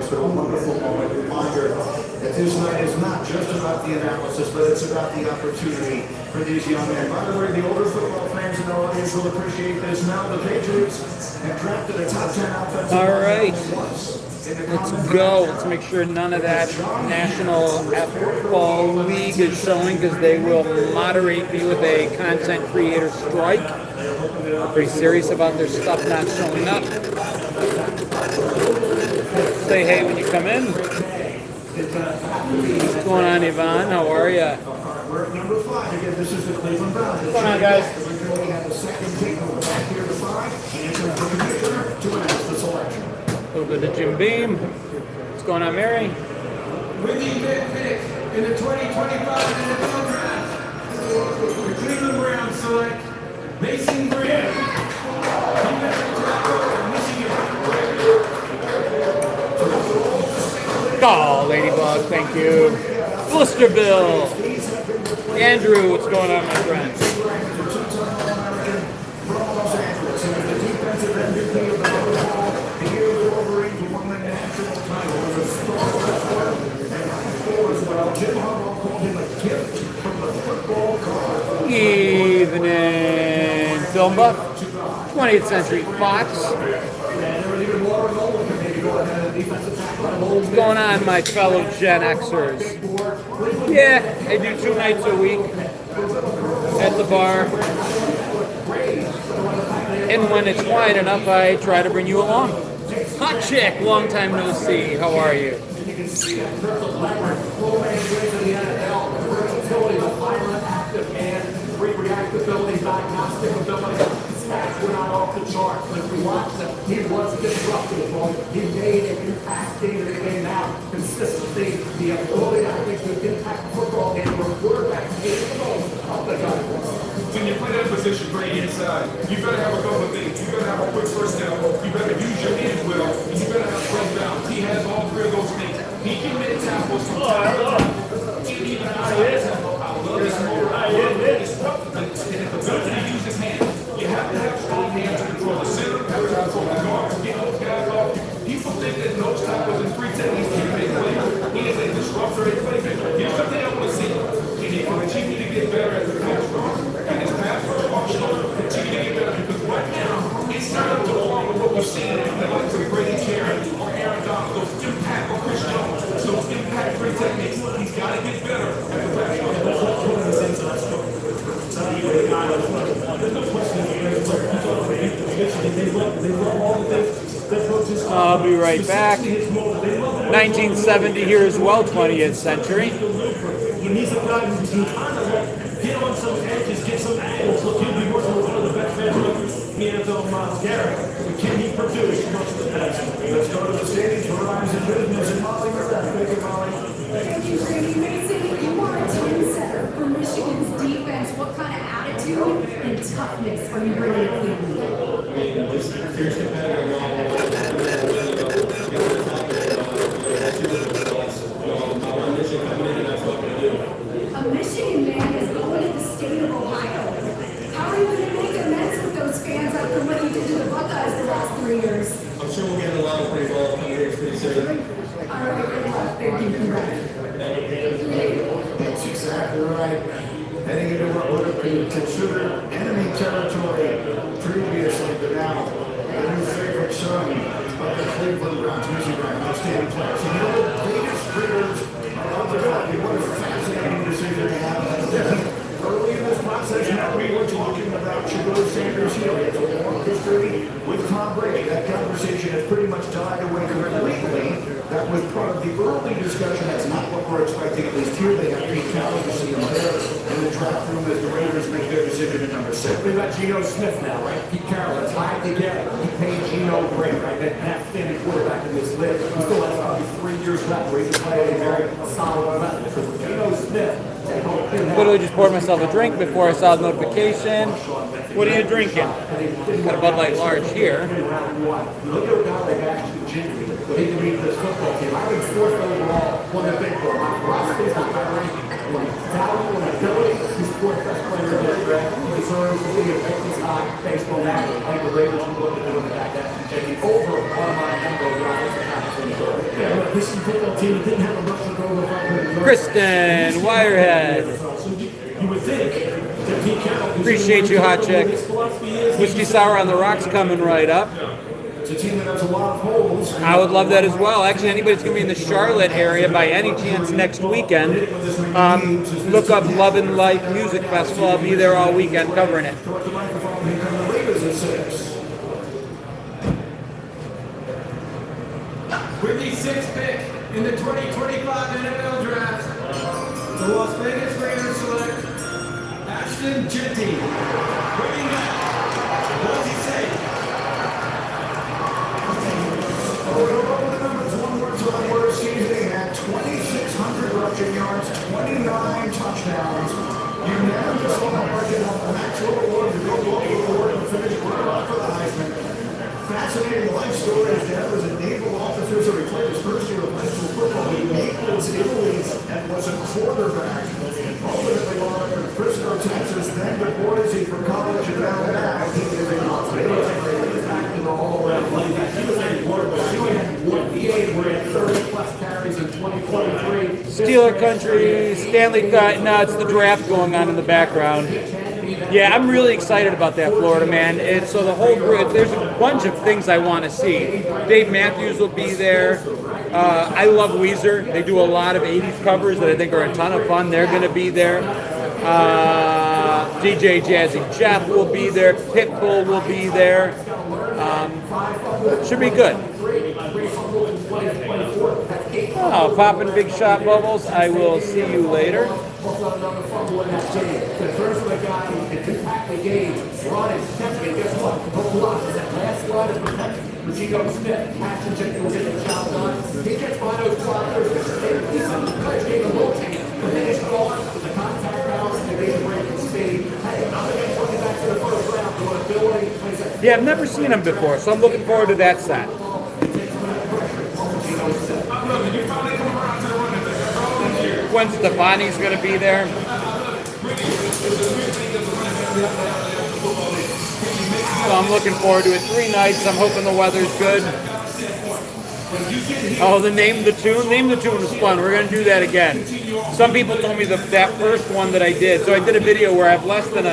It's been a wonderful moment. Reminder that this night is not just about the analysis, but it's about the opportunity for these young men. By the way, the older football fans in our audience will appreciate this. Now the Patriots have drafted a top 10 offensive. All right. Let's go. Let's make sure none of that National Football League is showing because they will moderate me with a content creator strike. They're pretty serious about their stuff not showing up. Say hey when you come in. What's going on, Yvonne? How are you? We're at number 5. Again, this is the Cleveland Browns. What's going on, guys? We have the second takeover back here to 5, and it's up to the commissioner to announce the selection. A little bit of Jim Beam. What's going on, Mary? With the fifth pick in the 2025 NFL Draft, the Cleveland Browns select Mason Graham, defensive tackle of Michigan. Oh, Ladybug, thank you. Blister Bill. Andrew, what's going on, my friend? Evening, Film Buff, 20th Century Fox. What's going on, my fellow Gen Xers? Yeah, I do 2 nights a week at the bar. And when it's quiet enough, I try to bring you along. Hot Chick, long time no see. How are you? Reactability, diagnostic ability, stats were not off the charts. But if we watch them, he was disruptive. He made an impact game to the game now. Consistency, the ability, I think, to impact football game where quarterbacks get the most of the guy. When you play that position great inside, you better have a couple of things. You better have a quick first down. You better use your hands well. And you better have first down. He has all 3 of those things. He can make tackles from time to time. Even outside the tackle. I love his motor. I love his ability to use his hands. You have to have strong hands to control the center, have to control the guards, get those guys off. People think that nose tackles and 3 techniques can make plays. He is a disruptor and playmaker. Here's something I want to see. And he will continue to get better as a pass rusher. And his pass rush option will continue to get better because right now, it's not up to along with what we're seeing in the likes of Brady Cherry or Aaron Donald, those impact or Chris Jones, those impact 3 techniques. He's got to get better at the pass rush. I'll be right back. 1970 here as well, 20th century. He needs a guy who can kind of get on some edges, get some angles. Look, he'll be working with one of the best veterans, Miles Garrett. Can he produce much of the best? Let's go to the stage for Rhymes and Business and Molly. Thank you, Molly. Thank you, Brady. Mason, you are a trendsetter for Michigan's defense. What kind of attitude and toughness are you bringing to Cleveland? A Michigan man is going to the state of Ohio. How are you going to make amends with those fans after what you did to the Buckeyes the last 3 years? I'm sure we'll get a lot of pretty well coming here pretty soon. All right, good luck. Thank you. That's exactly right. Heading into what would have been considered enemy territory previously, but now the new favorite son of the Cleveland Browns, Michigan, outstanding player. So you know the biggest triggers of the country. What a fascinating decision to have. Early in this process, now we were talking about Shadur Sanders here. It's a long history with Tom Brady. That conversation has pretty much died away completely. That was part of the early discussion. That's not what we're expecting, at least here. They have Pete Carroll, you see him there in the draft room as the Raiders make their decision at number 6. We've got Geno Smith now, right? Pete Carroll, it's tied together. He paid Geno great, right? That outstanding quarterback in this league. He still has probably 3 years left where he can play a very solid level. Because with Geno Smith, Literally just poured myself a drink before I saw the notification. What are you drinking? Got a Bud Light Large here. Look at a guy like Ashton Jeffrey. He can beat this football team. I think 4th overall, one of the big four. Ross is not very value and ability. He's 4th best player in this draft. He deserves to be a big high baseball athlete. I think the Raiders will look at doing that. Taking over on my number. Yeah, this is a football team that didn't have a rushing goal of 500 yards. Kristen Wirehead. So you would think that Pete Carroll, Appreciate you, Hot Chick. Whiskey Sour on the Rocks coming right up. It's a team that has a lot of holes. I would love that as well. Actually, anybody that's going to be in the Charlotte area by any chance next weekend, look up Love and Life Music Festival. I'll be there all weekend covering it. Toward the microphone, here come the Raiders at 6. With the sixth pick in the 2025 NFL Draft, the Las Vegas Raiders select Ashton Jetty, running back. What does he say? One-word seasoning at 2,600 rushing yards, 29 touchdowns. Unanimous on the margin of the Maxwell Award to go local award and finish right off for the Heisman. Fascinating life story. His dad was a naval officer, so he played his first year of high school football in Naples, Italy, and was a quarterback. Ultimately, while in Frisco, Texas, then deployed for college and now back. He is a Las Vegas Raiders back in the all-around life. He was a quarterback. He had one game where he had 30-plus carries in 2023. Steeler Country, Stanley Cup. No, it's the draft going on in the background. Yeah, I'm really excited about that, Florida, man. It's so the whole grid. There's a bunch of things I want to see. Dave Matthews will be there. I love Weezer. They do a lot of 80s covers that I think are a ton of fun. They're going to be there. DJ Jazzy Jeff will be there. Pitbull will be there. Should be good. Oh, popping big shot bubbles. I will see you later. The first one got him to impact the game, running, catching, guess what? No block. That last run is protected. Rico Smith, catching, checking, will get the job done. He gets by those blockers. He's on the clutch game of rotating. The finish on the contact balance and the game breaking speed. Hey, I'm going to get back to the first round. You want to build it? Yeah, I've never seen him before, so I'm looking forward to that set. Gwen Stefani's going to be there. So I'm looking forward to it. 3 nights. I'm hoping the weather's good. Oh, the Name the Tune? Name the Tune was fun. We're going to do that again. Some people told me that first one that I did. So I did a video where I have less than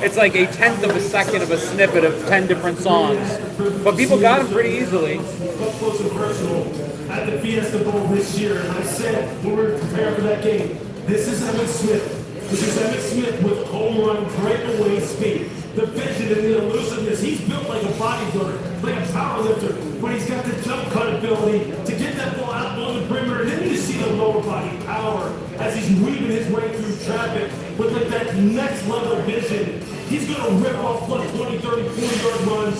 it's like a 1/10 of a second of a snippet of 10 different songs. But people got them pretty easily. Up close and personal at the Fiesta Bowl this year, and I said when we were preparing for that game, this is Emmitt Smith. This is Emmitt Smith with home run breakaway speed. The vision and the elusiveness. He's built like a bodybuilder, like a power lifter, but he's got the jump cut ability to get that ball out on the perimeter. And then you see the lower body power as he's weaving his way through traffic with like that next level vision. He's going to rip off plus 20, 30, 40-yard runs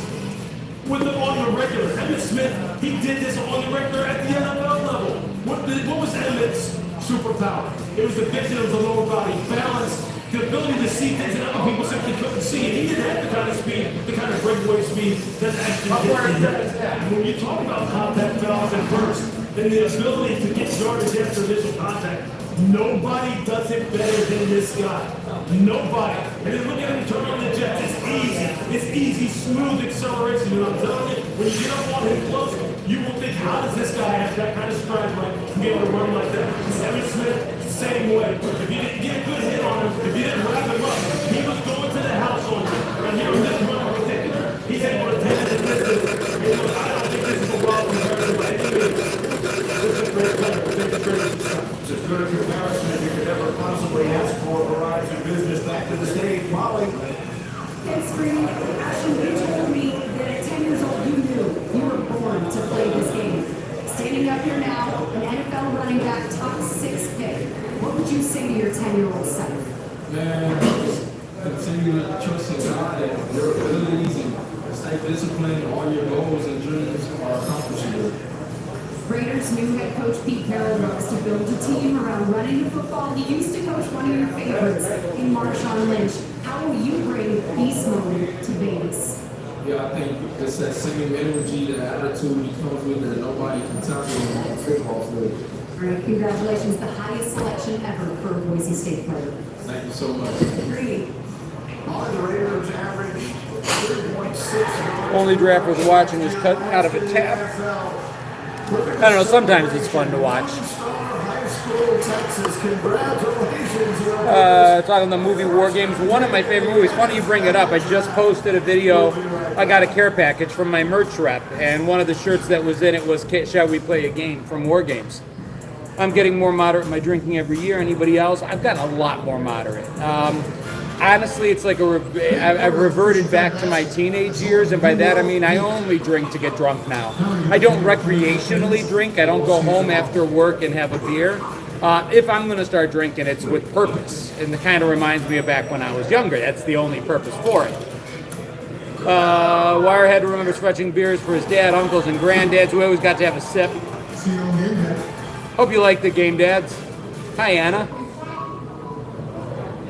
with the on the regular. Emmitt Smith, he did this on the regular at the NFL level. What was Emmitt's superpower? It was the vision of the lower body, balance, the ability to see things that other people simply couldn't see. And he didn't have the kind of speed, the kind of breakaway speed that actually did. When you talk about contact balance and burst, and the ability to get yardage after initial contact, nobody does it better than this guy. Nobody. And then look at him turn on the jets. It's easy. It's easy, smooth acceleration. And I'm telling you, when you get up on him close, you will think, how does this guy have that kind of stride like to be able to run like that? Emmitt Smith, same way. If you didn't get a good hit on him, if you didn't wrap him up, he was going to the house on you. And here on this run in particular, he's able to take it and lift it. I don't think this is a wild comparison by any means. This is a great player. This is a great success. It's as good a comparison as you could ever possibly ask for. Verizon Business back to the stage. Molly. Thanks, Bree. Ashton, you told me that at 10 years old you knew you were born to play this game. Standing up here now, an NFL running back, top 6 pick. What would you say to your 10-year-old self? Man, continue to trust in God and your abilities and stay disciplined. All your goals and dreams are accomplishable. Raiders' new head coach Pete Carroll looks to build a team around running the football. He used to coach one of your favorites in Marshawn Lynch. How will you bring beast mode to Vegas? Yeah, I think it's that same energy, the attitude he comes with that nobody can tackle on the football field. All right, congratulations. The highest selection ever for a Boise State player. Thank you so much. Great. Molly, the Raiders average 3.6. Only draft was watching is cut out of a tab. I don't know, sometimes it's fun to watch. High School, Texas. Congratulations. Talking the movie War Games, one of my favorite movies. Funny you bring it up. I just posted a video. I got a care package from my merch rep, and one of the shirts that was in it was "Shall we play a game?" from War Games. I'm getting more moderate in my drinking every year. Anybody else? I've gotten a lot more moderate. Honestly, it's like I've reverted back to my teenage years, and by that I mean I only drink to get drunk now. I don't recreationally drink. I don't go home after work and have a beer. If I'm going to start drinking, it's with purpose, and it kind of reminds me of back when I was younger. That's the only purpose for it. Wirehead remembers fetching beers for his dad, uncles, and granddads. We always got to have a sip. Hope you like the game, dads. Hi, Anna.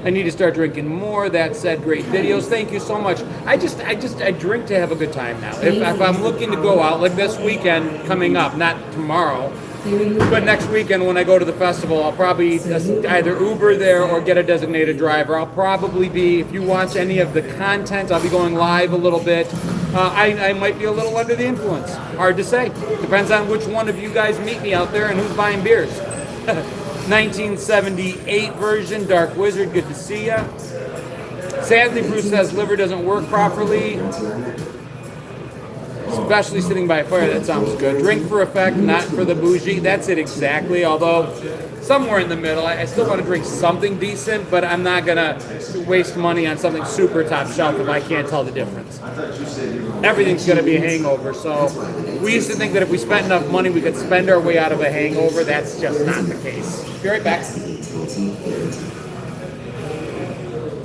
I need to start drinking more. That said, great videos. Thank you so much. I drink to have a good time now. If I'm looking to go out, like this weekend coming up, not tomorrow, but next weekend when I go to the festival, I'll probably either Uber there or get a designated driver. I'll probably be, if you watch any of the content, I'll be going live a little bit. I might be a little under the influence. Hard to say. Depends on which one of you guys meet me out there and who's buying beers. 1978 version, Dark Wizard, good to see ya. Sadly, Bruce says liver doesn't work properly, especially sitting by a fire. That sounds good. Drink for effect, not for the bougie. That's it exactly, although somewhere in the middle. I still want to drink something decent, but I'm not going to waste money on something super top shelf if I can't tell the difference. Everything's going to be a hangover, so we used to think that if we spent enough money, we could spend our way out of a hangover. That's just not the case. Be right back.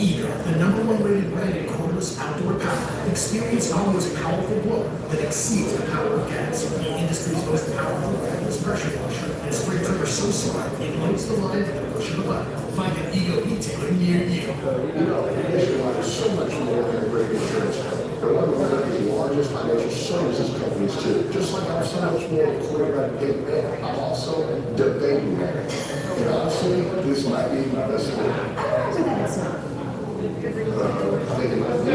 Eager, the #1 rated brand in cordless outdoor power. Experience Alwa's powerful blower that exceeds the power of gas. The industry's most powerful cordless pressure washer and spray trigger so smart it loads the line at the push of a button. Find an Ego retailer near you. Nationwide is so much more than a great insurance company. They're one of America's largest financial services companies too. Just like I'm so much more than quarterback big man, I'm also the baby man. And honestly, this might be my best friend. I think it might be.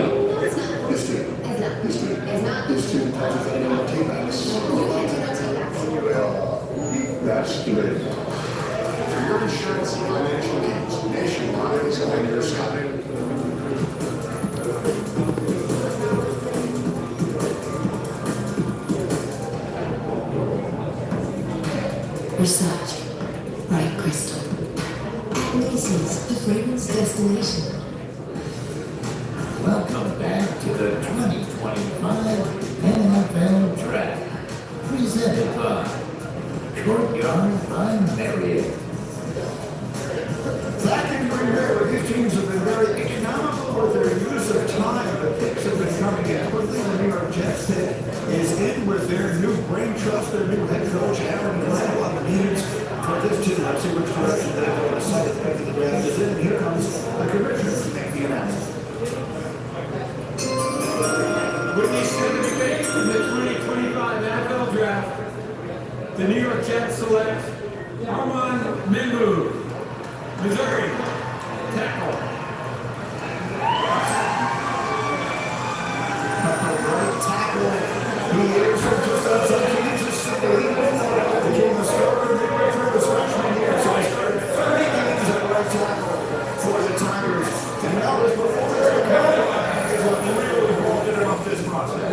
This too. This too. This too touches any more T-backs. Well, that's good. For your insurance and financial needs, Nationwide is on your side. Research, bright crystal. Macy's, the fragrance destination. Welcome back to the 2025 NFL Draft, presented by Courtyard by Marriott. Back in Green Bay, where these teams have been very economical with their use of time. The picks have been coming in quickly. The New York Jets is in with their new brain trust, their new head coach, Aaron Glenn. A lot of needs for this team. Let's see which direction they go. The second pick of the draft is in. Here comes the commissioner to make the announcement. With the extended debate in the 2025 NFL Draft, the New York Jets select Armand Membu, Missouri, tackle. Right tackle. He is from just outside Kansas City. Became a starter midway through his freshman year. So he started 30 games at right tackle for the Tigers. And that was before they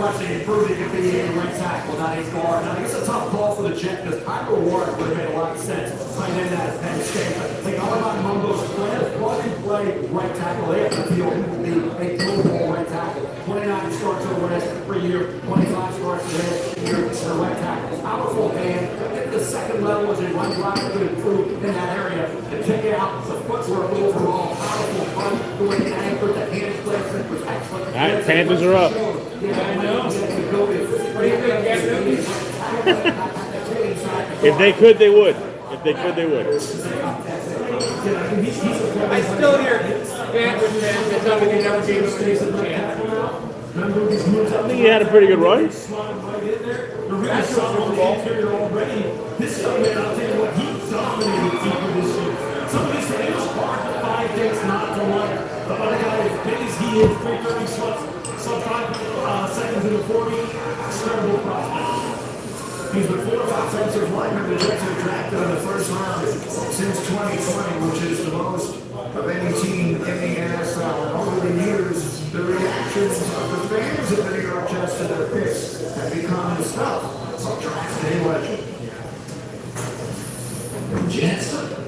Watching it prove he could be a right tackle, not a guard. Now, it's a tough call for the Jets because Kyler Ward would have made a lot of sense. Tight end at Penn State. But they all about Mungo's plug and play right tackle. They have to feel he will be a Pro Bowl right tackle. 29 starts over the last 3 years, 25 starts the last 2 years as a right tackle. Powerful hand. At the second level as a run blocker could improve in that area. The kick out, the footwork overall, powerful front, the way he anchored, the hand placement was excellent. All right, Panthers are up. If they could, they would. If they could, they would. I still hear Panthers fans that tell me they never gave us a decent chance. I think he had a pretty good run. This young man, I'll tell you what, he dominated people this year. Somebody said it was hard to find things not to like. But by the guy as big as he is, 330 sub 5 seconds in the 40, terrible prospect. He's the fourth offensive lineman the Jets have drafted in the first round since 2020, which is the most of any team in the NFL. And over the years, the reactions of the fans of the New York Jets to their picks have become the stuff of draft day legend. Jets,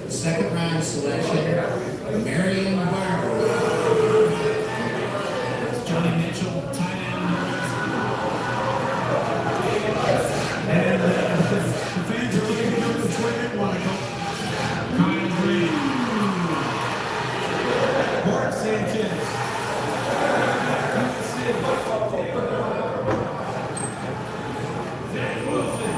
second round selection, Marion Barber. Johnny Mitchell, tight end. And the fans are looking up the Twitter, Michael. Kyle Green. Mark Sanchez. Zach Wilson.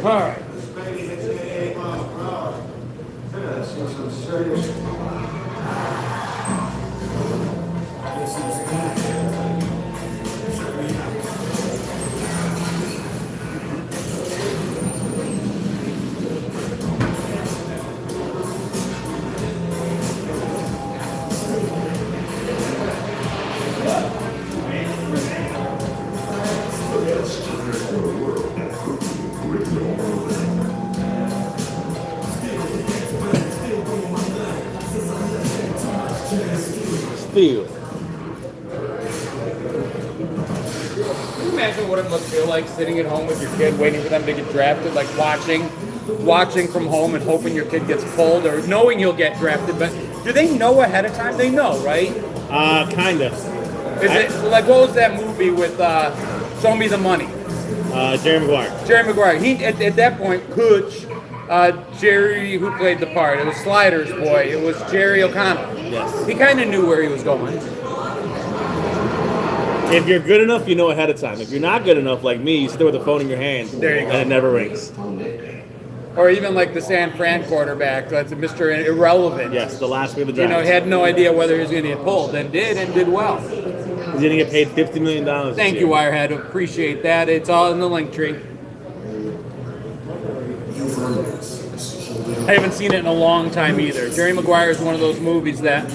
All right. Steel. Can you imagine what it must feel like sitting at home with your kid, waiting for them to get drafted, like watching from home and hoping your kid gets pulled, or knowing you'll get drafted? But do they know ahead of time? They know, right? Kinda. Is it like, what was that movie with Show Me the Money? Jerry Maguire. Jerry Maguire. He at that point, Coach, Jerry, who played the part? It was Slider's boy. It was Jerry O'Connell. Yes. He kind of knew where he was going. If you're good enough, you know ahead of time. If you're not good enough, like me, you sit there with the phone in your hand. There you go. And it never rings. Or even like the San Fran quarterback, that's Mr. Irrelevant. Yes, the last week of the You draft. know, had no idea whether he was going to get pulled, and did well. He's going to get paid $50 million this Thank year. you, Wirehead. Appreciate that. It's all in the link tree. I haven't seen it in a long time either. Jerry Maguire is one of those movies that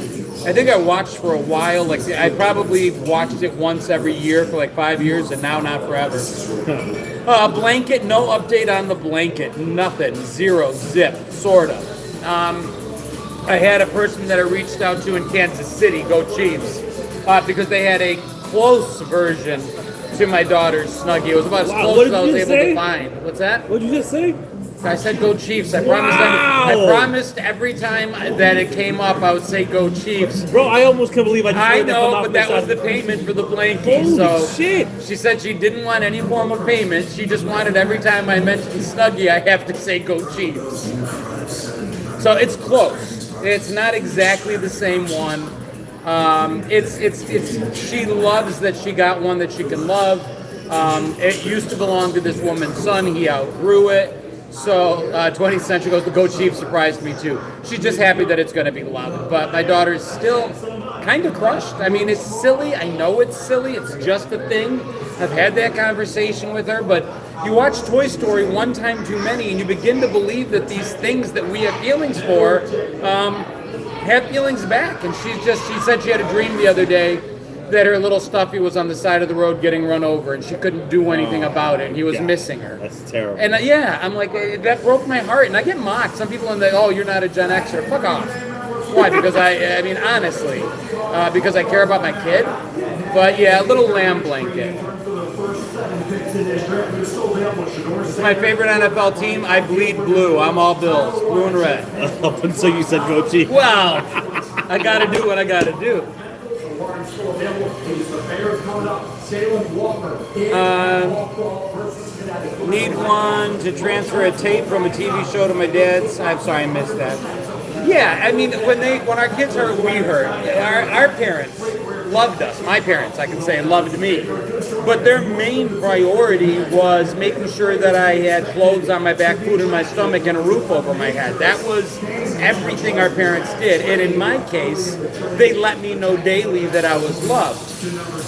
I think I watched for a while. Like I probably watched it once every year for like 5 years, and now not forever. Blanket, no update on the blanket. Nothing. Zero. Zip. Sort of. I had a person that I reached out to in Kansas City, go Chiefs, because they had a close version to my daughter's Snuggie. It was about as close as I was able to find. What's that? What did you just say? I said go Chiefs. I promised. I promised every time that it came up, I would say go Chiefs. Bro, I almost couldn't believe I just I heard that come know, out but from that was the the payment for the blankie. Holy So shit. she said she didn't want any form of payment. She just wanted every time I mentioned Snuggie, I have to say go Chiefs. So it's close. It's not exactly the same one. It's. She loves that she got one that she can love. It used to belong to this woman's son. He outgrew it. So 20th Century goes, the Go Chiefs surprised me too. She's just happy that it's going to be loved. But my daughter is still kind of crushed. I mean, it's silly. I know it's silly. It's just a thing. I've had that conversation with her. But you watch Toy Story one time too many, and you begin to believe that these things that we have feelings for have feelings back. And she said she had a dream the other day that her little stuffy was on the side of the road getting run over, and she couldn't do anything about it, and he was missing her. That's terrible. And yeah, I'm like, that broke my heart, and I get mocked. Some people in the, oh, you're not a Gen Xer. Fuck off. Why? Because I mean, honestly, because I care about my kid. But yeah, a little lamb blanket. My favorite NFL team, I bleed blue. I'm all Bills, blue and red. Up until you said go Chiefs. Well, I got to do what I got to do. Need one to transfer a tape from a TV show to my dad's. I'm sorry, I missed that. Yeah, I mean, when our kids heard, we heard. Our parents loved us. My parents, I can say, loved me. But their main priority was making sure that I had clothes on my back, food in my stomach, and a roof over my head. That was everything our parents did. And in my case, they let me know daily that I was loved.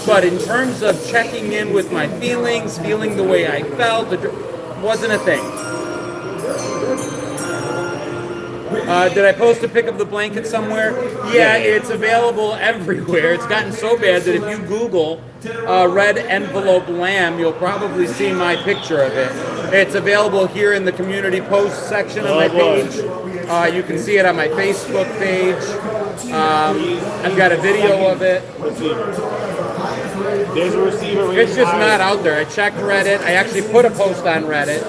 But in terms of checking in with my feelings, feeling the way I felt, it wasn't a thing. Did I post a pic of the blanket somewhere? Yeah, it's available everywhere. It's gotten so bad that if you Google red envelope lamb, you'll probably see my picture of it. It's available here in the community post section of my page. You can see it on my Facebook page. I've got a video of it. There's a receiver. It's just not out there. I checked Reddit. I actually put a post on Reddit.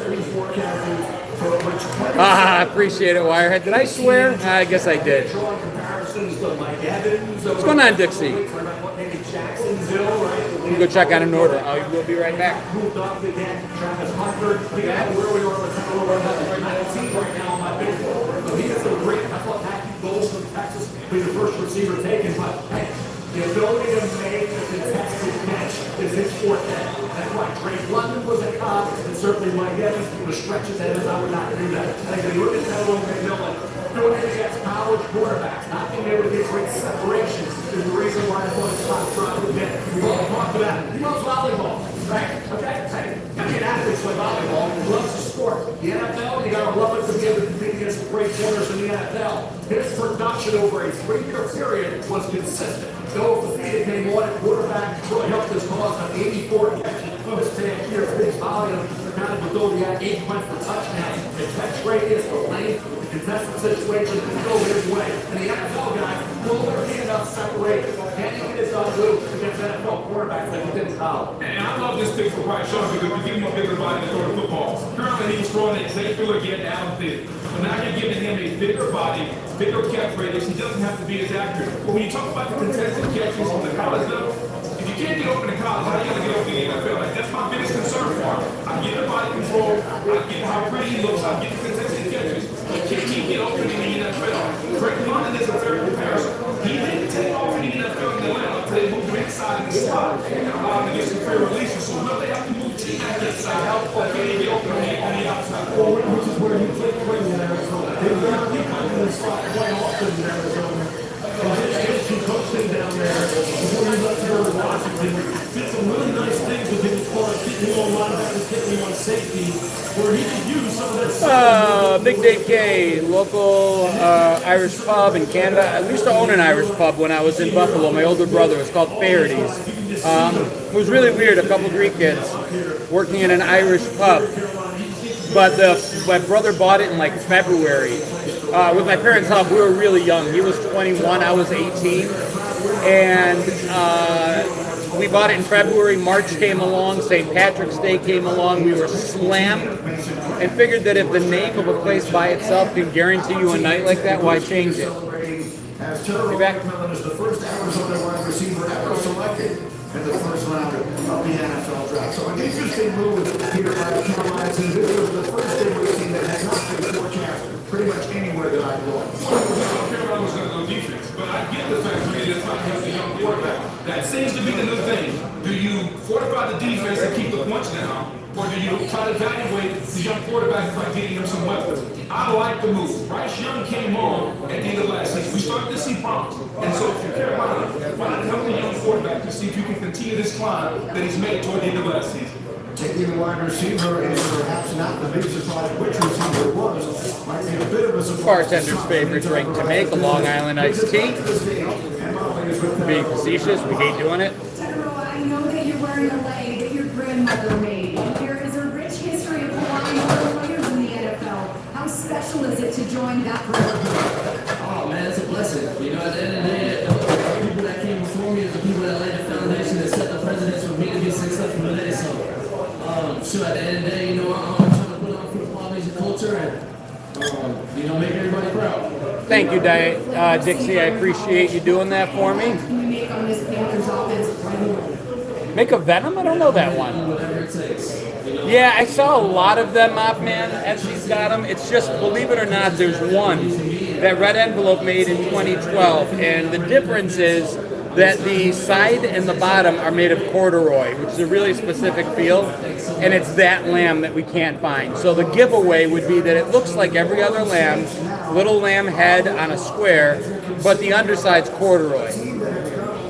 I appreciate it, Wirehead. Did I swear? I guess I did. What's going on, Dixie? We'll go check on an order. We'll be right back. The first receiver taken, but hey, the ability to make the contested catch is his forte. That's why Drake London was a cop, and certainly Mike Evans, the stretches that is, I would not do that. I think if you look at that one, doing it against college quarterbacks, not being able to get great separations is the reason why I thought Scott trying to get. We all talked about it. He loves volleyball, right? Okay? Hey, I mean, athletes play volleyball. He loves the sport. The NFL, you gotta love it to be able to compete against the great corners in the NFL. His production over a 3-year period was consistent. Though Fafita came on at quarterback, really helped his cause on 84 catches of his 10 years. His volume, kind of though he had 8 points per touchdown. The catch rate is the length, the contested situation can go his way. And the NFL guys pull their hand up, separate. Can he get his own move against NFL quarterbacks like he did in college? And I love this pick for Bryce Young because we give him a bigger body to throw the football. Currently, he's throwing it Xavier again down thin. But now you're giving him a bigger body, bigger catch radius. He doesn't have to be as accurate. But when you talk about the contested catches on the college level, if you can't get open in college, how are you going to get open in the NFL? Like, that's my biggest concern for him. I get the body control, I get how pretty he looks, I get the contested catches. But can he get open in the NFL? Drake London is a fair comparison. He didn't take off in the NFL in Atlanta until they moved him inside in the slot and allowed him to get some fair releases. So will they have to move T-Mac inside, or can he get open on the outside? Well, which is where he played in Arizona. He played in the slot quite often in Arizona. He coached him down there before he left here to Washington. Did some really nice things with him as far as getting him on linebackers, getting him on safety, where he could use some of that. Big Dave K, local Irish pub in Canada. I used to own an Irish pub when I was in Buffalo. My older brother. It was called Farady's. It was really weird. A couple Greek kids working in an Irish pub. But my brother bought it in like February. With my parents' help, we were really young. He was 21, I was 18. And we bought it in February. March came along, St. Patrick's Day came along. We were slammed and figured that if the name of a place by itself can guarantee you a night like that, why change it? As Terrell McMillan is the first Arizona wide receiver ever selected in the first round of the NFL draft. So an interesting move here by the Carolinas, and this was the first thing we've seen that had not been forecast pretty much anywhere that I've looked. Carolina was going to go defense, but I get the fact that it's not just a young quarterback. That seems to be the new thing. Do you fortify the defense and keep the points down, or do you try to evaluate the young quarterback by getting him some weapons? I like the move. Bryce Young came on at the end of last season. We started to see promise. And so if you're Carolina, why not help the young quarterback to see if you can continue this climb that he's made toward the end of last season? Taking the wide receiver and perhaps not the big surprise which receiver it was might be a bit of a surprise. Bartender's favorite drink to make, a Long Island iced tea. Being facetious, we hate doing it. General, I know that you're wearing a leg that your grandmother made. There is a rich history of Hawaiian players in the NFL. How special is it to join that group? Oh man, it's a blessing. You know, at the end of the day, the people that came before me are the people that laid the foundation that set the precedence for me to be successful today. So at the end of the day, you know, I'm trying to put on football as a culture and, you know, make everybody proud. Thank you, Dixie. I appreciate you doing that for me. Can you make on this Panthers offense right away? Make a Venom? I don't know that one. Whatever it takes. You know? Yeah, I saw a lot of them, Mop Man, as she's got them. It's just, believe it or not, there's one that Red Envelope made in 2012. And the difference is that the side and the bottom are made of corduroy, which is a really specific feel, and it's that lamb that we can't find. So the giveaway would be that it looks like every other lamb, little lamb head on a square, but the underside's corduroy.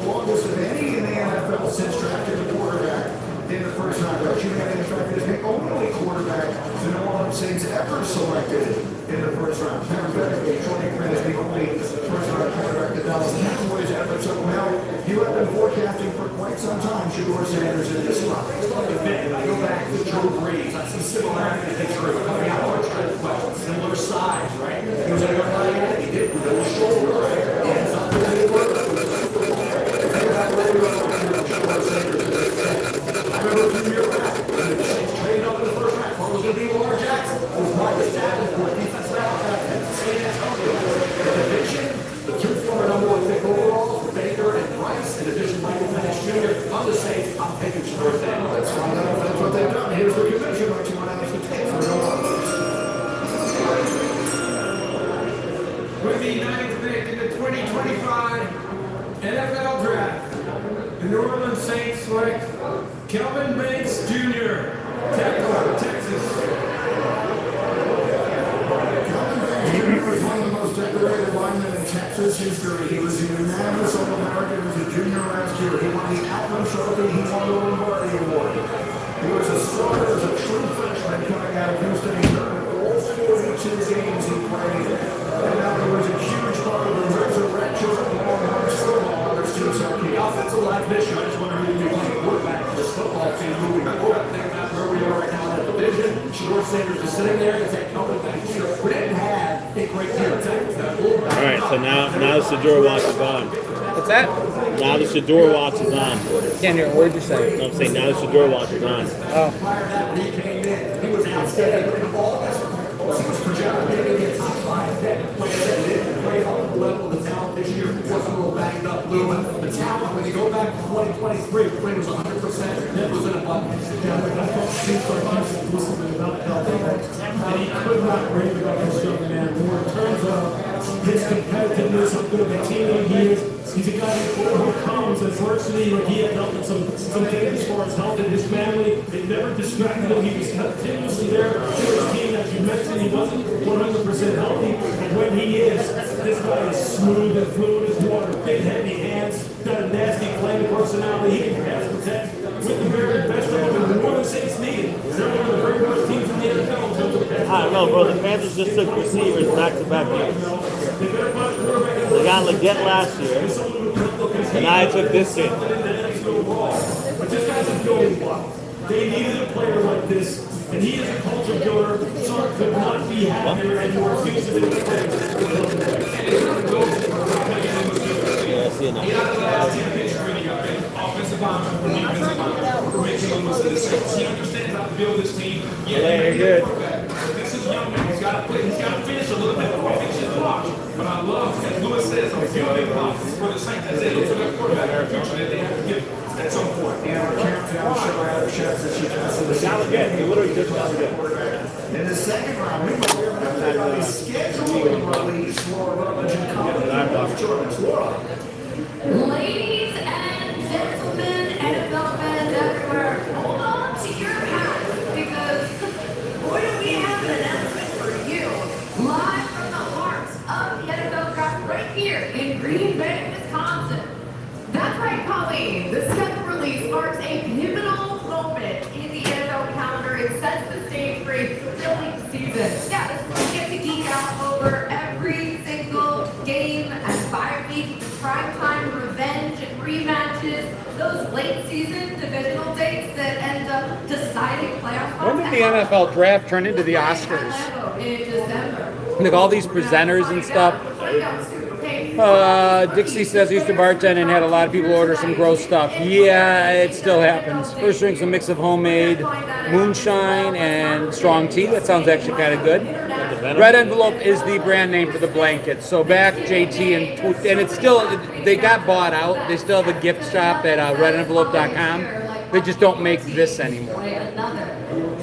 Longest of any in the NFL since drafting a quarterback in the first round. Don't you have in fact is the only quarterback the New Orleans Saints ever selected in the first round. Parenthetically, Troy Aikman is the only first round quarterback that Dallas Cowboys ever took. Now, you have been forecasting for quite some time Shador Sanders in this spot. I go back to Joe Brees. I see similarities in Drew coming out of our well, similar size, right? He was a young guy. He did with a shoulder, right? And something that he worked with. I remember a few years back when the Saints traded up in the first round. It was going to be Lamar Jackson. It was Marcus Davenport, defensive back, San Antonio. The division, the two former number one pick overall, Baker and Rice. In addition, Michael Penix Jr. I'm the Saints. I'm taking Shador Sanders. Let's find out if that's what they've done. Here's the commission. What you want to ask the tape for New Orleans. With the 9th pick in the 2025 NFL Draft, the New Orleans Saints select Kelvin Banks Jr., tackle, Texas. Kelvin Banks Jr. was one of the most decorated linemen in Texas history. He was a unanimous All-American as a junior last year. He won the Outland Trophy. He won the Lombardi Award. He was a starter as a true freshman coming out of Houston. He earned all 42 games he played. And now he was a huge part of the resurrection of Longhorns football under Steve Sarkisian. The offensive line mission, I just wonder who you think quarterback for this football team moving forward. Think about where we are right now in the division. Shador Sanders is sitting there. It's like, no, we didn't have a great deal of Texas. All right, so now the Shador watch is on. What's that? Now the Shador watch is on. Can't hear. What did you say? No, I'm saying now the Shador watch is on. Oh. Prior to that, when he came in, he was outstanding. But all this, he was projected to be a top 5 pick. Like I said, he didn't play up the level of the talent this year. He wasn't a little banged up, Lou. The talent, when you go back to 2023, the play was 100%. It was in abundance. Yeah, but I thought Steve Sarkisian was something about and he could not bring it up his young man more in terms of his competitiveness, how good of a teammate he is. He's a guy who comes adversity, like he had dealt with some things as far as health and his family. It never distracted him. He was continuously there for his team. As you mentioned, he wasn't 100% healthy. And when he is, this guy is smooth and fluid as water. Big, heavy hands, got a nasty playing personality. He can pass protect with the very best of them. And the more the Saints need, they're one of the very best teams in the NFL in terms of pass. I don't know, bro. The Panthers just took receivers back-to-back years. They got Leggett last year, and I took this kid. But this guy's a building block. They needed a player like this, and he is a culture killer. Sark could not be happier and more efficient in the thing. Yeah, I see it now. Offensive lineman, defensive lineman, making almost the Saints. He understands how to build this team. Yeah, you're good. This is young man. He's got to play. He's got to finish a little bit. Finish his block. But I love, as Lewis says, I'm building blocks for the Saints. That's it. Look for that quarterback in the future that they have to give at some point. And our countdown show out of chefs that she passed to the Got Leggett. He literally just got Leggett. in the second round. Meanwhile, we have an update on the scheduling release for Rutledge and College. Jordan's Laura. Ladies and gentlemen, NFL fans everywhere, hold on to your hats because boy, do we have an announcement for you. Live from the heart of the NFL draft right here in Green Bay, Wisconsin. That's right, Colleen. The schedule release marks a pivotal moment in the NFL calendar. It sets the stage for a thrilling season. Yeah, this is where we get to geek out over every single game and 5-week primetime revenge and rematches, those late season divisional dates that end up deciding playoff spots. When did the NFL draft turn into the Oscars? In December. Like all these presenters and stuff. Dixie says he used to bartend and had a lot of people order some gross stuff. Yeah, it still happens. First drink's a mix of homemade moonshine and strong tea. That sounds actually kind of good. Red Envelope is the brand name for the blanket. So back JT and it's still, they got bought out. They still have a gift shop at redenvelope.com. They just don't make this anymore.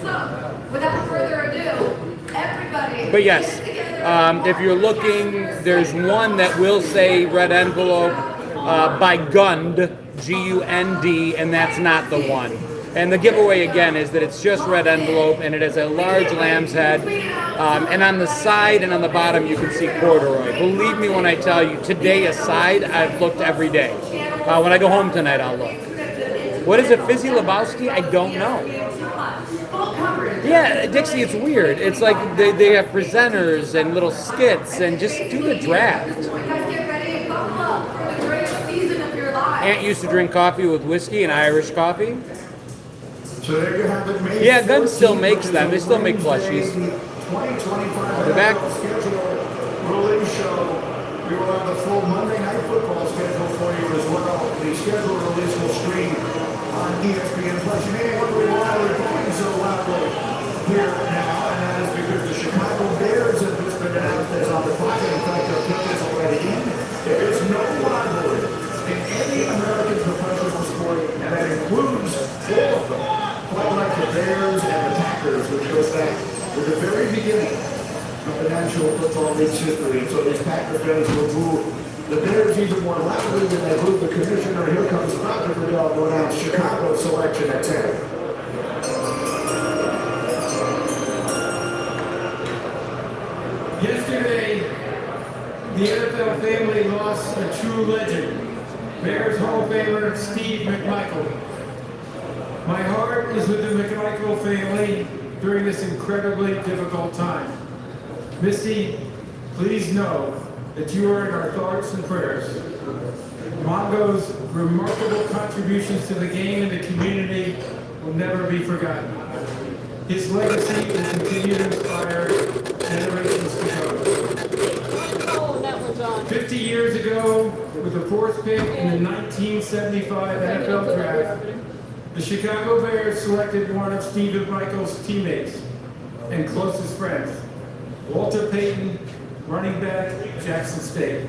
So, without further ado, everybody. But yes, if you're looking, there's one that will say Red Envelope. by Gund, G-U-N-D, and that's not the one. And the giveaway again is that it's just red envelope and it has a large lamb's head. And on the side and on the bottom you can see corduroy. Believe me when I tell you, today aside, I've looked every day. When I go home tonight, I'll look. What is it, Fizzy Lebowski? I don't know. Yeah, Dixie, it's weird. It's like they have presenters and little skits and just do the draft. Aunt used to drink coffee with whiskey and Irish coffee. So there you have it. May Yeah, Gun still makes them. They still make plushies. 2025 They're back. schedule release show. We will have the full Monday Night Football schedule for you as well. The schedule release will stream on ESPN Plus. You may wonder why we're going so loudly here now, and that is because the Chicago Bears have just been announced as on the clock. In fact, their pick is already in. There is no rivalry in any American professional sport, and that includes all of them. Quite like the Bears and the Packers, which goes back to the very beginning of the National Football League's history. And so these Packer fans will move the Bears even more loudly than they move the commissioner. Here comes Roger Goodell to announce Chicago selection at 10. Yesterday, the NFL family lost a true legend, Bears Hall of Famer Steve McMichael. My heart is with the McMichael family during this incredibly difficult time. Misty, please know that you are in our thoughts and prayers. Mongo's remarkable contributions to the game and the community will never be forgotten. His legacy will continue to inspire generations to come. 50 years ago, with the fourth pick in the 1975 NFL Draft, the Chicago Bears selected one of Steve McMichael's teammates and closest friends, Walter Payton, running back, Jackson State.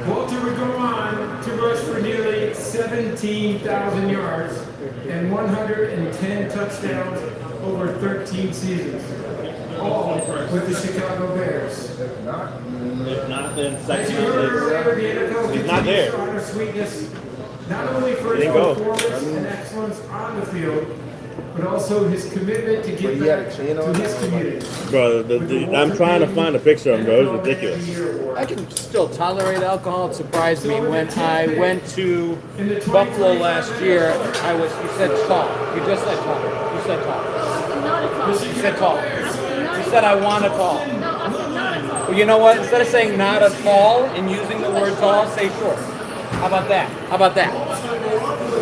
Walter would go on to rush for nearly 17,000 yards and 110 touchdowns over 13 seasons, all with the Chicago Bears. If not, then As second you heard earlier, the NFL He's not continues there. to honor sweetness, not only for his He didn't go. performance and excellence on the field, but also his commitment to give back to his community. Bro, I'm trying to find a picture of him, bro. It's ridiculous. I can still tolerate alcohol. It surprised me when I went to Buffalo last year. You said tall. You just said tall. You said tall. You said tall. You said I want a tall. Well, you know what? Instead of saying not a tall and using the word tall, say short. How about that? How about that?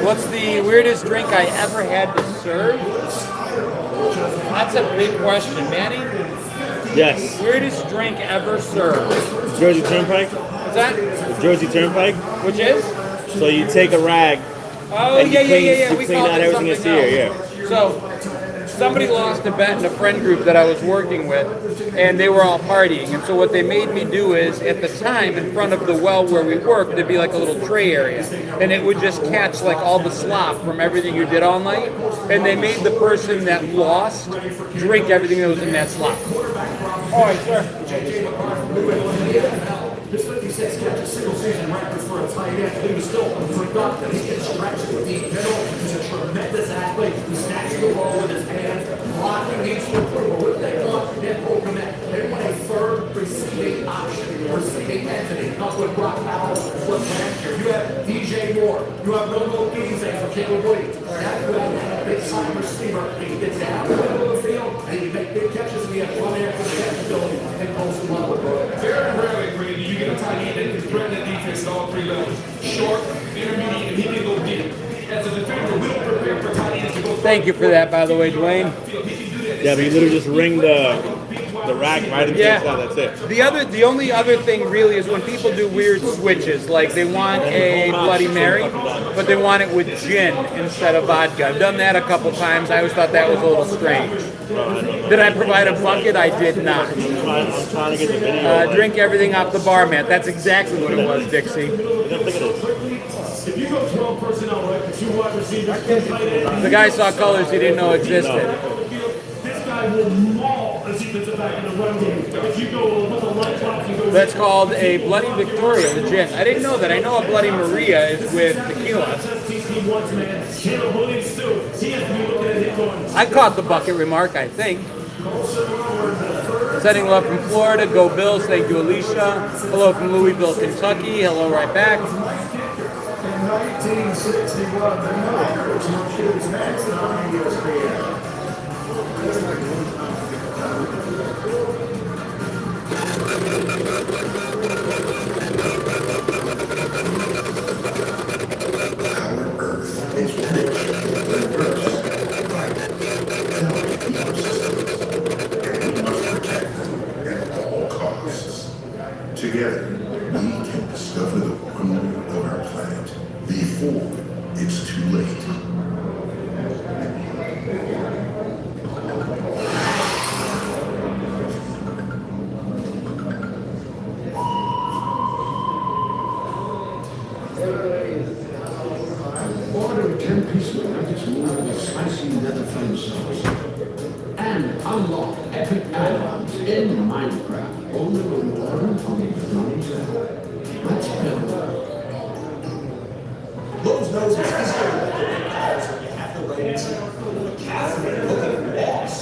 What's the weirdest drink I ever had to serve? That's a big question, Manny. Yes. Weirdest drink ever served. Jersey Turnpike? What's that? The Jersey Turnpike? Which is? So you take a rag. Oh, and yeah. You We clean call out it everything something that's here, else. yeah. So, somebody lost a bet in a friend group that I was working with, and they were all partying. And so what they made me do is, at the time, in front of the well where we worked, there'd be like a little tray area. And it would just catch like all the slop from everything you did all night. And they made the person that lost drink everything that was in that slop. All right, sir. His 56 catches single season record for a tight end. He was still productive. He gets stretched with the middle. He's a tremendous athlete. He snatches the ball with his hands. Blocking needs to improve. But what they want in Oakland, they want a third receiving option, receiving entity. Not what Brock Powell was last year. You have DJ Moore. You have Nomo Easy for Caleb Williams. That good big time receiver. He gets down the middle of the field and he makes big catches. And he has one after the catch ability and goes to level. Very rarely, Brady, you get a tight end that can threaten the defense at all three levels. Short, intermediate, and he can go deep. As a defender, we don't prepare for tight ends to go. Thank you for that, by the way, Dwayne. Yeah, but you literally just ring the rag right into Yeah. the slot, that's it. The only other thing really is when people do weird switches, like they want a Bloody Mary, but they want it with gin instead of vodka. I've done that a couple times. I always thought that was a little strange. Did I provide a bucket? I did not. I'm trying to get the video. Drink everything off the bar mat. That's exactly what it was, Dixie. If you go 12 personnel, right, the two wide receivers, The guy saw colors he didn't know existed. this guy will maul a defensive back in the run game. If you go a little That's called a Bloody Victoria, the gin. I didn't know that. I know a Bloody Maria is with tequila. I caught the bucket remark, I think. Sending love from Florida. Go Bills. Thank you, Alicia. Hello from Louisville, Kentucky. Hello right back. In 1961, the Niners were kids next on ESPN. Our Earth is rich in diverse, vital, healthy ecosystems, and we must protect them at all costs. Together, we can discover the wonder of our planet before it's too late. Order 10-piece nuggets moved with spicy leather-flame sauce. And unlock epic add-ons in Minecraft. Only when you order on the Kotrides app. Let's build. Lowe's knows it's easier to make calls when you have the right Catherine looking at boss.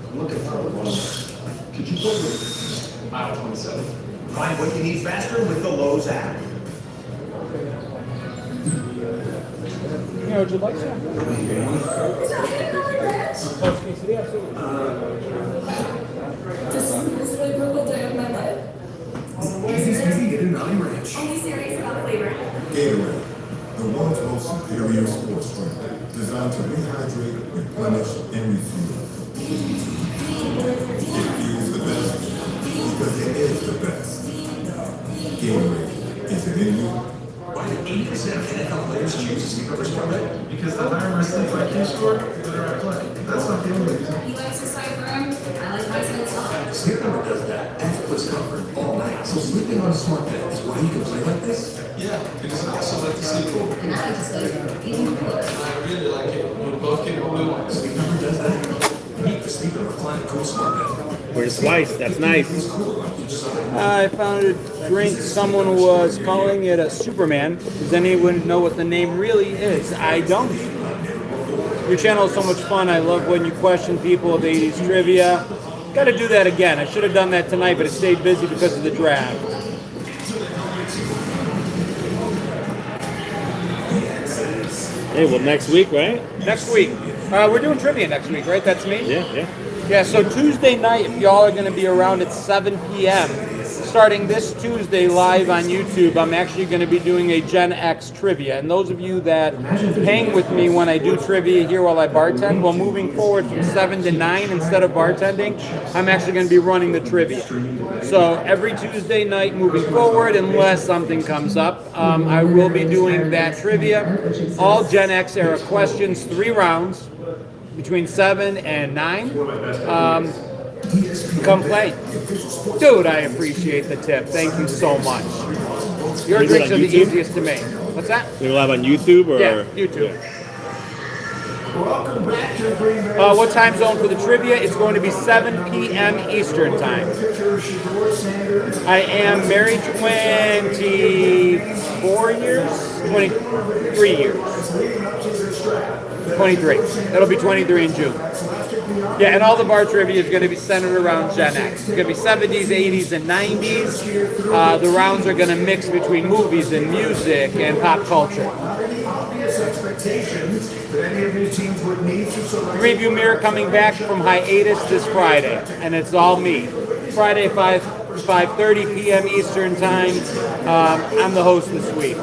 I'm looking for a one. Could you put me? Aisle 27. Find what you need faster with the Lowe's app. Yeah, would you like some? This is the most flavorful day of my life. Easy to Denali Ranch. Only serious about flavor. Gatorade, the world's most superior sports drink, designed to rehydrate, replenish, and refuel. It feels the best because it is the best. Gatorade, is it in you? Why do 80% of NFL players choose to sleep over Sunday? Because the higher my sleep IQ score, the better I play. That's not the only reason. He likes his side room. I like my side soft. Sleep Number does that effortless comfort all night. So sleeping on a smart bed is why you can play like this? Yeah, because I also like to sleep cool. And I like to sleep even cooler. I really like it when both get what we want. Sleep Number does that. Meet the Sleep Number Recline Cool Smart Bed. Where's Slice? That's nice. I found a drink. Someone was calling it a Superman. Does anyone know what the name really is? I don't. Your channel is so much fun. I love when you question people of 80s trivia. Got to do that again. I should have done that tonight, but it stayed busy because of the draft. Hey, well, next week, right? Next week. We're doing trivia next week, right? That's me? Yeah. Yeah, so Tuesday night, if y'all are going to be around at 7 p.m., starting this Tuesday live on YouTube, I'm actually going to be doing a Gen X trivia. And those of you that hang with me when I do trivia here while I bartend, well, moving forward from 7 to 9 instead of bartending, I'm actually going to be running the trivia. So every Tuesday night moving forward, unless something comes up, I will be doing that trivia. All Gen X era questions, 3 rounds. Between 7 and 9, come play. Dude, I appreciate the tip. Thank you so much. Your drinks are the easiest to make. What's that? You're live on YouTube or? Yeah, YouTube. Welcome back to Green Bay. What time zone for the trivia? It's going to be 7 p.m. Eastern time. I am married 24 years? 23 years. 23. It'll be 23 in June. Yeah, and all the bar trivia is going to be centered around Gen X. It's going to be 70s, 80s, and 90s. The rounds are going to mix between movies and music and pop culture. Review Mirror coming back from hiatus this Friday, and it's all me. Friday, 5:30 p.m. Eastern time. I'm the host this week.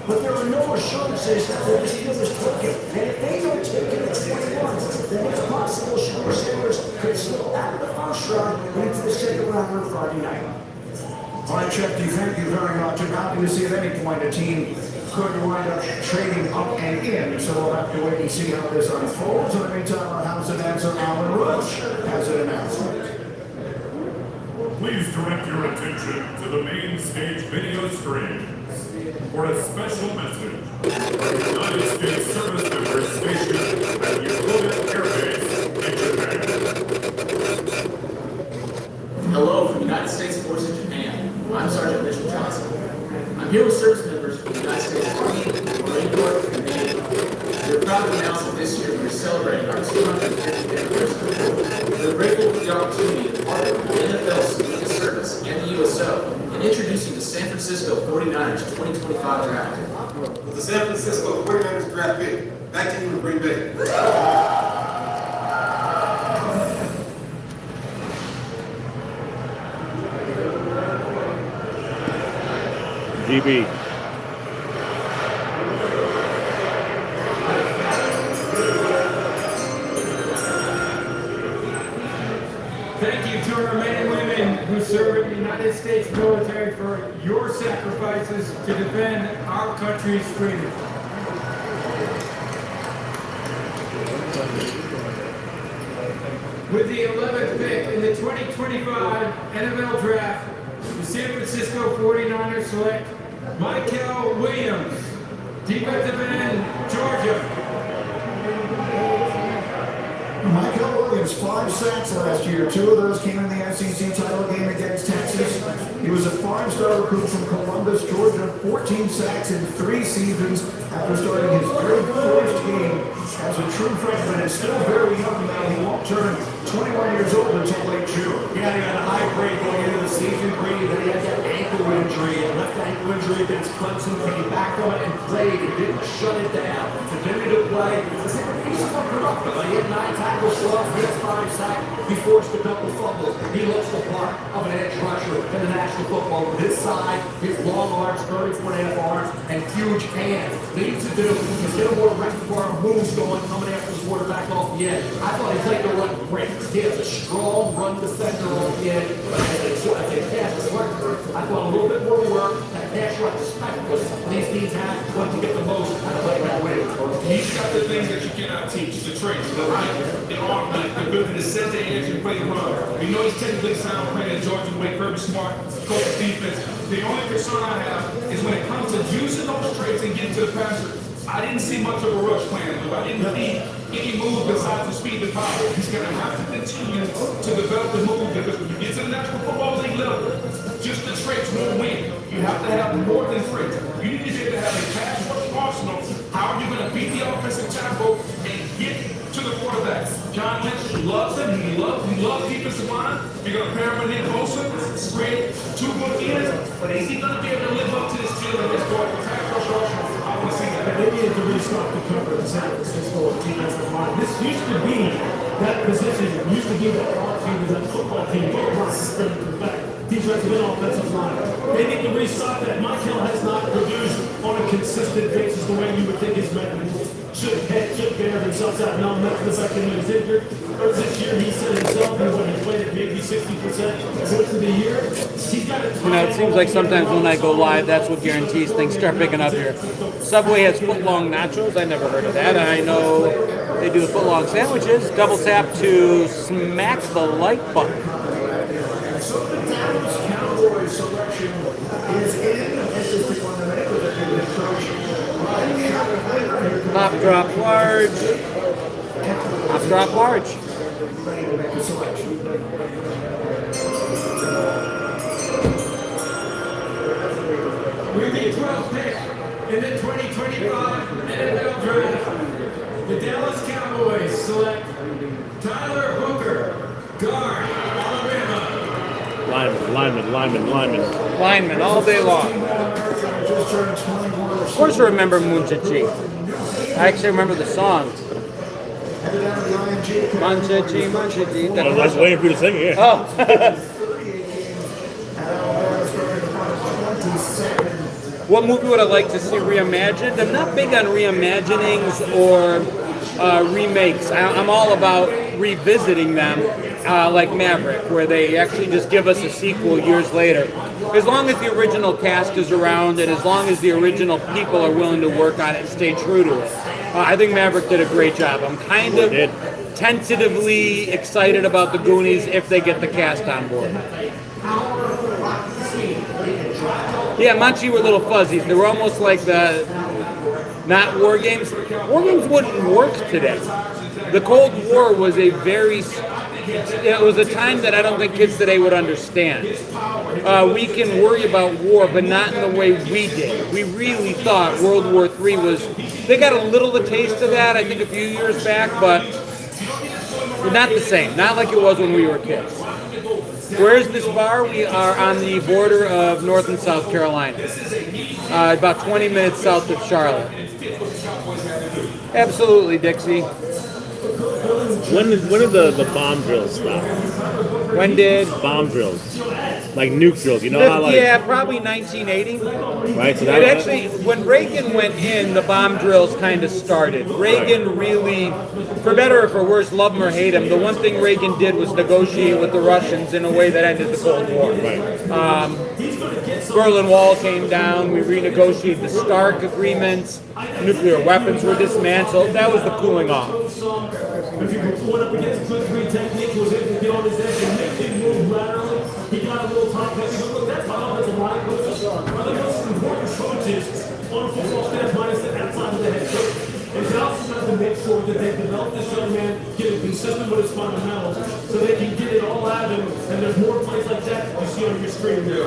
But there are no assurances that this deal is taken. And if they don't take it at 21, then it's possible short sailors could slip out of the first round and into the second round on Friday night. All right, Chefty, thank you very much. And happy to see at any point a team could wind up trading up and in. So we'll have to wait and see how this unfolds. In the meantime, our house announcer, Alan Rush, has an announcement. Please direct your attention to the main stage video screen for a special message. United States service members stationed at Yokohama Air Base in Japan. United States Forces Japan. I'm Sergeant Mitchell Johnson. I'm here with service members of the United States Army, Marine Corps, and Navy. We're proud to announce that this year we're celebrating our 250th anniversary. We're grateful for the opportunity to partner with the NFL's League of Service and the USO in introducing the San Francisco 49ers 2025 draft. With the San Francisco 49ers draft pick, back to you in Green Bay. GB. Thank you to our men and women who serve in the United States military for your sacrifices to defend our country's freedom. With the 11th pick in the 2025 NFL Draft, the San Francisco 49ers select Michael Williams, defensive end, Georgia. Michael Williams, 5 sacks last year. 2 of those came in the SEC title game against Texas. He was a 5-star recruit from Columbus, Georgia. 14 sacks in 3 seasons after starting his very first game as a true freshman. And still very young now. He won't turn 21 years old until late June. Yeah, he had a high grade going into the season, Brady. Then he had that ankle injury, a left ankle injury against Clemson. Came back from it and played and didn't shut it down. Continued to play. He's so productive. He had 9 tackles for us. He has 5 sacks. He forced a couple fumbles. He looks the part of an edge rusher in the National Football. With his side, his long arms, 34.5 arms, and huge hands. Needs to do is get a more repertoire moves going, coming after the quarterback off the edge. I thought he played the run great. He has a strong run defender off the edge. I thought a little bit more work. That pass rush specialist these teams have want to get the most out of that way. He's got the things that you cannot teach, the traits, the height, the arm length, the ability to set the edge and play the run. We know he's technically sound playing in Georgia the way Kirby Smart coaches defense. The only concern I have is when it comes to using those traits and getting to the passer. I didn't see much of a rush plan. I didn't see any move besides the speed and power. He's going to have to continue to develop the move because when you get to the National Football League level, just the traits won't win. You have to have more than traits. You need to be able to have a pass rush arsenal. How are you going to beat the offensive tackle and get to the quarterback? John Lynch loves him. He loves defensive line. You're going to pair him in closer, spread 2 good ends, but is he going to be able to live up to this feeling that's going to pass rush arsenal? I want to see that. They needed to restart the cover of San Francisco defensive line. This used to be that position, used to be the R team, that football team, defensive and offensive line. They need to restart that. Michael has not produced on a consistent basis the way you would think his men should bear themselves out. Now, the fact that he was injured. This year, he said himself he played at maybe 60% most of the year. He's got a It seems like sometimes when I go live, that's what guarantees things start picking up here. Subway has foot-long nachos. I never heard of that. I know they do foot-long sandwiches. Double tap to smack the like button. So the Dallas Cowboys selection is in. This is the one that with a good approach. Pop, drop, large. Pop, drop, large. Ready to make a selection. With the 12th pick in the 2025 NFL Draft, the Dallas Cowboys select Tyler Hooker, guard, Alabama. Lineman all day long. Of course I remember Munchachi. I actually remember the song. Munchachi. I was waiting for you to sing it, yeah. Oh. What movie would I like to see reimagined? I'm not big on reimaginings or remakes. I'm all about revisiting them, like Maverick, where they actually just give us a sequel years later. As long as the original cast is around and as long as the original people are willing to work on it and stay true to it. I think Maverick did a great job. I'm kind of tentatively excited about the Goonies if they get the cast on board. Yeah, Manchi were little fuzzies. They were almost like not war games. War games wouldn't work today. The Cold War was a very it was a time that I don't think kids today would understand. We can worry about war, but not in the way we did. We really thought World War III was. They got a little of a taste of that, I think, a few years back, but not the same. Not like it was when we were kids. Where's this bar? We are on the border of North and South Carolina, about 20 minutes south of Charlotte. Absolutely, Dixie. When did the bomb drills stop? When did bomb drills, like nuke drills? You know how like yeah, probably 1980. Right. So It actually, when Reagan went in, the bomb drills kind of started. Reagan really, for better or for worse, love him or hate him, the one thing Reagan did was negotiate with the Russians in a way that ended the Cold War. Berlin Wall came down. We renegotiated the START agreements. Nuclear weapons were dismantled. That was the cooling off. If you were going up against good three technique, was able to get on his edge and make him move laterally. He got a little top heavy, but look, that's how offensive line coaches are. One of the most important coaches on a football standpoint is the outside of the head coach. And they also got to make sure that they develop this young man, get him consistent with his fundamentals, so they can get it all out of him. And there's more plays like that you see on your screen than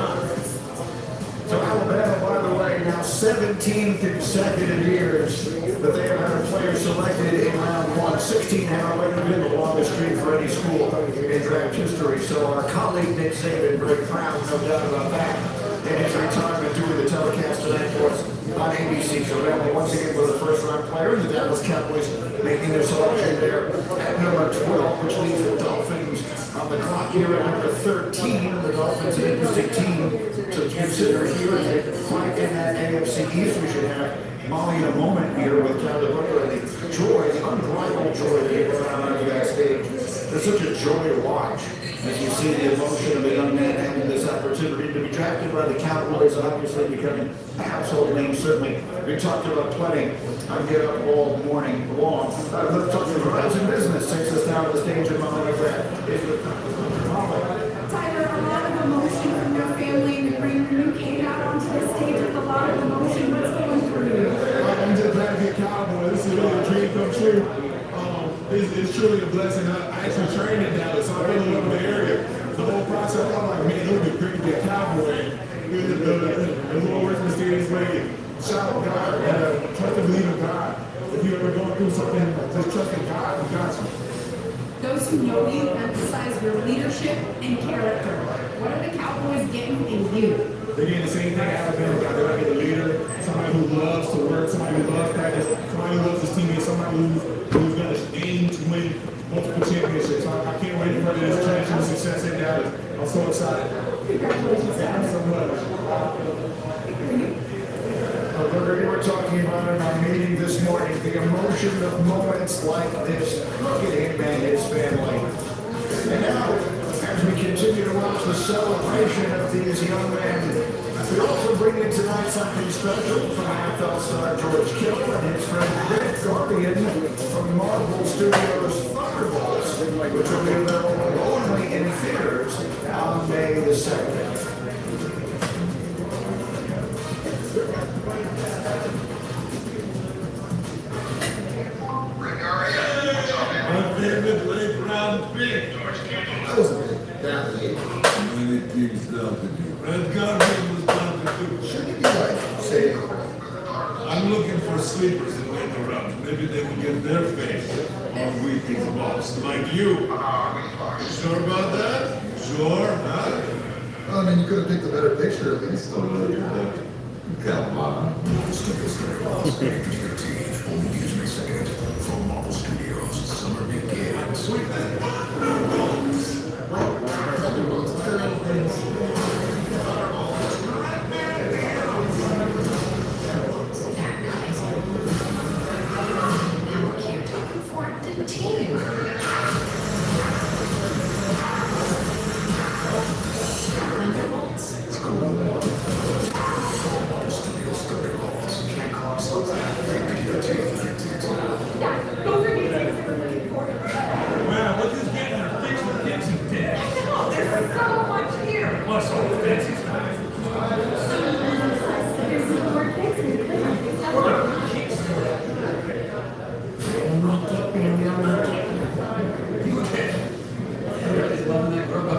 So Alabama, by the way, now 17 consecutive years that they have had a player selected in round one. 16 have already been the longest streak for any school in draft history. So our colleague Nick Saban, very proud, no doubt about that, in his retirement doing the telecast tonight for us on ABC. So Alabama once again was the first round player. The Dallas Cowboys making their selection there at number 12, which leaves the Dolphins on the clock here at number 13. The Dolphins, an interesting team to consider here as they fight in that AFC East. We should have Molly in a moment here with Tyler Booker and the joy, the unbridled joy that he brought out onto that stage. It's such a joy to watch as you see the emotion of a young man having this opportunity to be drafted by the Cowboys and obviously becoming a household name. Certainly, we talked about plenty. I get up all morning long. Let's talk to Horizon Business. Takes us down to the stage a moment of that. Tyler, a lot of emotion from your family and bringing your new kid out onto the stage with a lot of emotion. What's going through you? I'm just glad to be a Cowboy. This is really a dream come true. It's truly a blessing. I actually trained in Dallas, so I really love the area. The whole process, I'm like, man, it would be great to be a Cowboy. The Lord works in mysterious way. Shout out God and trust and believe in God. If you're ever going through something, just trust in God. He got you. Those who know you emphasize your leadership and character. What are the Cowboys getting in you? They're getting the same thing Alabama got. They're getting a leader, somebody who loves to work, somebody who loves practice, somebody who loves his teammates, somebody who's got to aim to win multiple championships. I can't wait for this transition to success in Dallas. I'm so excited. Congratulations, Thank you so much. Booker, we were talking about in our meeting this morning, the emotion of moments like this. Look at him and his family. And now, as we continue to watch the celebration of these young men, we also bring in tonight something special from NFL star George Kittle and his friend Red Guardian from Marvel Studios' Thunderbolts, which will be available only in theaters on May the 2nd. My favorite late round pick. That was a big that late. When it keeps down to you. Red Guardian was down to you. Shouldn't it be like, say, I'm looking for sleepers in late round. Maybe they can get their face on Weekly's boss, like you. Sure about that? Sure, huh? I mean, you could have picked a better picture at least. Come on. From Marvel Studios, summer begins. Man, what is getting her fixed with Dixie Dad? Oh, there's so much here. What's all the fancy stuff? There's more things in the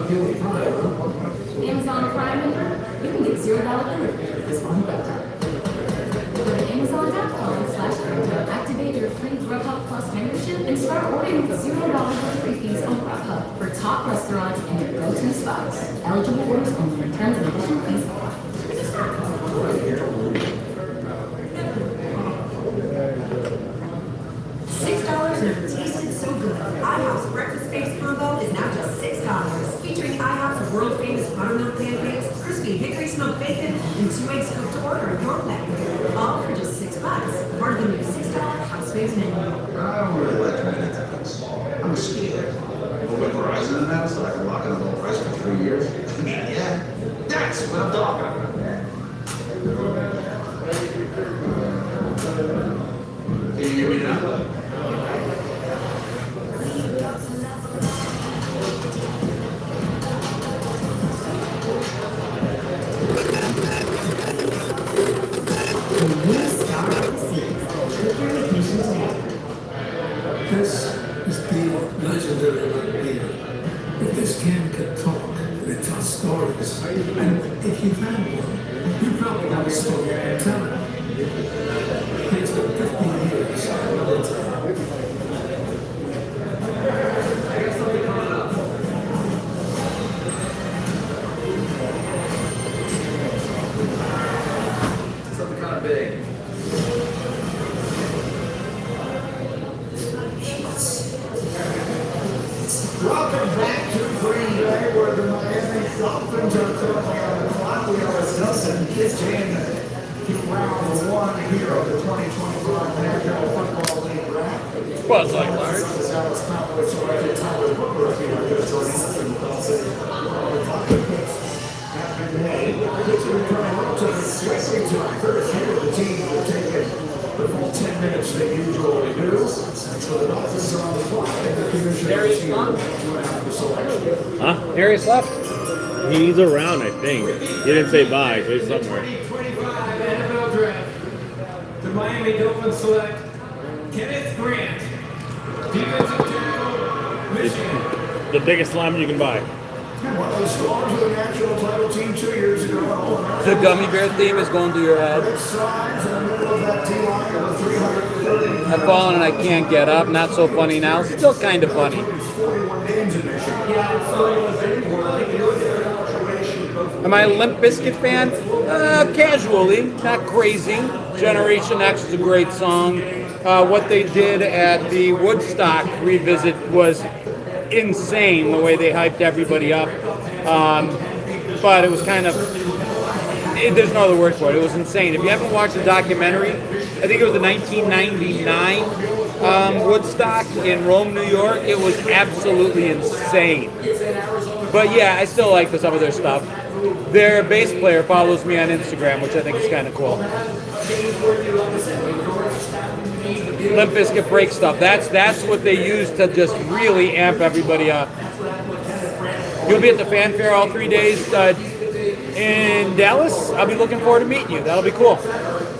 dealing Prime, huh? Amazon Prime member, you can get $0 delivery for this one buck. Go to Amazon.com/Grubhub, activate your free Grubhub Plus membership, and start ordering with $0 delivery fees on Grubhub for top restaurants and your go-to spots. Eligible orders only. Terms and additional fees apply. $6 never tasted so good. IHOP's breakfast base combo is now just $6, featuring IHOP's world famous buttermilk pancakes, crispy hickory smoked bacon, and 2 eggs cooked to order in your pack. All for just $6. Part of the new $6 house fave menu. I don't really like committing to things. I'm scared. But with Verizon and that, so I can lock in a low price for 3 years. I mean, yeah, that's what I'm talking about. Can you hear me now? This is the legendary beer. If this can could talk, it tells stories. And if you've had one, you probably got a story to tell it. It's been 50 years. I got something coming up. Something kind of big. Welcome back to Green Bay, where the Miami Dolphins are currently on the clock. We are a dozen kids in round one here of the 2025 National Football League draft. Buzz like Larry. Dallas Cowboys selected Tyler Hooker if you are just joining us in the have been made. Pittsburgh coming up to the second time. First here, the team will take it the full 10 minutes they usually do. So the Dolphins are on the clock, and the commissioner is here to have the selection. Huh? Darius left. He's around, I think. He didn't say bye, so he's somewhere. 2025 NFL Draft. The Miami Dolphins select Kenneth Grant, defensive tackle, Michigan. The biggest lineman you can buy. One of the stars of the national title team 2 years ago. The gummy bear theme is going through your head. Sides in the middle of that T-line of 330. I've fallen and I can't get up. Not so funny now. Still kind of funny. 41 games in Michigan. Am I a Limp Bizkit fan? Casually, not crazy. Generation X is a great song. What they did at the Woodstock revisit was insane, the way they hyped everybody up. But it was kind of, there's no other word for it. It was insane. If you haven't watched the documentary, I think it was the 1999 Woodstock in Rome, New York. It was absolutely insane. But yeah, I still like some of their stuff. Their bass player follows me on Instagram, which I think is kind of cool. Limp Bizkit break stuff. That's what they use to just really amp everybody up. You'll be at the fanfare all 3 days in Dallas. I'll be looking forward to meeting you. That'll be cool.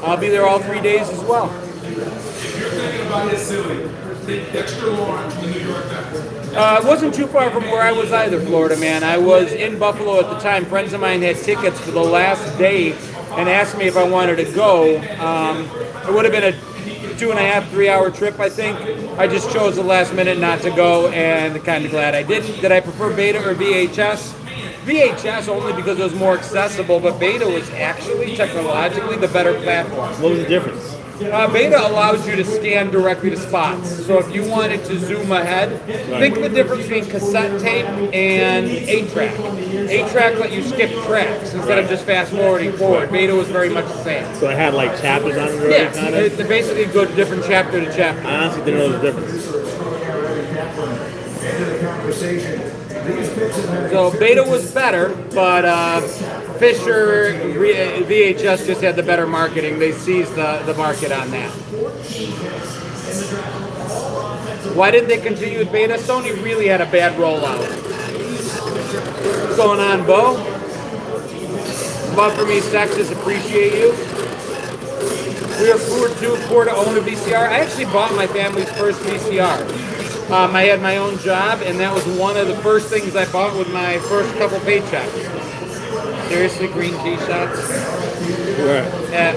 I'll be there all 3 days as well. If you're thinking about this silly, think extra large in New York Jets. It wasn't too far from where I was either, Florida man. I was in Buffalo at the time. Friends of mine had tickets for the last day and asked me if I wanted to go. It would have been a 2.5, 3 hour trip, I think. I just chose the last minute not to go, and kind of glad I didn't. Did I prefer Beta or VHS? VHS only because it was more accessible, but Beta was actually technologically the better platform. What was the difference? Beta allows you to scan directly to spots. So if you wanted to zoom ahead, think of the difference between cassette tape and 8-track. 8-track let you skip tracks instead of just fast forwarding forward. Beta was very much the same. So it had like chapters on it already, Yeah, kind of? they basically go different chapter to chapter. I honestly didn't know the difference. So Beta was better, but Fisher VHS just had the better marketing. They seized the market on that. Why didn't they continue with Beta? Sony really had a bad rollout. What's going on, Bo? Love for me, sexist, appreciate you. We are too poor to own a VCR. I actually bought my family's first VCR. I had my own job, and that was one of the first things I bought with my first couple paychecks. Seriously, green T-shirts. Right. Yeah,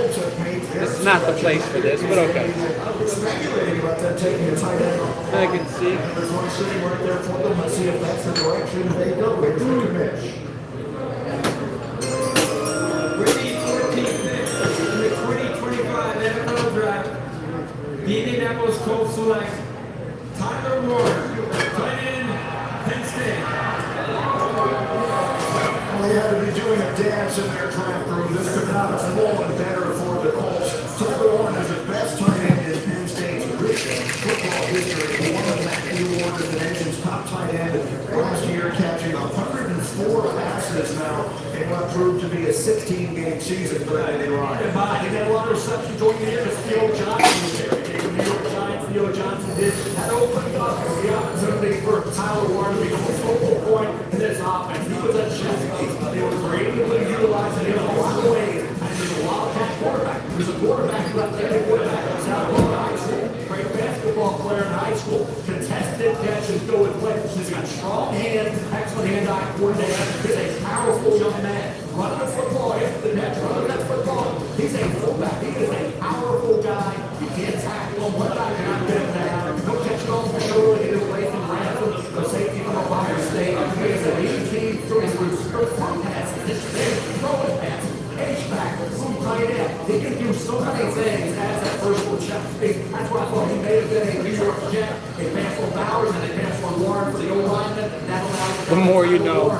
it's not the place for this, but okay. Speculating about that taking a tight end. I can see. There's one sitting right there for them. Let's see if that's the direction they go. Here's the commish. Brady 14th in the 2025 NFL Draft. The Indianapolis Colts select Tyler Warner, tight end, Penn State. Well, they had to be doing a dance in their draft room. This could not have fallen better for the Colts. Tyler Warner is the best tight end in Penn State's rich football history. One of Matthew Warner, the nation's top tight end, last year catching 104 passes now in what proved to be a 16-game season for Andy Ryan. He got a lot of receptions during the year because Theo Johnson was there. The New York Giants, Theo Johnson did that opening up the opportunity for Tyler Warner to become a focal point in this offense. He was a chess piece. They were creatively utilizing him in a lot of ways. And he's a wildcat quarterback. He's a quarterback who got every quarterback from South Florida High School. Great basketball player in high school. Contested catches go with legs. He's got strong hands, excellent hand-eye coordination. He's a powerful young man. Running the football after the catch, running that football. He's a fullback. He is a powerful guy. You can't tackle him. One guy cannot get him down. No catching off the shoulder. Get away from Ransom, the safety from Ohio State. He is an 18 through his front passes. This big throwing pass. H-back, some tight end. He can do so many things as that first one check speed. That's why I thought he may have been a New York Jet. They passed on Bowers and they passed on Warren for the O-lineman. That allows The more you know.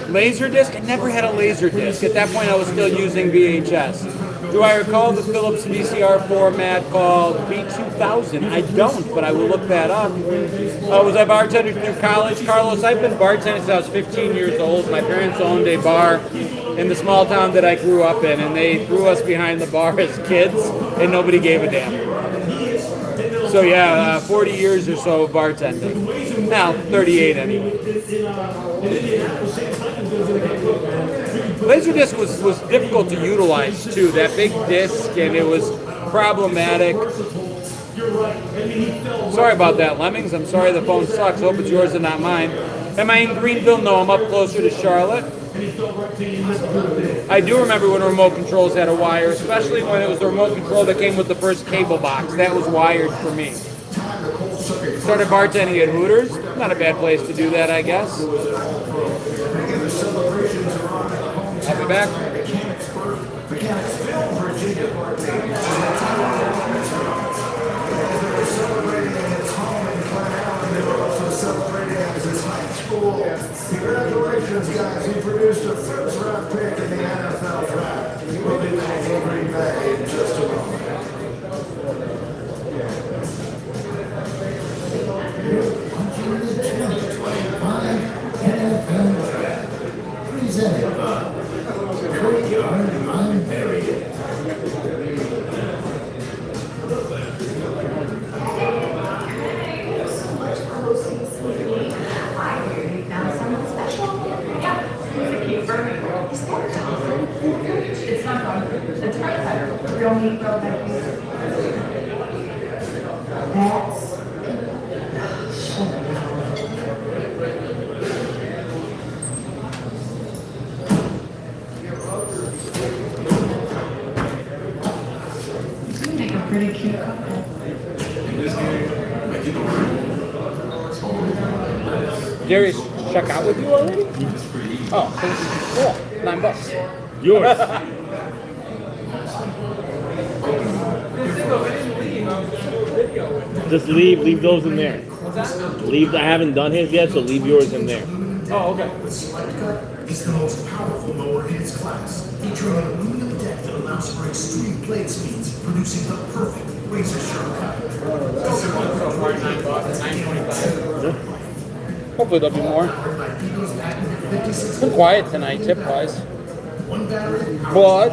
Laserdisc? I never had a Laserdisc. At that point, I was still using VHS. Do I recall the Philips VCR format called B2000? I don't, but I will look that up. Was I bartending through college? Carlos, I've been bartending since I was 15 years old. My parents owned a bar in the small town that I grew up in, and they threw us behind the bar as kids, and nobody gave a damn. So yeah, 40 years or so of bartending. Now, 38 anyway. Laserdisc was difficult to utilize too. That big disc, and it was problematic. Sorry about that, Lemmings. I'm sorry the phone sucks. Hope it's yours and not mine. Am I in Greenville? No, I'm up closer to Charlotte. I do remember when remote controls had a wire, especially when it was the remote control that came with the first cable box. That was wired for me. Started bartending at Hooters. Not a bad place to do that, I guess. I'll be back. Congratulations, guys. He produced a first-round pick in the NFL draft. We'll be back in Green Bay in just a moment. 2025 NFL Draft. Presented by Courtyard Line Marriott. It's not done. It's right better. Real meat, real veggies. That's you make a pretty cute couple. Gary's check out with you already? Oh, cool. $9. Yours. Just leave those in there. Leave. I haven't done his yet, so leave yours in there. Oh, okay. It's the most powerful mower in its class, featuring an aluminum deck that allows for extreme blade speeds, producing the perfect razor-sharp cut. Hopefully there'll be more. Been quiet tonight, tip-wise. But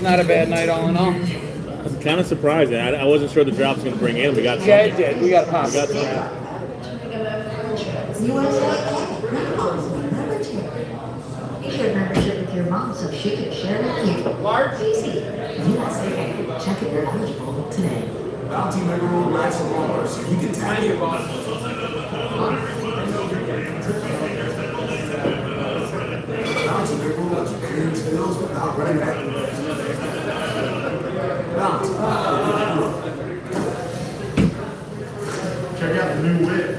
not a bad night all in all. I'm kind of surprised. I wasn't sure the drop was going to bring in. We got some. Yeah, it did. We got a pop. We got some. USA. Now, number 2. You should membership with your mom so she can share with you. Large? Easy. USAA. Check if you're eligible today. Bounty member will rise longer so you can tag your boss. Bounty member will let you clear his bills without running back. Bounty. Check out the new whip.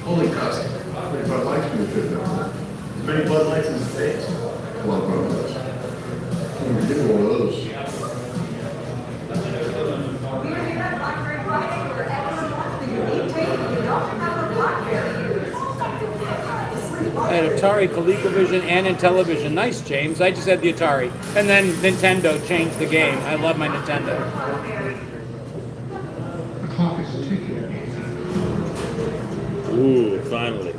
Holy custom. Bud Light's new fit now. As many Bud Lights in the States. A lot of Bud Lights. We're getting one of those. I had Atari, ColecoVision, and Intellivision. Nice, James. I just had the Atari. And then Nintendo changed the game. I love my Nintendo. The clock is ticking. Ooh, finally.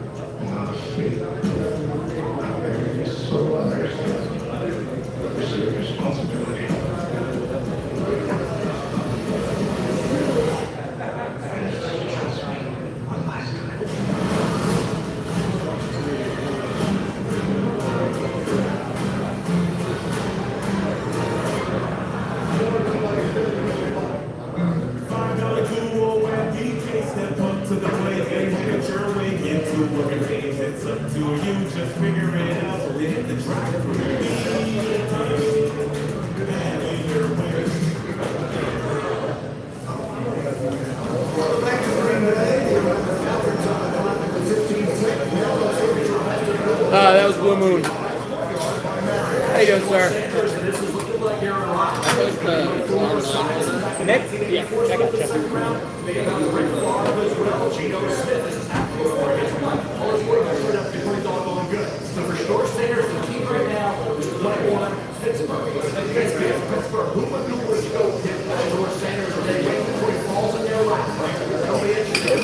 So understand. This is your responsibility. One last time. $5 duo and DJ step up to the plate and get your way into what it is. It's up to you, just figure it out. So we hit the drive through. And in your way. Welcome back to Green Bay. The Falcons on the clock at the 15th pick. That was Blue Moon. How you doing, sir? Nick? Yeah, check out check. So for short stayers, the key right now is to play one Pittsburgh. Pittsburgh, who would go get George Sanders or they wait before he falls in their lap? That'll be interesting.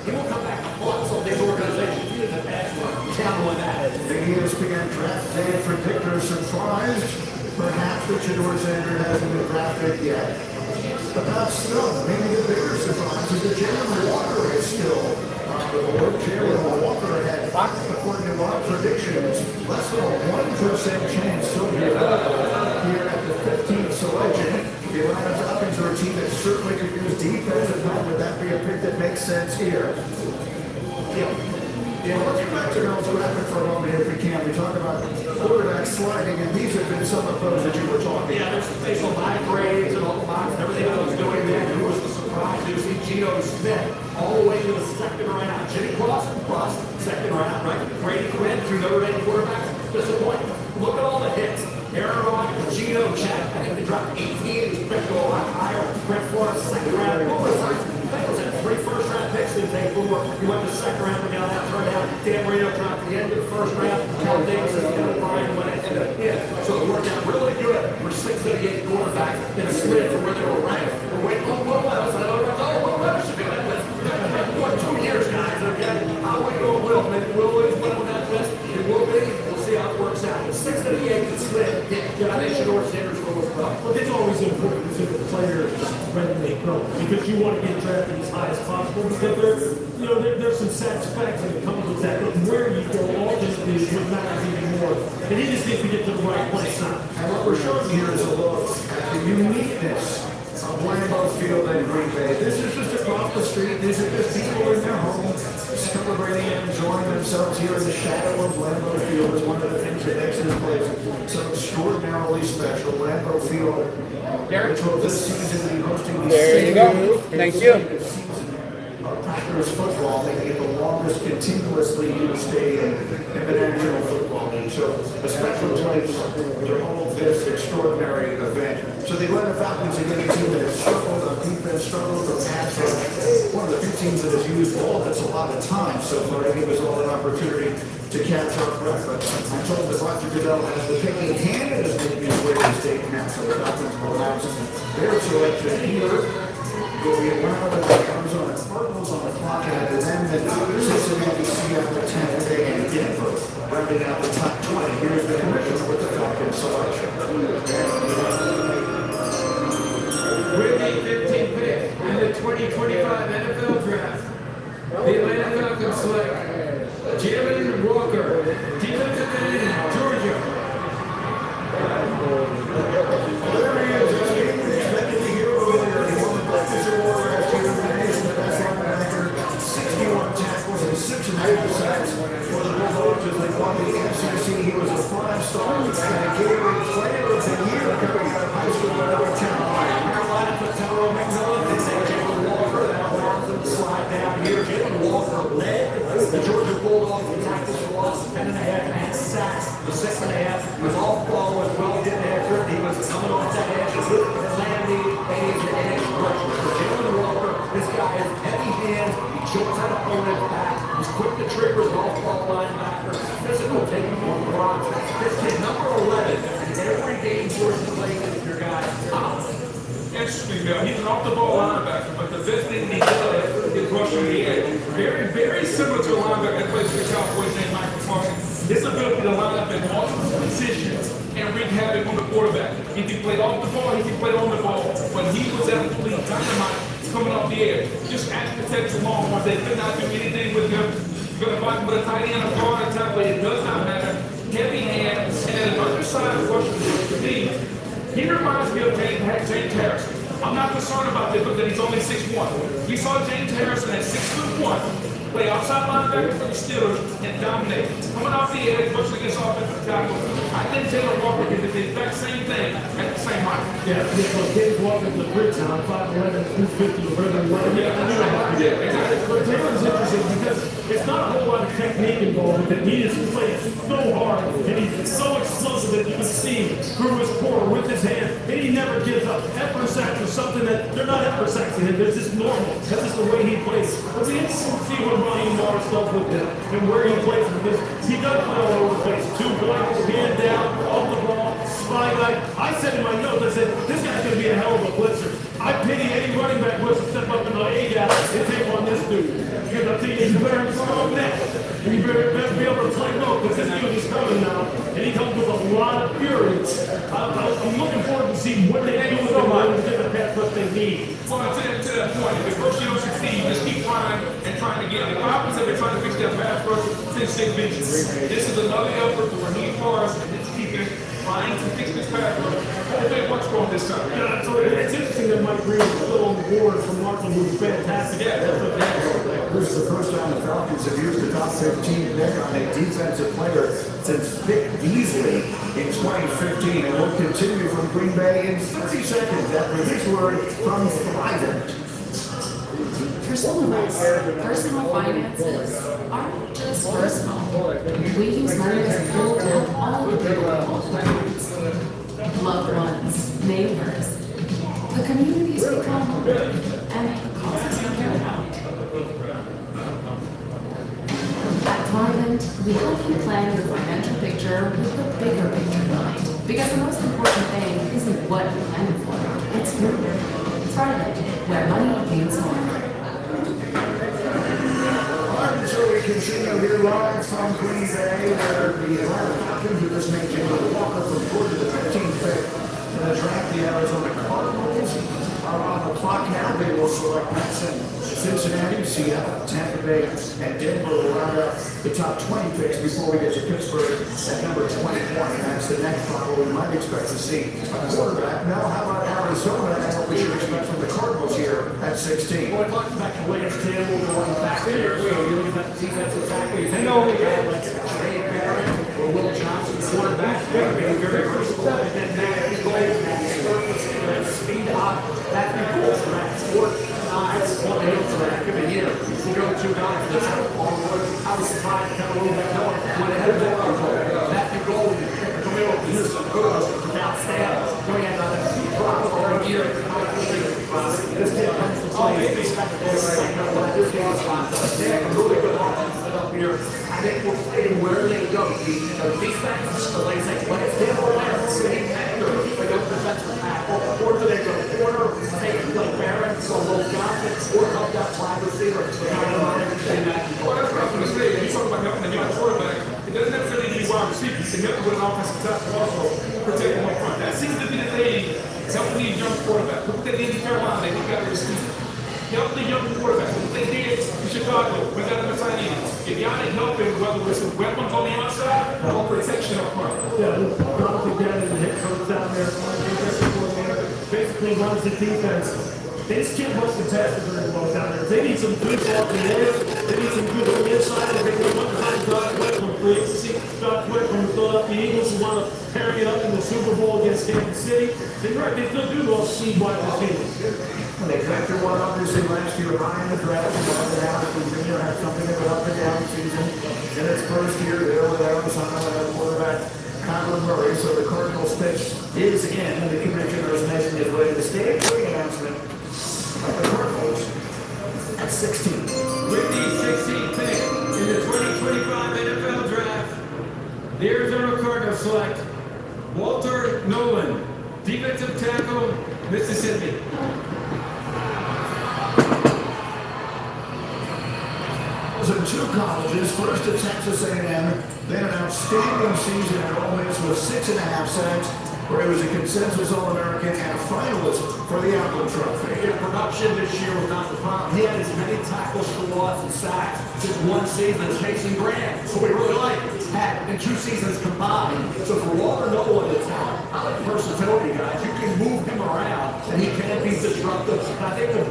He will come back and plot some of these organizations. He is a bad one. Count on that. The ESPN draft day predictor surprised. Perhaps Richard Orsander hasn't been drafted yet. But not still. Maybe the bigger surprise is that Jalen Walker is still on the board. Jalen Walker had, according to our predictions, less than a 1% chance to be here at the 15th selection. The Atlanta Falcons are a team that certainly could use defensive help. Would that be a pick that makes sense here? Yeah, let's get back to Earl's Rapid for a moment here if we can. We talk about quarterback sliding, and these have been some of those that you were talking about. Yeah, there's facial high grades and all the box and everything that was going there. Who was the surprise? You see Geno Smith all the way to the second round out. Jimmy Clausen plus second round, right? Brady Quinn, through Notre Dame quarterbacks. Disappointing. Look at all the hits. Aaron Rodgers, Geno, Chad. I think they dropped 18. He's picked a lot higher. Brett Flores, second round. Bengals had 3 first-round picks in day 4. He went to the second round, we got that turned out. Dan Marino dropped the end of the first round. Cal Davis and Kevin Bryan went into the hit. So it worked out really good for 6 of the 8 quarterbacks in a split from where they were ranked. We're waiting on Will Levis. I don't know Will Levis should be on that list. What, 2 years, guys, okay? I'll wait on Will. Maybe Will is one on that list. It will be. We'll see how it works out. 6 of the 8 can split. Yeah, I think Shador Sanders will as well. Look, it's always important to see the player resume go because you want to get drafted as high as possible because there's some sad specs that comes with that. But where you go ultimately is what matters even more. And he just needs to get to the right place now. And what we're showing here is a look at the uniqueness of Lambeau Field and Green Bay. This is just across the street. These are just people in their home celebrating and enjoying themselves here in the shadow of Lambeau Field is one of the things that makes this place so extraordinarily special. Lambeau Field, which will this season be hosting the There you go. Thank you. Packers football, making it the longest continuously used stadium in the National Football League. So a special place to hold this extraordinary event. So the Atlanta Falcons are getting a team that has struggled on defense, struggled on pass rush. One of the few teams that has used all of this a lot of time so far. I think it was all an opportunity to catch our breath. But I'm told that Roger Goodell has the pick in hand and is making his way to the state now. So the Falcons will announce their selection here. Will be around the Arizona Cardinals on the clock and then the Cincinnati Seattle 10 and Denver rounding out the top 20. Here's the commissioner with the Falcons selection. With the 15th pick in the 2025 NFL Draft, the Atlanta Falcons select Jalen Walker, defensive end, Georgia. Jalen Walker led the Georgia Bulldogs in tackles for loss, 10.5 and sacks. The 6.5 was all follow as well. Didn't after it. He was coming off that edge. Landing an edge rush. For Jalen Walker, this guy has heavy hands. He jumps at opponent's back. He's quick to trigger his off-ball linebacker. Physical, taking on the blocks. This kid, number 11, and every game Georgia plays with your guy. Interesting, Bill. He's an off-the-ball linebacker, but the best thing he does is rushing the edge. Very, very similar to a linebacker that plays for the Cowboys named Michael Funky. His ability to line up in multiple positions and wreak havoc on the quarterback. He can play off the ball, he can play on the ball, but he was absolutely dynamite coming off the edge. Just ask the Texas Longhorns, they could not do anything with him. You're going to fight him with a tight end, a guard, a tackle, it does not matter. Heavy hands, and an undersized rusher to me. He reminds me of James Harrison. I'm not concerned about this because he's only 6'1". We saw James Harrison at 6'1", play outside linebacker for the Steelers and dominate. Coming off the edge, rushing against offensive tackle. I think Jalen Walker did the exact same thing at the same height. Yeah, so James Walker's the bridge now, 5'11", 250, whatever you want. Yeah, exactly. But Jalen's interesting because it's not a whole lot of technique involved with it. He just plays so hard, and he's so explosive that you can see through his core with his hand, and he never gives up. Effort sacks are something that they're not effort sacks to him. They're just normal. That's just the way he plays. But we interesting to see what Ronnie Mars does with him and where he plays because he does play all over the place. 2 points, hand down, off the ball, spy guy. I said in my notes, I said, this guy's going to be a hell of a blitzer. I pity any running back who has to step up in the A-gap and take on this dude. Because I think he's very strong neck. And you better be able to play low because this dude is coming now. And he comes with a lot of fury. I'm looking forward to see what they do with him and get the pass what they need. Well, to that point, if first you don't succeed, just keep trying and trying to get it. The Falcons have been trying to fix their pass rush since St. Vincent. This is another effort for Raheem Morris and his defense trying to fix this pass rush. Hopefully, what's going this time? Yeah, so it's interesting that Mike Green is still on the board from Marshall, who's fantastic. Yeah, This is the first time the Falcons have used the top 15 pick on a defensive player since Vic Beasley in 2015, and will continue from Green Bay in 30 seconds after this word from Trident. For some of us, personal finances aren't just personal. We use money as a tool to help all the people loved ones, neighbors, the communities we call home, and the causes we care about. At Trident, we help you plan your financial picture with the bigger picture in mind. Because the most important thing isn't what you're planning for, it's who. Trident, where money means more. So we continue here live from Green Bay, where the Atlanta Falcons who just made Jalen Walker from Georgia the 15th pick in the draft. The Arizona Cardinals are on the clock now. They will select next in Cincinnati, Seattle, Tampa Bay, and Denver will round out the top 20 picks before we get to Pittsburgh at number 21. And that's the next spot where we might expect to see a quarterback. Now, how about Arizona and what we should expect from the Cardinals here at 16? Well, talking back to Williams Campbell going back there. So you're looking at the defensive tackle. You think, oh, we got like Trey Barrett or Will Johnson, quarterback. Very versatile. And then that he goes that surface and speed up. That equals that sport. It's what they do for that given year. You go 2 guys, the tackle on one outside, kind of a little bit more. When they had a ball control, that can go and come in with use of good without stands. Going at another drop over a year. This kid comes to play. They expect to go right now. This game's fine. They have a really good offense set up here. I think we're playing where they go. The defense, like say, when it's down there, sitting actor, like a defensive tackle, or do they go corner, take like Barrett, so Will Johnson, or help that wide receiver? Well, that's what I was going to say. You talk about helping the young quarterback. It doesn't necessarily need wide receivers. It can help with an offensive tackle also, protect them up front. That seems to be the thing. Helping these young quarterbacks. Look at the Indian Carolina. They got a receiver. Help the young quarterbacks. What they did in Chicago, we got them a tight end. If y'all ain't helping, whether it's with weapons on the outside or protection up front. Yeah, Jonathan Gannon, the head coach down there, basically runs the defense. They just can't rush the passes very well down there. They need some good off the edge. They need some good on the inside. They can one time Josh Sweat from free agency. Josh Sweat from the Philadelphia Eagles who want to carry it up in the Super Bowl against Kansas City. They still do those seed wide receivers. They picked one obviously last year high in the draft. And wanted to have it continue to have something of an up and down season. In its first year there with Arizona, quarterback Kyler Murray. So the Cardinals pitch is in. And the commissioner is making his way to the stage for the announcement of the Cardinals at 16. With the 16th pick in the 2025 NFL Draft, the Arizona Cardinals select Walter Nolan, defensive tackle, Mississippi. Was in two colleges, first at Texas A&M, then an outstanding season at Ole Miss with 6.5 sacks, where he was a consensus All-American and a finalist for the Outland Trophy. His production this year was not the problem. He had as many tackles for loss and sacks just one season as Mason Graham, who we really like, had in 2 seasons combined. So for Walter Nolan, the talent, I like versatility, guys. You can move him around, and he can be disruptive. And I think the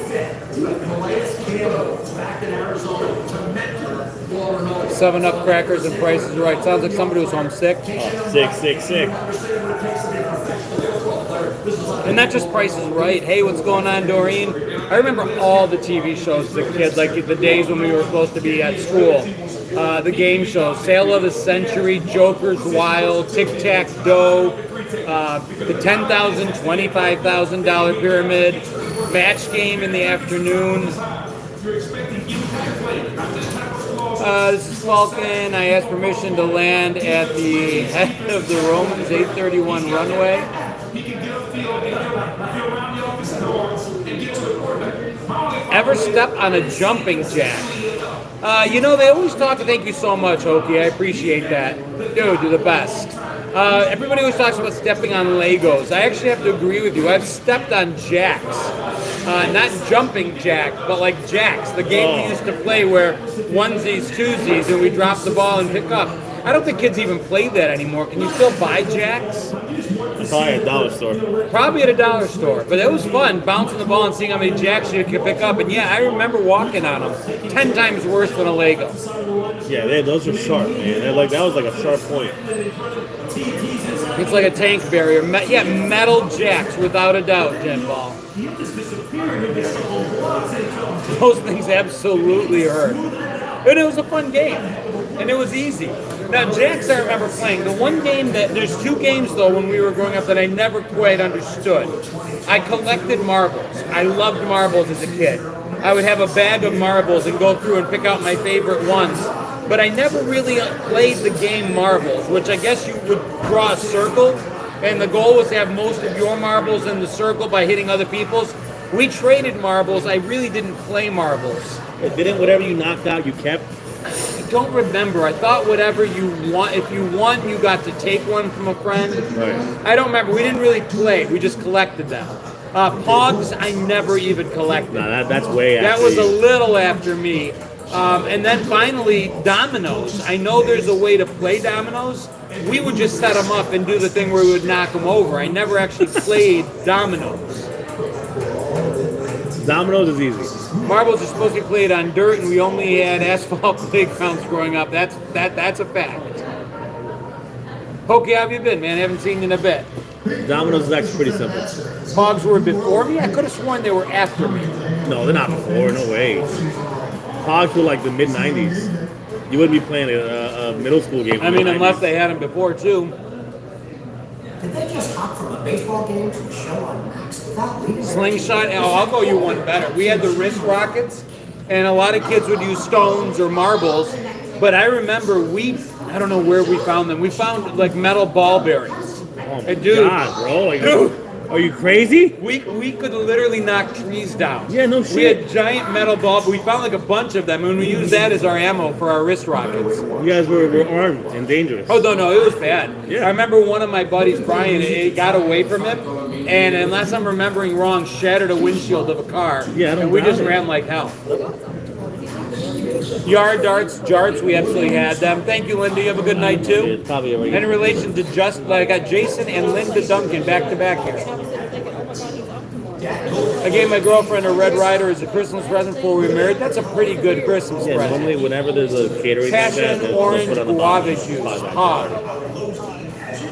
fit with Calais Campbell back in Arizona to mentor Walter Nolan. 7-Up crackers and prices right. Sounds like somebody was homesick. Oh, sick. And not just Price is Right. Hey, what's going on, Doreen? I remember all the TV shows as a kid, like the days when we were supposed to be at school. The game shows, Sale of the Century, Joker's Wild, Tic-Tac-Doe, the $10,000, $25,000 pyramid, match game in the afternoon. This is Falcon. I asked permission to land at the head of the Romans 831 runway. Ever step on a jumping jack? They always talk, thank you so much, Oki. I appreciate that. Dude, you're the best. Everybody always talks about stepping on Legos. I actually have to agree with you. I've stepped on jacks. Not jumping jack, but like jacks. The game we used to play where onesies, twosies, and we drop the ball and pick up. I don't think kids even play that anymore. Can you still buy jacks? Probably at a dollar store. Probably at a dollar store. But it was fun, bouncing the ball and seeing how many jacks you could pick up. And yeah, I remember walking on them. 10 times worse than a Lego. Yeah, those are sharp, man. That was like a sharp point. It's like a tank barrier. Metal jacks, without a doubt, Jen Ball. Those things absolutely hurt. And it was a fun game. And it was easy. Now, jacks I remember playing. The one game there's 2 games, though, when we were growing up that I never quite understood. I collected marbles. I loved marbles as a kid. I would have a bag of marbles and go through and pick out my favorite ones. But I never really played the game marbles, which I guess you would draw a circle, and the goal was to have most of your marbles in the circle by hitting other people's. We traded marbles. I really didn't play marbles. Didn't whatever you knocked out, you kept? I don't remember. I thought whatever you want, if you won, you got to take one from a friend. Right. I don't remember. We didn't really play. We just collected them. Pogs, I never even collected. No, that's way after That was you. a little after me. And then finally, dominoes. I know there's a way to play dominoes. We would just set them up and do the thing where we would knock them over. I never actually played dominoes. Dominoes is easy. Marbles are supposed to be played on dirt, and we only had asphalt playgrounds growing up. That's a fact. Pokey, how have you been, man? I haven't seen you in a bit. Dominoes is actually pretty simple. Pogs were before me? I could have sworn they were after me. No, they're not before. No way. Pogs were like the mid-90s. You wouldn't be playing a middle school game. I mean, unless they had them before, too. Did they just hop from a baseball game to a show on Max without leaving? Slingshot? Oh, I'll go you one better. We had the wrist rockets, and a lot of kids would use stones or marbles. But I remember I don't know where we found them. We found like metal ball bearings. Oh my dude, God, bro. Like, dude. Are you crazy? We could literally knock trees down. Yeah, no shit. We had giant metal balls. We found like a bunch of them, and we used that as our ammo for our wrist rockets. You guys were armed and dangerous. Oh, no, it was bad. Yeah. I remember one of my buddies, Brian, it got away from him, and unless I'm remembering wrong, shattered a windshield of a car. Yeah, I don't and we just doubt it. ran like hell. Yard darts, jarts, we absolutely had them. Thank you, Linda. You have a good night, too. It's probably already. And in relation to I got Jason and Linda Duncan back to back here. I gave my girlfriend a Red Ryder as a Christmas present before we were married. That's a pretty good Christmas Yeah, present. normally whenever there's a catering like that, Passion they'll orange put on the guava bottom. juice. Hog.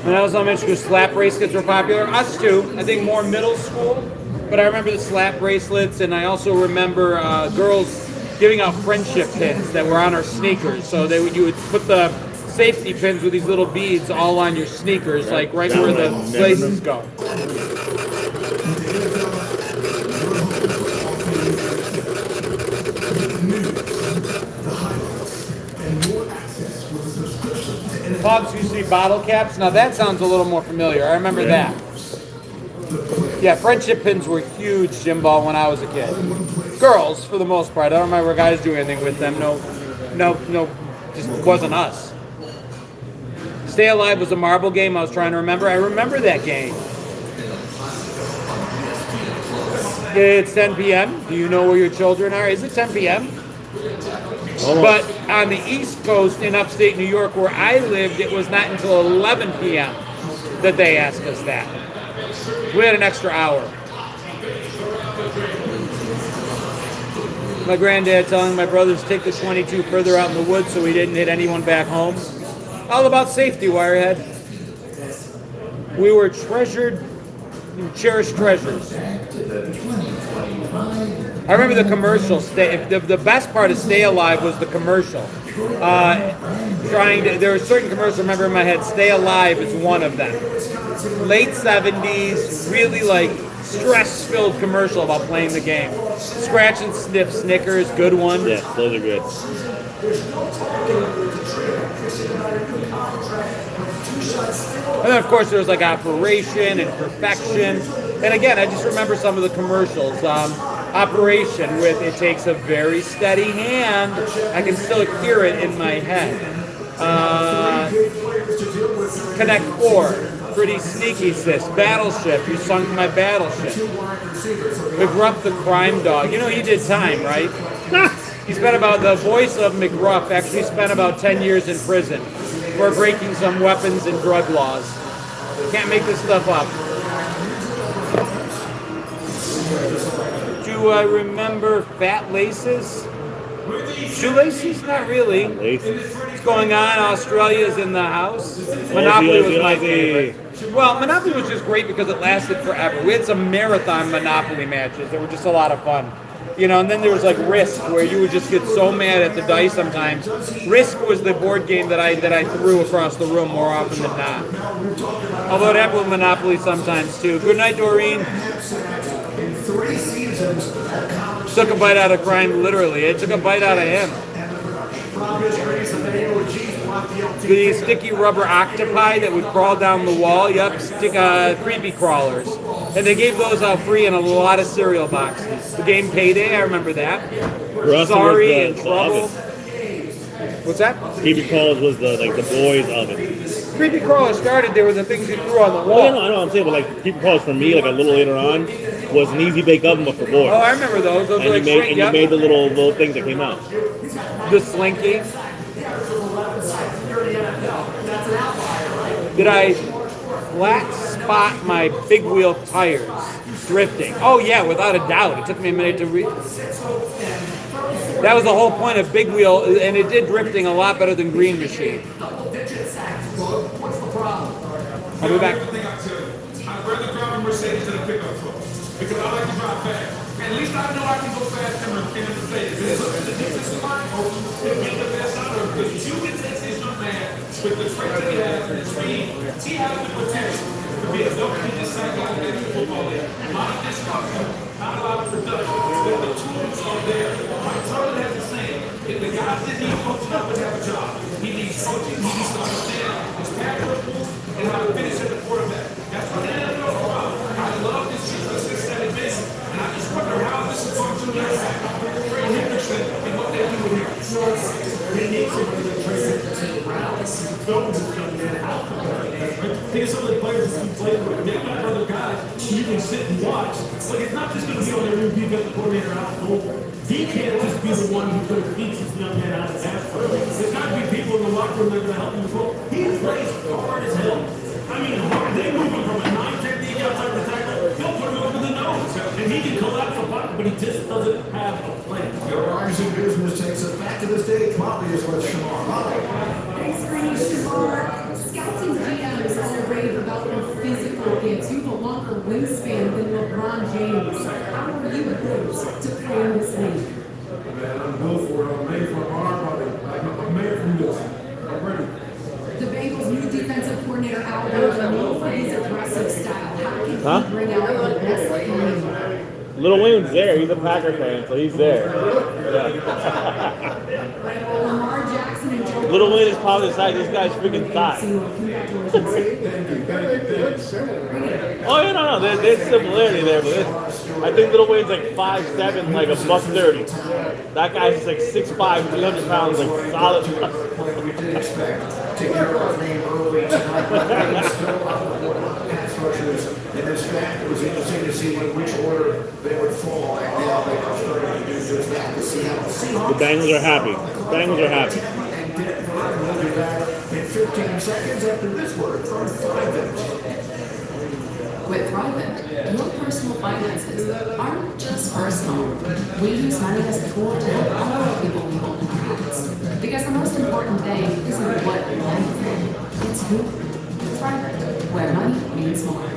When I was elementary school, slap bracelets were popular. Us too. I think more middle school. But I remember the slap bracelets, and I also remember girls giving out friendship pins that were on our sneakers. So you would put the safety pins with these little beads all on your sneakers, like right where the laces go. Pubs used to be bottle caps. Now that sounds a little more familiar. I remember that. Yeah, friendship pins were huge, Jim Ball, when I was a kid. Girls, for the most part. I don't remember guys doing anything with them. No, just wasn't us. Stay Alive was a marble game I was trying to remember. I remember that game. It's 10 p.m. Do you know where your children are? Is it 10 p.m.? But on the East Coast in upstate New York where I lived, it was not until 11 p.m. that they asked us that. We had an extra hour. My granddad telling my brothers to take the 22 further out in the woods so we didn't hit anyone back home. All about safety, Wirehead. We were treasured, cherished treasures. I remember the commercial. The best part of Stay Alive was the commercial. There were certain commercials I remember in my head. Stay Alive is one of them. Late 70s, really like stress-filled commercial about playing the game. Scratch and Sniff Snickers, good one. Yeah, those are good. And then, of course, there was like Operation and Perfection. And again, I just remember some of the commercials. Operation with It Takes a Very Steady Hand. I can still hear it in my head. Connect 4. Pretty Sneaky Sis. Battleship. You sunk my battleship. McGruff the Crime Dog. You know he did time, right? He spent about, the voice of McGruff actually spent about 10 years in prison for breaking some weapons and drug laws. Can't make this stuff up. Do I remember Fat Laces? Shoelaces? Not really. What's going on? Australia's in the house. Monopoly was my favorite. Well, Monopoly was just great because it lasted forever. We had some marathon Monopoly matches that were just a lot of fun. You know, and then there was like Risk, where you would just get so mad at the dice sometimes. Risk was the board game that I threw across the room more often than not. Although it happened with Monopoly sometimes too. Good night, Doreen. Took a bite out of crime, literally. It took a bite out of him. The sticky rubber octopi that would crawl down the wall. Yep, creepy crawlers. And they gave those out free in a lot of cereal boxes. The game Payday, I remember that. Sorry and Trouble. What's that? Creepy Crawlers was the boys oven. Creepy Crawlers started, they were the things you threw on the wall. Oh, yeah, I know what I'm saying, but like Creepy Crawlers for me, like a little later on, was an easy bake oven but for boys. Oh, I remember those. Those and were like you made the little things that came out. The Slinky. Did I flat spot my big wheel tires drifting? Oh yeah, without a doubt. It took me a minute to read. That was the whole point of Big Wheel, and it did drifting a lot better than Green Machine. I'll be back. I'd rather drive a Mercedes than a pickup truck because I like to drive fast. At least I know I can go fast in a Mercedes. It's up to the difference in my coach to get the best out of it because you can take this young man with the strength that he has and the speed. He has the potential to be a double-digit psychotic football player. Not a disruption, not a lot of production, but the tools are there. Mike Turner has the same. If the guy didn't need coaching up and have a job, he needs coaching. He needs to understand his pattern moves and how to finish at the quarterback. That's what the NFL is about. I love this shit for 6-7 minutes, and I just wonder how this is going to impact Trey Hendrickson and what they do with him. They need somebody to trade it around. Film is coming in and out. Think of some of the players that you played with. Maybe not other guys you can sit and watch. Like, it's not just going to be on their new defensive coordinator out over. He can't just be the one who's going to teach this young man how to pass. There's got to be people in the locker room that are going to help him grow. He plays hard as hell. I mean, they move him from a 9 technique outside the tackle. They'll put him over the nose. And he can collapse a pocket, but he just doesn't have a plan. Your rising business takes us back to this day. Molly is with Shamar. Molly. Thanks, Granny Shamar. Scouts and GMs all rave about their physical gifts. You no longer wingspan than LeBron James. How are you built to play in this league? Man, I'm built for it. I'm made for hard body. I'm made from this. I'm ready. The Bengals' new defensive coordinator Albert is known for his aggressive style. How can Huh? he bring out the best in him? Lil Wayne's there. He's a Packer fan, so he's there. Yeah. Lamar Jackson and Joe Lil Wayne is probably the size of this guy's freaking thigh. Oh yeah, no, there's similarity there, but I think Lil Wayne's like 5'7", like a $130. That guy's like 6'5", 300 pounds, like solid. We did expect to hear our name early tonight. Still pass rushers in this fact, it was interesting to see in which order they would fall, and now they are starting to do just that. The Seattle Seahawks. The Bengals are happy. The Bengals are happy. And Dick Vaughn will be back in 15 seconds after this word from Thrivent. With Thrivent, your personal finances aren't just personal. We use money as a tool to help all the people we hold in our hands. Because the most important thing isn't what you have, it's who. Thrivent, where money means more.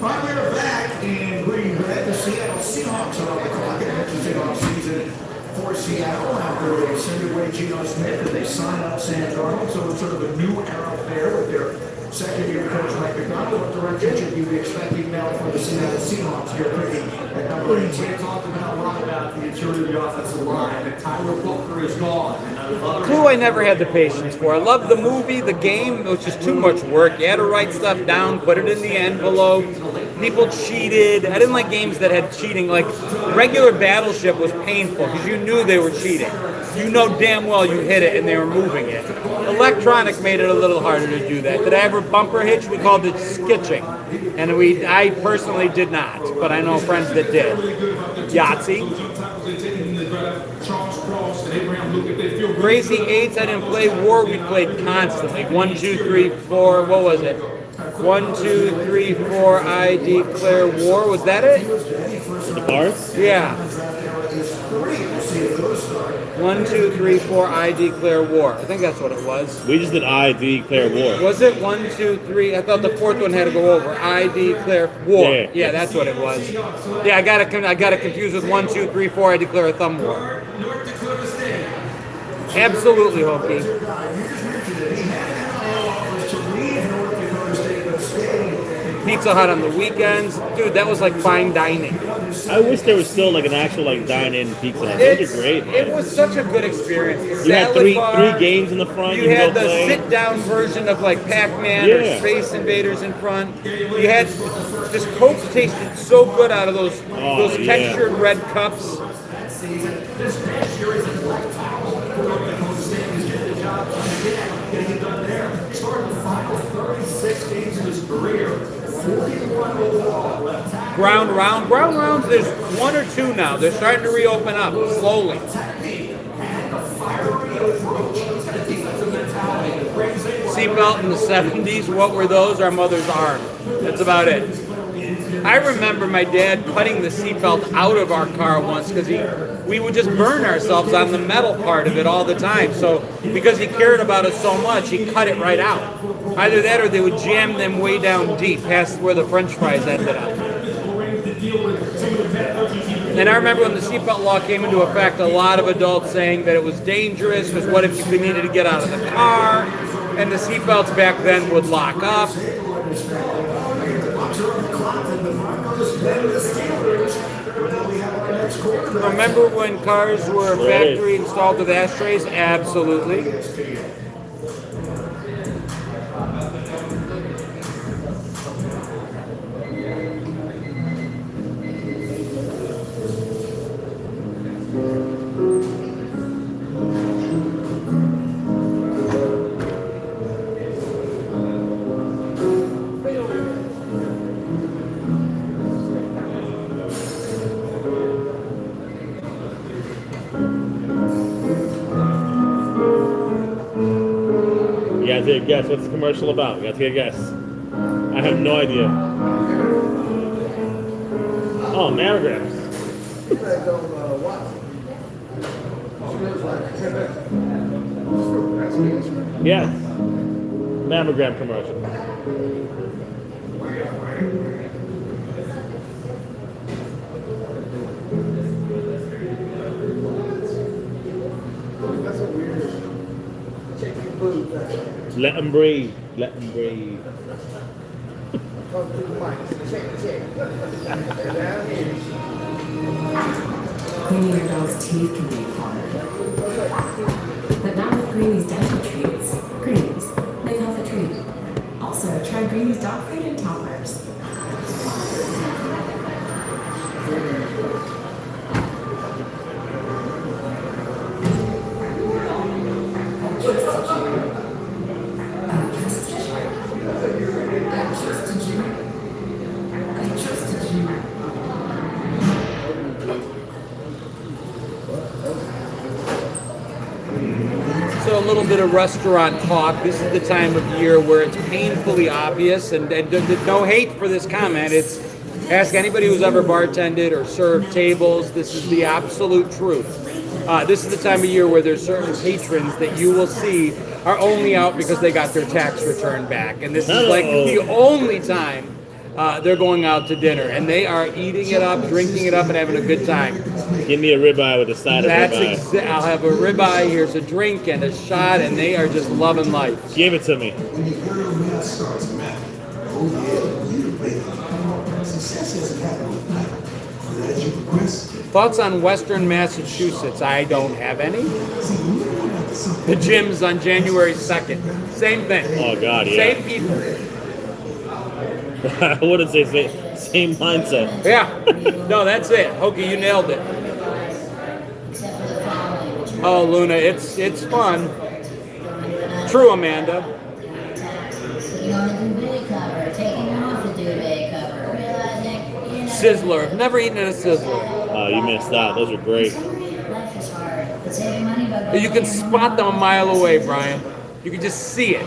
Finally, we're back in Green Bay. The Seattle Seahawks are on the clock. An interesting offseason for Seattle after they send away Geno Smith and they sign up Sam Darnold. So it's sort of a new era there with their second-year coach Mike McDonald. What direction should you be expecting now for the Seattle Seahawks? You're picking at number 18. We talked about a lot about the interior of the offensive line, and Tyler Booker is gone. Clue I never had the patience for. I loved the movie, the game. It was just too much work. You had to write stuff down, put it in the envelope. People cheated. I didn't like games that had cheating. Like regular Battleship was painful because you knew they were cheating. You know damn well you hit it and they were moving it. Electronic made it a little harder to do that. Did I ever bumper hitch? We called it skitching. And I personally did not, but I know friends that did. Yahtzee. Crazy Eights, I didn't play. War, we played constantly. 1, 2, 3, 4, what was it? 1, 2, 3, 4, I declare war. Was that it? The cards? Yeah. 1, 2, 3, 4, I declare war. I think that's what it was. We just did I declare war. Was it 1, 2, 3? I thought the fourth one had to go over. I declare war. Yeah, that's what it was. Yeah, I got it confused with 1, 2, 3, 4. I declare a thumb war. Absolutely, Hokie. Pizza Hut on the weekends, dude. That was like fine dining. I wish there was still like an actual like dine-in Pizza Hut. Those are great. Man. It was such a good experience. You had three games in the front. You had the sit-down version of like Pac-Man or Space Invaders in front. You had this Coke tasted so good out of those textured red cups. This past year is a lifetime for North Dakota State. He's getting the job getting it done there. Started the final 36 games in his career. 41 overall left tackle. Ground rounds, there's 1 or 2 now. They're starting to reopen up slowly. Seatbelt in the 70s, what were those? Our mother's arm. That's about it. I remember my dad cutting the seatbelt out of our car once because we would just burn ourselves on the metal part of it all the time. So because he cared about us so much, he cut it right out. Either that or they would jam them way down deep past where the French fries ended up. And I remember when the seatbelt law came into effect, a lot of adults saying that it was dangerous because what if you needed to get out of the car? And the seatbelts back then would lock up. Remember when cars were factory installed with ashtrays? Absolutely. You gotta take a guess. What's the commercial about? You gotta take a guess. I have no idea. Oh, mammograms. Yes. Mammogram commercial. Let them breathe. Let them breathe. Cleaning your dog's teeth can be fun. But not with Greeny's dental treats. Greeny's, make health a treat. Also, try Greeny's dog food and toppers. So a little bit of restaurant talk. This is the time of year where it's painfully obvious, and no hate for this comment. It's ask anybody who's ever bartended or served tables. This is the absolute truth. This is the time of year where there's certain patrons that you will see are only out because they got their tax return back, and this is like the only time they're going out to dinner, and they are eating it up, drinking it up, and having a good time. Give me a ribeye with a side of ribeye. I'll have a ribeye, here's a drink and a shot, and they are just loving life. Give it to me. When you hear a man starts mapping, oh yeah, you make it. Success doesn't happen overnight. But as you progress, Thoughts on Western Massachusetts? I don't have any. The gym's on January 2nd. Same thing. Oh, God, yeah. Same people. I wouldn't say same mindset. Yeah. No, that's it. Hokey, you nailed it. Oh, Luna, it's fun. True, Amanda. Sizzler. I've never eaten at a Sizzler. Oh, you missed out. Those are great. You can spot them a mile away, Brian. You can just see it.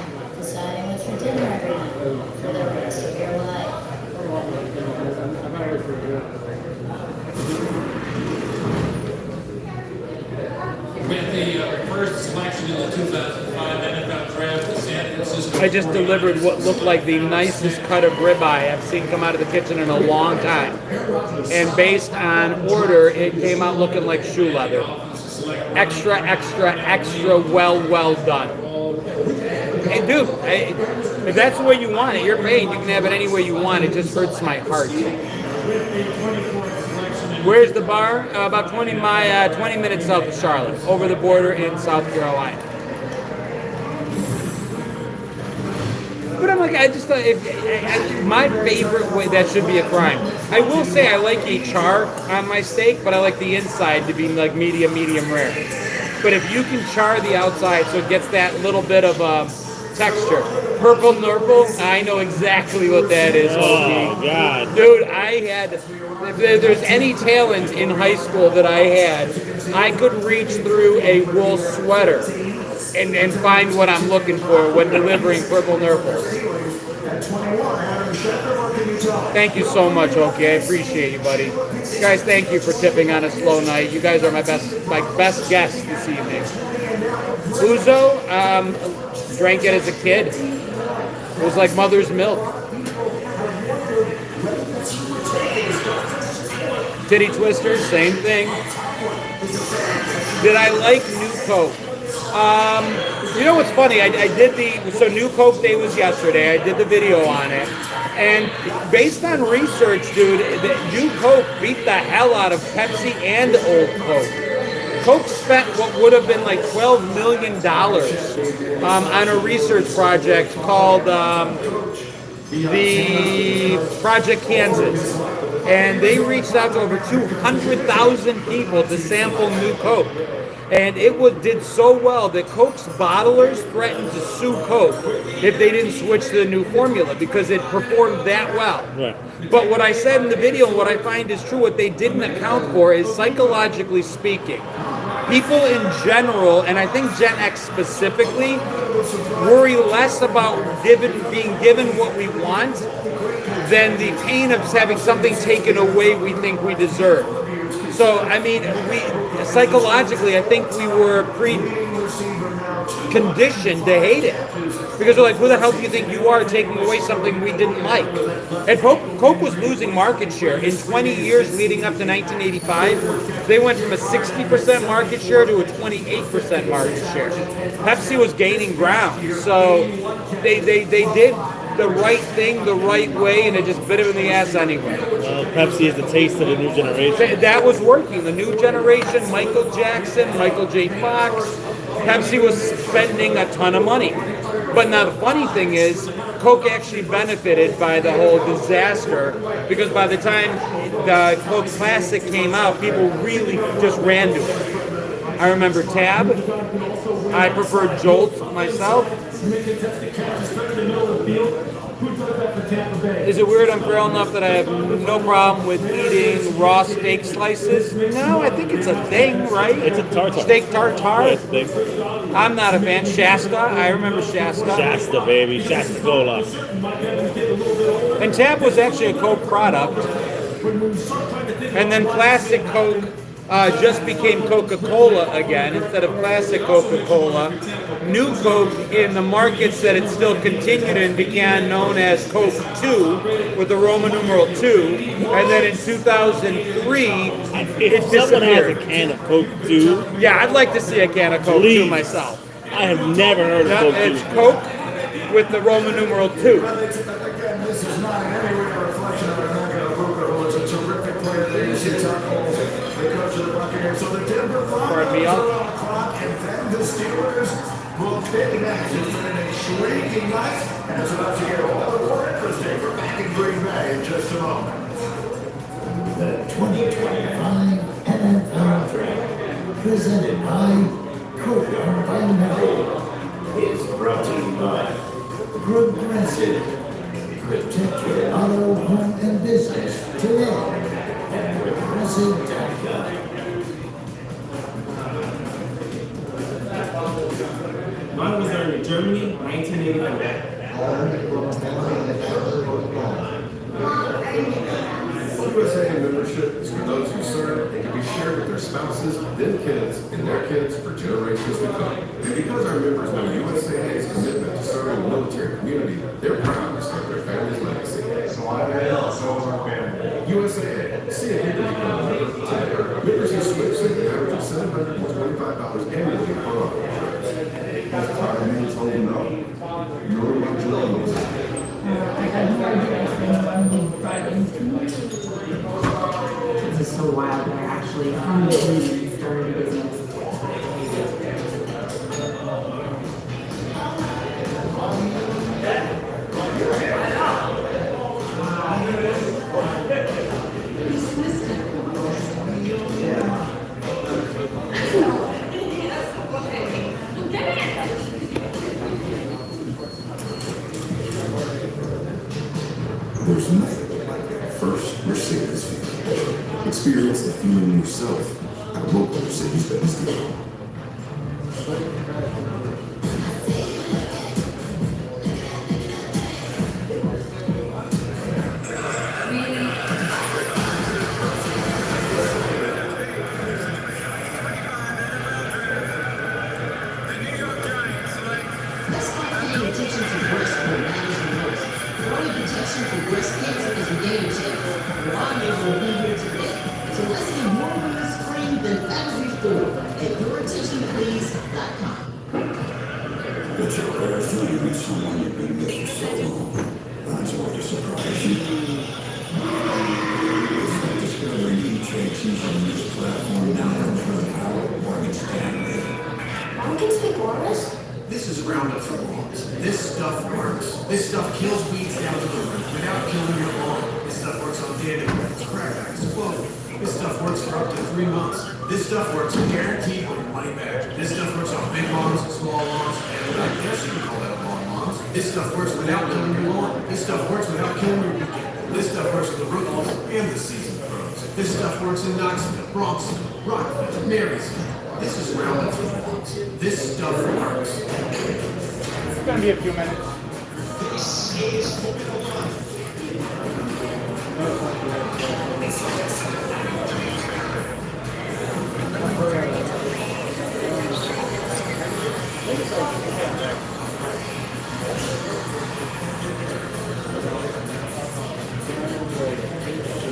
With the first selection in the 2005 NFL Draft, the San Francisco. I just delivered what looked like the nicest cut of ribeye I've seen come out of the kitchen in a long time. And based on order, it came out looking like shoe leather. Extra, extra, extra well done. Hey, dude, if that's the way you want it, you're paid. You can have it any way you want. It just hurts my heart. Where's the bar? About 20 minutes south of Charlotte, over the border in South Carolina. But I'm like, I just thought, my favorite way, that should be a crime. I will say I like a char on my steak, but I like the inside to be like medium rare. But if you can char the outside so it gets that little bit of texture. Purple Nurple, I know exactly what that is. Oh, God. Dude, if there's any talent in high school that I had, I could reach through a wool sweater and find what I'm looking for when delivering Purple Nurples. Thank you so much, Oki. I appreciate you, buddy. Guys, thank you for tipping on a slow night. You guys are my best guests this evening. Uzo, drank it as a kid. It was like mother's milk. Titty Twister, same thing. Did I like New Coke? You know what's funny? I did so New Coke Day was yesterday. I did the video on it. And based on research, dude, New Coke beat the hell out of Pepsi and Old Coke. Coke spent what would have been like $12 million on a research project called the Project Kansas. And they reached out to over 200,000 people to sample New Coke. And it did so well that Coke's bottlers threatened to sue Coke if they didn't switch to the new formula because it performed that well. Right. But what I said in the video, and what I find is true, what they didn't account for is, psychologically speaking, people in general, and I think Gen X specifically, worry less about being given what we want than the pain of having something taken away we think we deserve. So, I mean, psychologically, I think we were conditioned to hate it. Because they're like, who the hell do you think you are taking away something we didn't like? And Coke was losing market share. In 20 years leading up to 1985, they went from a 60% market share to a 28% market share. Pepsi was gaining ground. So they did the right thing the right way, and it just bit him in the ass anyway. Well, Pepsi is the taste of the new generation. That was working. The new generation, Michael Jackson, Michael J. Fox, Pepsi was spending a ton of money. But now the funny thing is, Coke actually benefited by the whole disaster, because by the time the Coke Classic came out, people really just ran to it. I remember Tab. I preferred Jolt myself. Is it weird I'm frail enough that I have no problem with eating raw steak slices? No, I think it's a thing, right? It's a tartar. Steak tartar? Yeah, it's big. I'm not a fan. Shasta, I remember Shasta. Shasta, baby. Shasta Cola. And Tab was actually a Coke product. And then Classic Coke just became Coca-Cola again instead of Classic Coca-Cola. New Coke in the markets that it still continued in began known as Coke 2 with the Roman numeral 2. And then in 2003, it If someone has a disappeared. can of Coke 2, Yeah, I'd like to see a can of Coke 2 myself. I have never heard of Coke 2. It's Coke with the Roman numeral 2. This is not in any way a reflection of American football, who is a terrific player. They usually tackles the coach of the Buccaneers. So the Denver Broncos are on the clock, and then the Steelers will take next. It's been a shrieking night, and it's about to get all the more interesting. We're back in Green Bay in just a moment. The 2025 NFL Draft, presented by Kotrides by Mary, is brought to you by Progressive. Protect your auto, home, and business today at Progressive.com. Mine was earned in Germany, 1984. USA membership is for those who serve and can be shared with their spouses, then kids, and their kids for generations to come. And because our members know USAA's commitment to serving the military community, they're proud to serve their family's legacy. So I USAA, see if you can become a member today. Members who switch save an average of $725 annually per month. That's retirement holding up. You're my dreams. This is so wild. They're actually from the community started a business. There's nothing like that first Mercedes feeling. Experience the feeling yourself at a local Mercedes-Benz dealer. What's your prayers till you meet someone you've been with for so long? I'm going to surprise you. It's like discovering EJTs on this platform now comes from Howard Morgan Stanley. I can speak English. This is Roundup for lawns. This stuff works. This stuff kills weeds down to the root without killing your lawn. This stuff works on dandelions, crackbacks, clover. This stuff works for up to 3 months. This stuff works guaranteed with your money back. This stuff works on big lawns, small lawns, and I guess you can call that lawn lawns. This stuff works without killing your lawn. This stuff works without killing your weekend. This stuff works for the rookies and the seasoned pros. This stuff works in Knoxville, Bronxville, Rockville, Marysville. This is Roundup for lawns. This stuff works. It's going to be a few minutes. The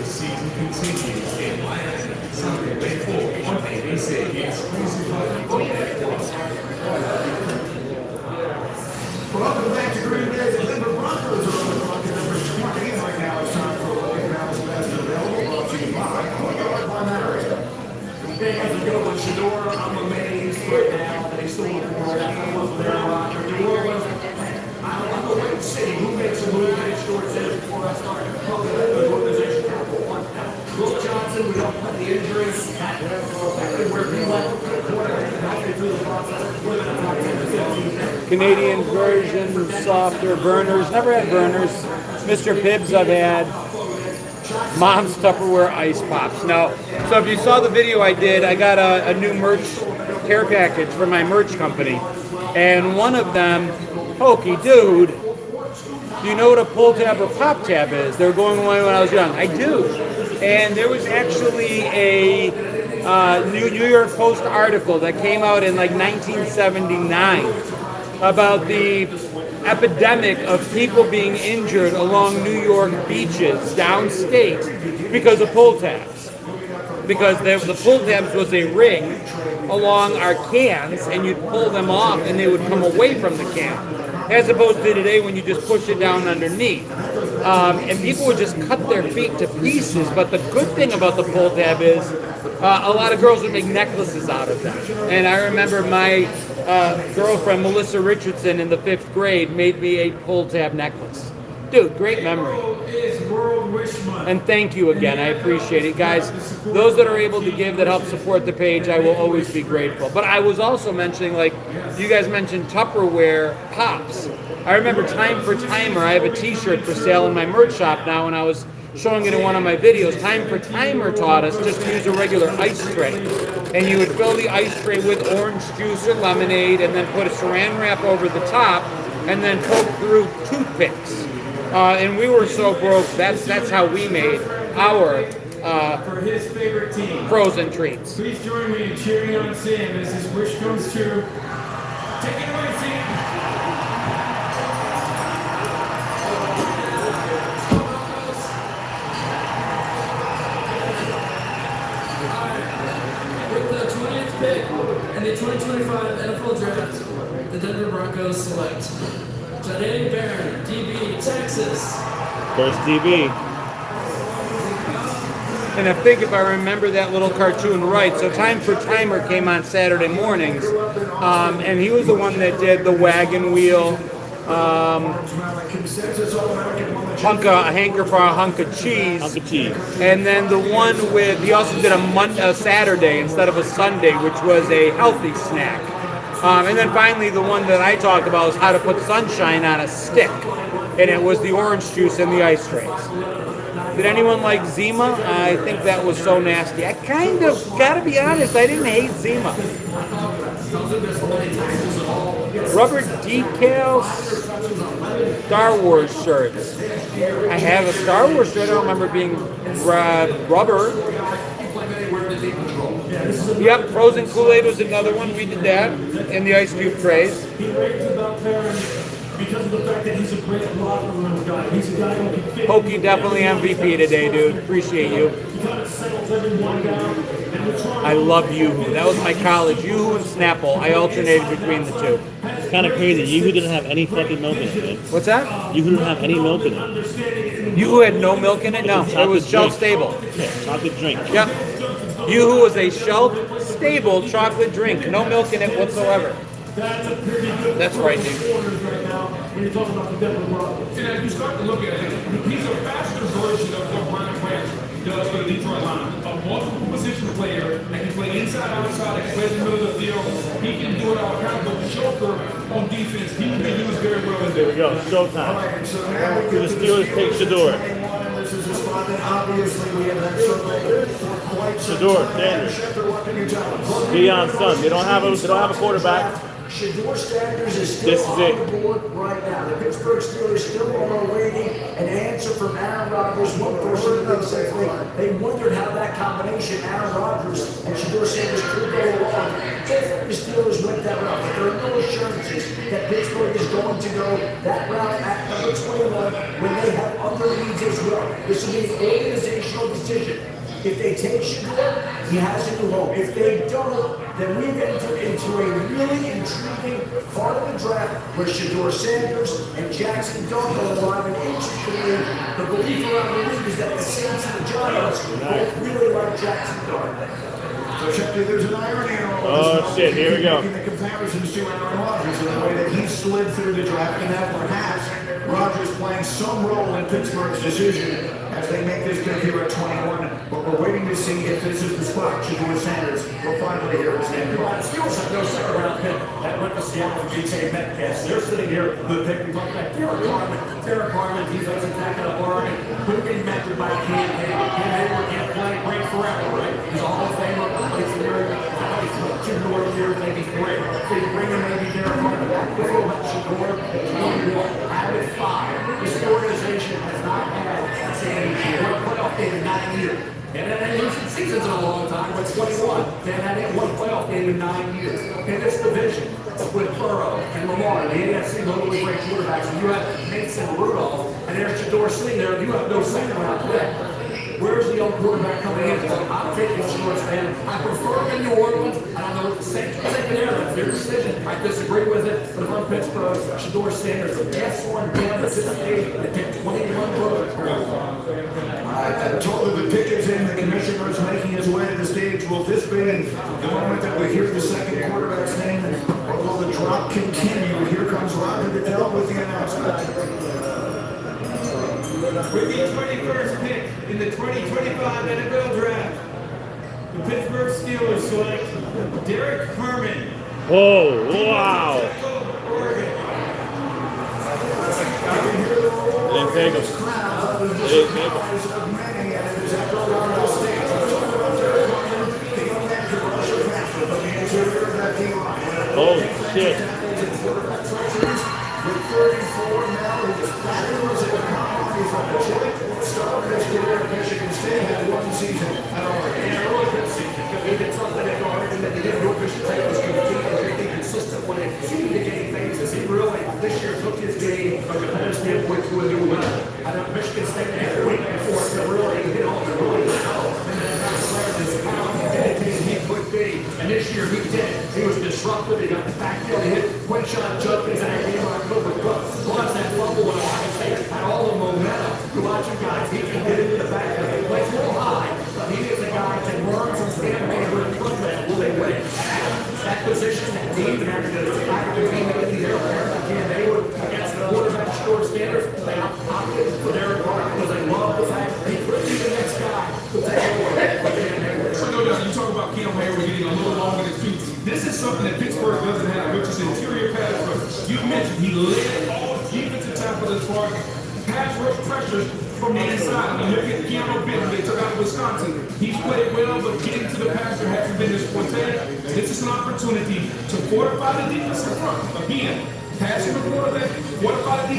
season continues in Miami. Sunday, May 4th on ABC. Exclusive on Kotrides Plus. Welcome back to Green Bay. The Denver Broncos are on the clock at number 20. Right now it's time for a look at Dallas best available. Brought to you by Kotrides by Mario. Hey, how's it going, Shador? I'm amazed right now that he's still on the board. I wasn't there a lot. New Orleans, I'm a wait and see who makes a move and Shador says before I start probably the organization count for one. Will Johnson, we don't put the injuries exactly where he went to the quarterback and help me through the process. We're going to talk to Canadian version, softer burners. Never had burners. Mr. Pibbs I've had. Mom's Tupperware ice pops. No. So if you saw the video I did, I got a new merch care package for my merch company. And one of them, Pokey, dude, do you know what a pull tab or pop tab is? They were going away when I was young. I do. And there was actually a New York Post article that came out in like 1979 about the epidemic of people being injured along New York beaches downstate because of pull tabs. Because the pull tabs was a ring along our cans, and you'd pull them off and they would come away from the can. As opposed to today when you just push it down underneath. And people would just cut their feet to pieces. But the good thing about the pull tab is a lot of girls would make necklaces out of them. And I remember my girlfriend, Melissa Richardson, in the 5th grade, made me a pull tab necklace. Dude, great memory. And thank you again. I appreciate it. Guys, those that are able to give that help support the page, I will always be grateful. But I was also mentioning, like, you guys mentioned Tupperware pops. I remember Time for Timer. I have a t-shirt for sale in my merch shop now, and I was showing it in one of my videos. Time for Timer taught us just to use a regular ice tray. And you would fill the ice tray with orange juice or lemonade, and then put a saran wrap over the top, and then poke through toothpicks. And we were so broke, that's how we made our for his favorite team. Frozen treats. Please join me in cheering on Sam as his wish comes true. Take it away, Sam. With the 20th pick in the 2025 NFL Draft, the Denver Broncos select Jahdae Barron, DB, Texas. First DB. And I think if I remember that little cartoon right, so Time for Timer came on Saturday mornings, and he was the one that did the wagon wheel, a hanker for a hunk of cheese. And then the one with, he also did a Saturday instead of a Sunday, which was a healthy snack. And then finally the one that I talked about was how to put sunshine on a stick. And it was the orange juice and the ice trays. Did anyone like Zima? I think that was so nasty. I kind of, gotta be honest, I didn't hate Zima. Rubber decals, Star Wars shirts. I have a Star Wars shirt. I don't remember being rubber. Yep, frozen Kool-Aid was another one. We did that in the ice cube trays. He raves about Barron because of the fact that he's a great locker room guy. He's a guy who can fit. Pokey definitely MVP today, dude. Appreciate you. He kind of settles everyone down. And we're trying. I love Yoo-Hoo. That was my college. Yoo-Hoo and Snapple. I alternated between the two. It's kind of crazy. Yoo-Hoo didn't have any fucking milk in it, dude. What's that? Yoo-Hoo didn't have any milk in it. Yoo-Hoo had no milk in it? No, it was shelf-stable. Yeah, chocolate drink. Yep. Yoo-Hoo was a shelf-stable chocolate drink. No milk in it whatsoever. That's right, dude. And as you start to look at him, he's a faster version of what Brian Branch does for the Detroit Lions. A multiple position player that can play inside, outside, that can play in the middle of the field. He can do it all kind of a choker on defense. He can be used very well in there. There we go. Showtime. The Steelers take Shador. Shador, Sanders, Deion's son. They don't have a quarterback. Shador Sanders is still This is on it. the board right now. The Pittsburgh Steelers still are awaiting an answer from Aaron Rodgers. One person that said they wondered how that combination, Aaron Rodgers and Shador Sanders, could go along if the Steelers went that route. But there are no assurances that Pittsburgh is going to go that route at number 21 when they have other leads as well. This will be an organizational decision. If they take Shador, he has a new home. If they don't, then we enter into a really intriguing part of the draft where Shador Sanders and Jackson Dart will arrive. And interestingly, the belief around the league is that the Saints and the Giants both really like Jackson Dart. So, Shepard, there's an irony in all Oh, this. shit, here we go. Making the comparisons to Aaron Rodgers in the way that he slid through the draft, and now perhaps Rodgers playing some role in Pittsburgh's decision as they make this pick here at 21. But we're waiting to see if this is the spot. Shador Sanders will finally hear his name. The Steelers have no second round pick that went to Seattle for DK Metcalf. They're sitting here with the pick. We talked about Derek Harmon, defensive tackle of Oregon, who can be mentored by Cam Hayward. Cam Hayward can't play great forever, right? He's a Hall of Famer. Plays for 2 more years, maybe 3. So you bring in maybe Derek Harmon. We'll go about Shador. Out of 5. This organization has not had a playoff game in 9 years. And then losing seasons in a long time, but 21. They had one playoff game in 9 years. In this division, with Burrow and Lamar, and the AFC, those with great quarterbacks, and you have Mason Rudolph, and there's Shador sitting there, you have no second round pick. Where's the young quarterback coming in? I'm taking Shador Sanders. I prefer him in New Orleans. I don't know what the Saints are thinking there. That's their decision. I disagree with it. But if I'm Pittsburgh, Shador Sanders, the best one down at this stage, they pick 21 votes. I told you the pick is in. The commissioner is making his way to the stage. Will this be the moment that we hear the second quarterback's name? Or will the drop continue? Here comes Roger Goodell with the announcement. With the 21st pick in the 2025 NFL Draft, the Pittsburgh Steelers select Derek Harmon. Oh, wow. Didn't take him. Didn't take him. Holy shit. With 34 now, he was fabulous at the combine. He's like a chick. Started his career at Michigan State, had 1 season at Oregon. And a really good season. He did something at Oregon that he didn't do at Michigan State. Was completely consistent when it seemed to gain phases. He really, this year, took his game from a competitive standpoint to a new level. I know Michigan State had a week before to really hit on the really well. And then that's where this dedicated he could be. And this year he did. He was disruptive. He got the backfield. He hit quick shot jumpers in that game on October 12th. Plus that fumble when Ohio State had all the momentum. You watch him guys. He can get into the backfield. He plays a little high, but he is a guy that learns from standpoint of the front man. Will they win? That position, that team, and having to back the team in the air. Again, they were against the quarterback Shador Sanders. They opted for Derek Carr because they love the fact that he could be the next guy to take over. You talk about Cam Hayward getting a little longer than feet. This is something that Pittsburgh doesn't have, which is interior pass rush. You mentioned he led all defensive tackles as far as pass rush pressures from the inside. I mean, look at Keanu Benton, they took out of Wisconsin. He's played well, but getting to the passer hasn't been his forte. This is an opportunity to fortify the defensive front. Again, passing the quarterback, fortify the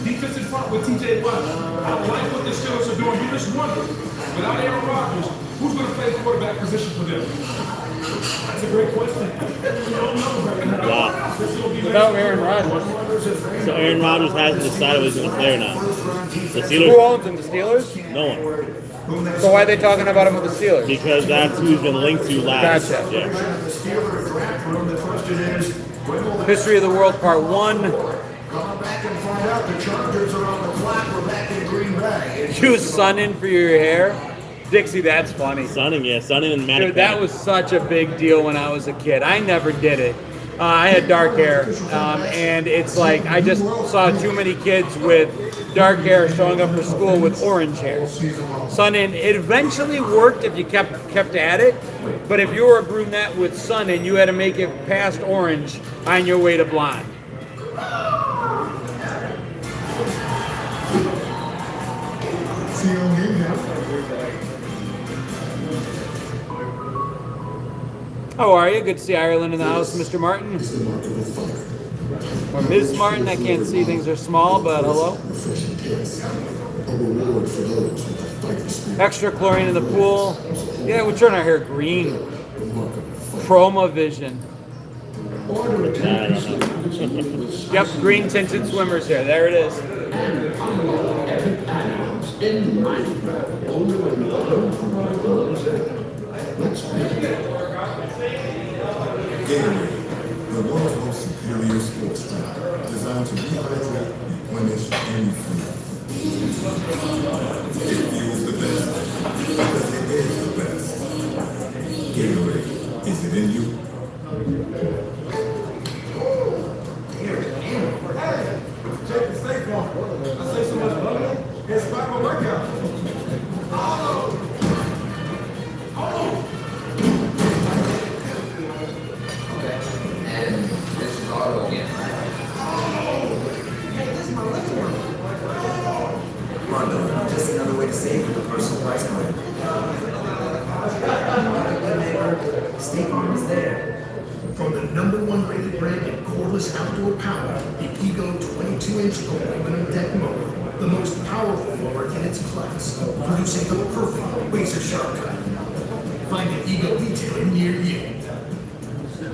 defensive front with TJ Watt. I like what the Steelers are doing. You just wonder, without Aaron Rodgers, who's going to play the quarterback position for them? That's a great question. We don't know. Wow. Without Aaron Rodgers. So Aaron Rodgers hasn't decided what he's going to play or not. The Steelers. Who owns him? The Steelers? No one. So why are they talking about him with the Steelers? Because that's who he's been linked to last. Gotcha. Yeah. The Steelers draft room. The question is, when will History of the World Part 1. come back and find out? The Chargers are on the clock. We're back in Green Bay. Use sunning for your hair. Dixie, that's funny. Sunning, yeah. Sunning and Matt. Dude, that was such a big deal when I was a kid. I never did it. I had dark hair, and it's like I just saw too many kids with dark hair showing up for school with orange hair. Sun-in, it eventually worked if you kept at it, but if you were a brunette with sun-in, you had to make it past orange on your way to blonde. See you on game now. How are you? Good to see Ireland in the house, Mr. Martin. Or Ms. Martin, I can't see. Things are small, but hello. Extra chlorine in the pool. Yeah, we turn our hair green. Chroma vision. Yep, green tinted swimmers hair. There it is. Gatorade, the world's most superior sports drink, designed to rehydrate, replenish, and refuel. It feels the best because it is the best. Gatorade, is it in you? Check the steak one. I say so much butter. It's part of my workout. And this is auto again, right? Rondo, just another way to save with the personal price plan. State Farm is there. From the #1 rated brand in cordless outdoor power, the Ego 22-inch aluminum deck mower, the most powerful mower in its class, producing the perfect razor sharp cut. Find an Ego retailer near you.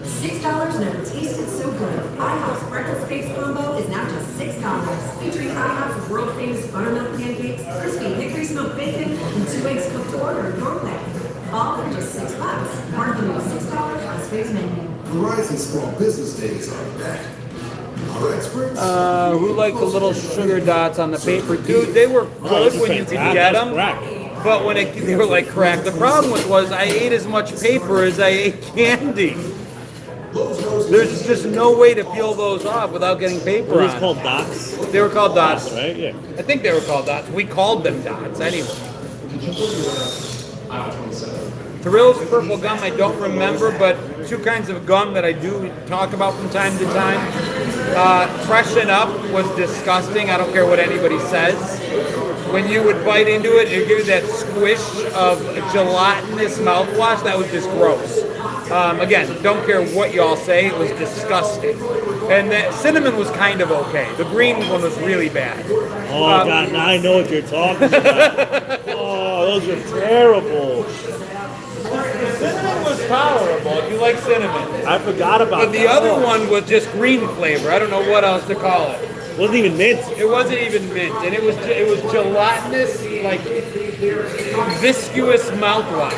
$6 never tasted so good. IHOP's breakfast base combo is now just $6. Featuring IHOP's world famous buttermilk pancakes, crispy hickory smoked bacon, and 2 eggs cooked to order in your way. All for just $6. Part of the new $6 plus fix menu. Verizon Small Business Days are back. Our experts? Who liked the little sugar dots on the paper? Dude, they were good when you could get them. But when they were like crack. The problem was I ate as much paper as I ate candy. There's just no way to peel those off without getting paper Were on. these called dots? They were called dots. Right? Yeah. I think they were called dots. We called them dots anyway. Thrills purple gum, I don't remember, but two kinds of gum that I do talk about from time to time. Freshen Up was disgusting. I don't care what anybody says. When you would bite into it, it would give you that squish of gelatinous mouthwash. That was just gross. Again, don't care what y'all say. It was disgusting. And the cinnamon was kind of okay. The green one was really bad. Oh, God, now I know what you're talking about. Oh, those are terrible. Cinnamon was tolerable if you like cinnamon. I forgot about But the other one was just green flavor. I don't know what else to call it. It wasn't even mint. It wasn't even mint, and it was gelatinous, like viscous mouthwash.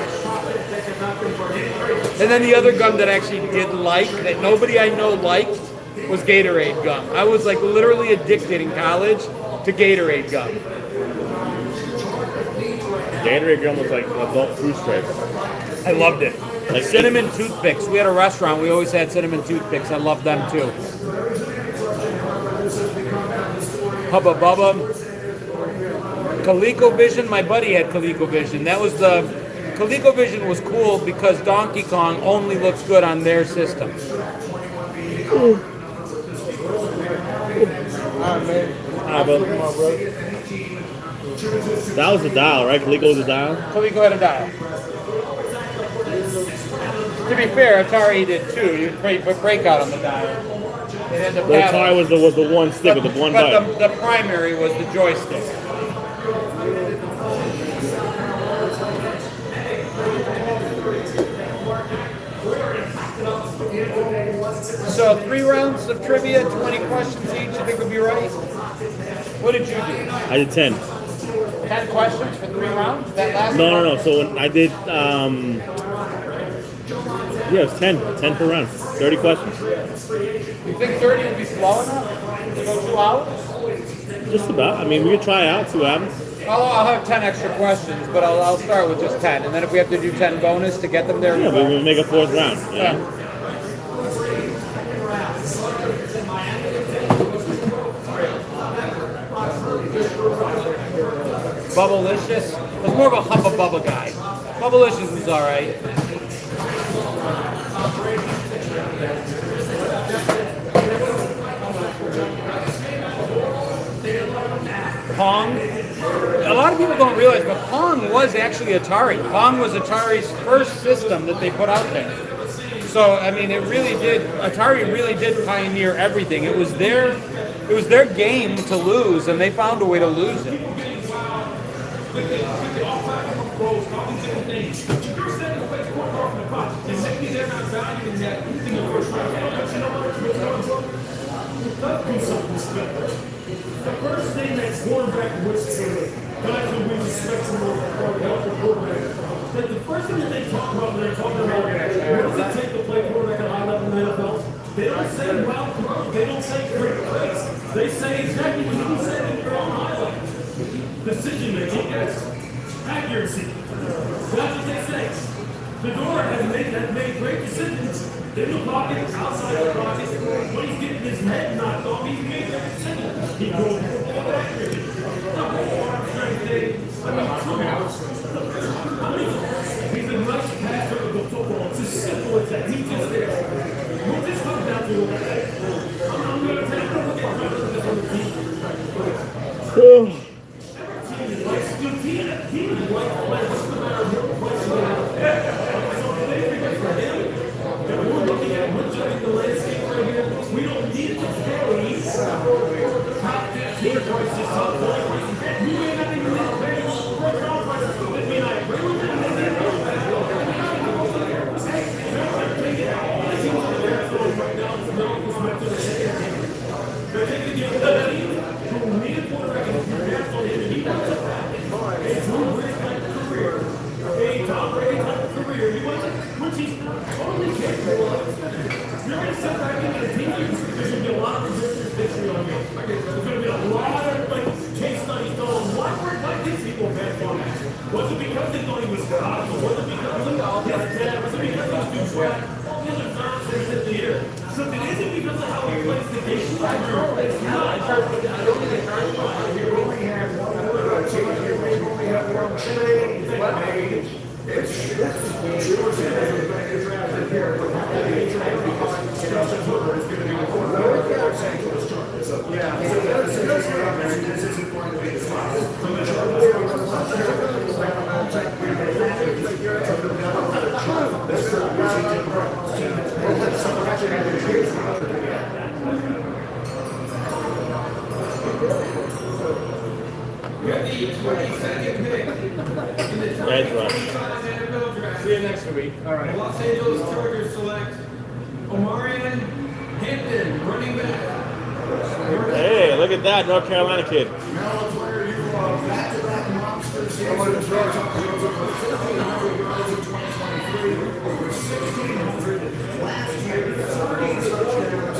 And then the other gum that I actually did like, that nobody I know liked, was Gatorade gum. I was like literally addicted in college to Gatorade gum. Gatorade gum was like adult fruit stripes. I loved it. Like cinnamon toothpicks. We had a restaurant. We always had cinnamon toothpicks. I loved them too. Hubba Bubba. ColecoVision. My buddy had ColecoVision. That was the ColecoVision was cool because Donkey Kong only looks good on their system. That was the dial, right? Coleco was the dial? Coleco had a dial. To be fair, Atari did too. You put breakout on the dial. It had the Atari was the one stick with the one button. But the primary was the joystick. So 3 rounds of trivia, 20 questions each. You think we'd be right? What did you do? I did 10. 10 questions for 3 rounds? That last No. So when I did, yeah, it was 10. 10 per round. 30 questions. You think 30 would be slow enough to go 2 hours? Just about. I mean, we could try out, see what happens. I'll have 10 extra questions, but I'll start with just 10. And then if we have to do 10 bonus to get them there, yeah, we'll make a 4th round. Yeah. Bubblicious. I was more of a Hubba Bubba guy. Bubblicious was alright. Pong. A lot of people don't realize, but Pong was actually Atari. Pong was Atari's first system that they put out there. So I mean, it really did. Atari really did pioneer everything. It was their game to lose, and they found a way to lose it. The first thing that quarterback wishes for guys who we respect from the quarterback, that the first thing that they talk about when they're talking about what does it take to play quarterback at a high level in the NFL, they don't say wild throws, they don't say great plays. They say exactly what you said in your own highlight. Decision making, accuracy. That's what they say. Fedora has made great decisions in the pocket, outside the pocket. When he's getting his head knocked off, he's made that decision. He goes for ball accuracy. The whole arm strength thing. I mean, come on. He's a nice passer of the football. It's as simple as that. He just is. We'll just come down to it. I'm going to take a look at this on the team. The team is like players. What's the matter with your question? We're looking at we're judging the landscape right here. We don't need to carry top 15 prices, top 20 prices. We may not even need to pay first round prices. But we not agree with them. They're taking the other team who need a quarterback and you're passed on him and he wants it back. A Drew Brees type career. A Tom Brady type career. He wasn't, which he's totally capable of. You're going to sit back into the team. There's going to be a lot of resistance history on you. There's going to be a lot of case studies going. Why did people pass on that? Was it because they thought he was God? Or was it because of his dad? Was it because he was too fat? All the other nonsense in the air. So it isn't because of how he plays the game. It's not. Edge rush. See you next week. All right. Los Angeles Chargers select Omarion Hampton, running back. Hey, look at that North Carolina kid.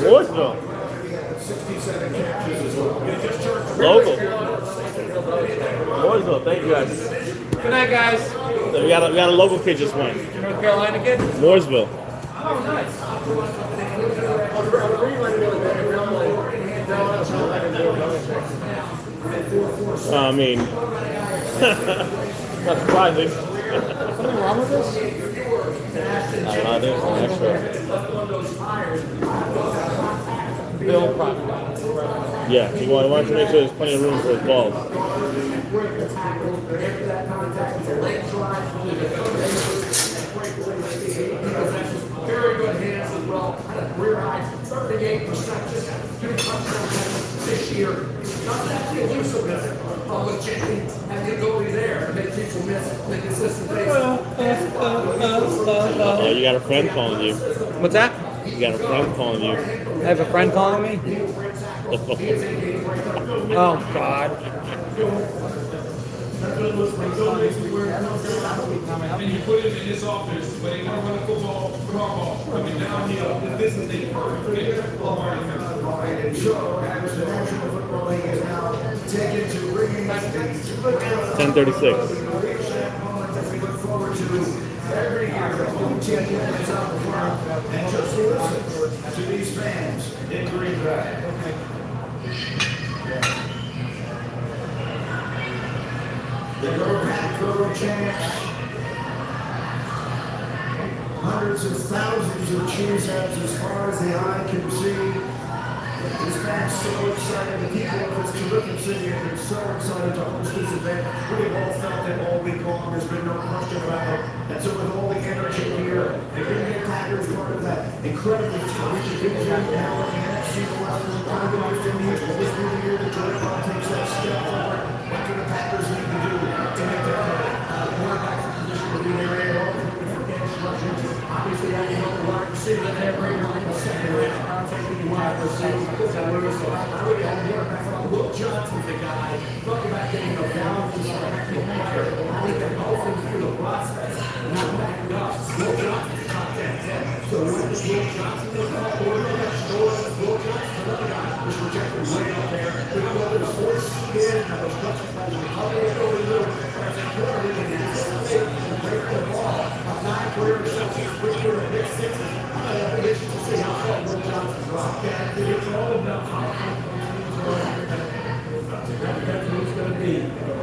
Louisville. Local. Louisville, thank you guys. Good night, guys. So we got a local kid just won. North Carolina kid? Mooresville. Oh, nice. I mean, not surprising. Something wrong with this? I think it's extra. Bill Proctor. Yeah, he wanted to make sure there's plenty of room for his balls. Very good hands as well. Rear high, 38%. Just two touchdowns this year. Doesn't have the elusiveness with Jennings and the ability there to make people miss the consistent pace. Yeah, you got a friend calling you. What's that? You got a friend calling you. I have a friend calling me? Oh, God. And you put him in his office, but he want to run a football, I mean, downhill. This is the perfect fit for Martin. And so, as the National Football League is now taken to bringing back 10:36. we look forward to every year. The home team is on the front, and just listen to these fans in Green Bay. The Go Pack Go champs. Hundreds of thousands of cheese heads as far as the eye can see. His fans so excited, the people of this terrific city have been so excited to host this event. We've all felt it all week long. There's been no question about it. And so with all the energy here, the Green Bay Packers part of that incredibly talented division now in the NFC West, organized in the East. Will this be the year that Jordan Love takes that step forward? What do the Packers need to do to make that happen? Quarterback's position to be there and all for edge rushers. Obviously, I can help the wide receiver that they bring on in the second round. I'm taking the wide receiver. So I would have quarterback from Will Johnson's the guy. Talking about getting a balanced player. I think they're both through the process. Not backing up. Will Johnson's top 10. So when does Will Johnson look up? Quarterback scores. Will Johnson, another guy, was projected way up there. We go to the fourth seed. Now those touches by the other way over the middle. As a quarterback, they can anticipate and break the ball. A 9-player reception, quicker than big sixes. I think it's to see how far Will Johnson's rock. It's all about how that's what it's going to be.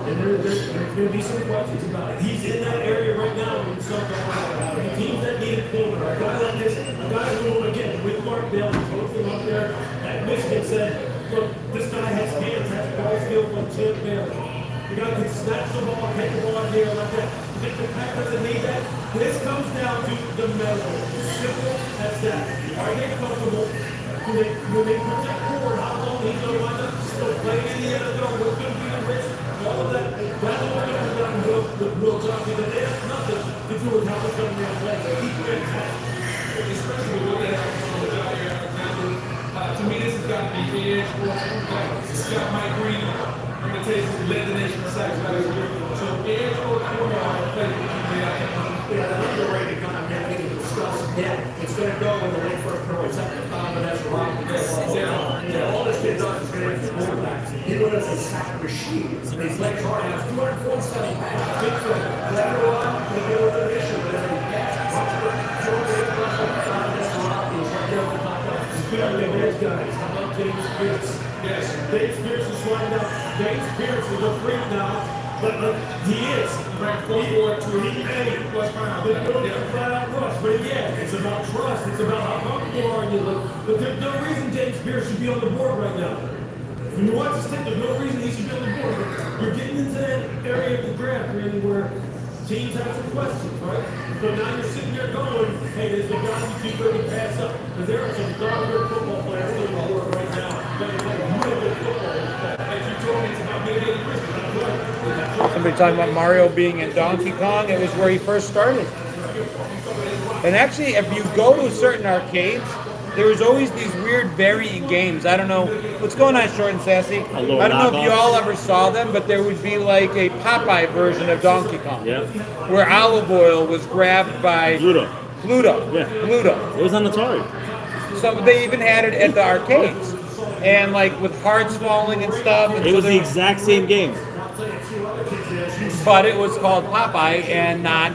And there's going to be some questions about it. He's in that area right now when something about it. Teams that need a corner. A guy like this, a guy who, again, with Mark Bell, coached him up there at Michigan, said, look, this guy has hands, has ball skills like Chip Bailey. The guy can snatch the ball, get the ball here like that. If the Packers doesn't need that, this comes down to the middle. Simple as that. Are they comfortable? When they put that forward, how long he's going to wind up still playing in the NFL, what's going to be the risk, all of that. That's what we're going to done with Will Johnson. That they have nothing to do with how it's going to be played. He's fantastic. Especially with what they have on the job here, to me, this has got to be edge or Scott Mike Green. I'm going to tell you who led the nation in sacks last year. So edge or corner play The underrated kind of man we can discuss again. It's going to go in the late first row. It's up to Tom and that's wrong. All this kid does is going to hit the quarterback. He was a sack machine. His legs hard. He has 247 pounds. Big foot. Later on, he get a little issue with every pass. There's guys. How about James Pierce? Yes. James Pierce is lined up. James Pierce is a freak now. But he is. Ranked 4-2, plus pounds. They're doing a flat-out rush. But again, it's about trust. It's about how comfortable are you. But there's no reason James Pierce should be on the board right now. When you watch this tape, there's no reason he should be on the board. But you're getting into that area of the draft, really, where teams have some questions, right? So now you're sitting there going, hey, there's the guy you keep ready to pass up. Because there are some darn-good football players on the board right now that are playing really good football. As you told me, it's about mitigating risk. Somebody talking about Mario being in Donkey Kong. It was where he first started. And actually, if you go to certain arcades, there was always these weird varying games. I don't know what's going on, Short and Sassy. I don't know if you all ever saw them, but there would be like a Popeye version of Donkey Kong, where olive oil was grabbed by Pluto. It was on Atari. So they even had it at the arcades, and like with hearts falling and stuff. And It was the exact same game. But it was called Popeye and not.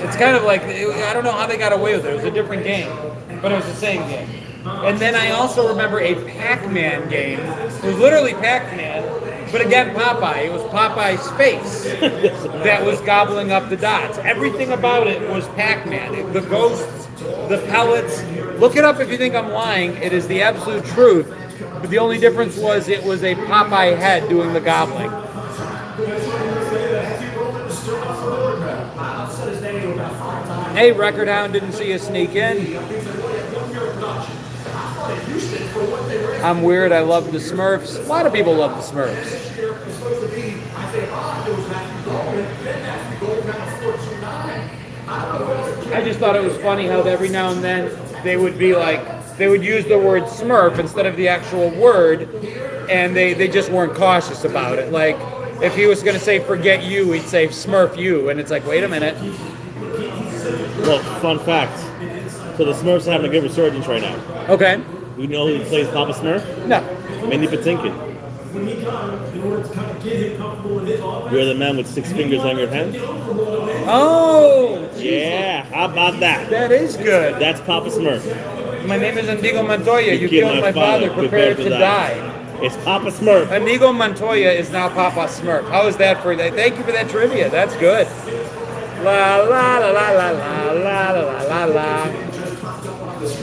It's kind of like, I don't know how they got away with it. It was a different game, but it was the same game. And then I also remember a Pac-Man game. It was literally Pac-Man, but again Popeye. It was Popeye's face that was gobbling up the dots. Everything about it was Pac-Man. The ghosts, the pellets. Look it up if you think I'm lying. It is the absolute truth. But the only difference was it was a Popeye head doing the gobbling. Hey, Record Hound didn't see you sneak in. I'm weird. I love the Smurfs. A lot of people love the Smurfs. I just thought it was funny how every now and then they would be like, they would use the word Smurf instead of the actual word, and they just weren't cautious about it. Like, if he was going to say forget you, he'd say Smurf you, and it's like, wait a minute. Well, fun fact. So the Smurfs are having a good resurgence right now. Okay. You know who plays Papa Smurf? No. Mandy Patinkin. When he got him, in order to kind of get him comfortable in his offense. You're the man with 6 fingers on your hand? Oh! Yeah, how about that? That is good. That's Papa Smurf. My name is Inigo Montoya. You killed my father. Prepare to die. It's Papa Smurf. Inigo Montoya is now Papa Smurf. How is that for that? Thank you for that trivia. That's good. La la la la la la la la la la.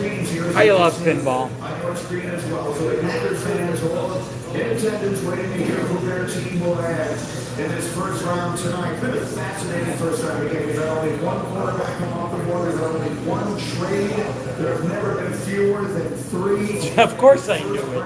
screens here. I love pinball. On your screen as well. So the Packers fans all in attendance waiting to hear who their team will have in this first round tonight. Been a fascinating first round of the game. We've had only one quarterback come off the board. We've had only one trade. There have never been fewer than 3. Of course I knew it.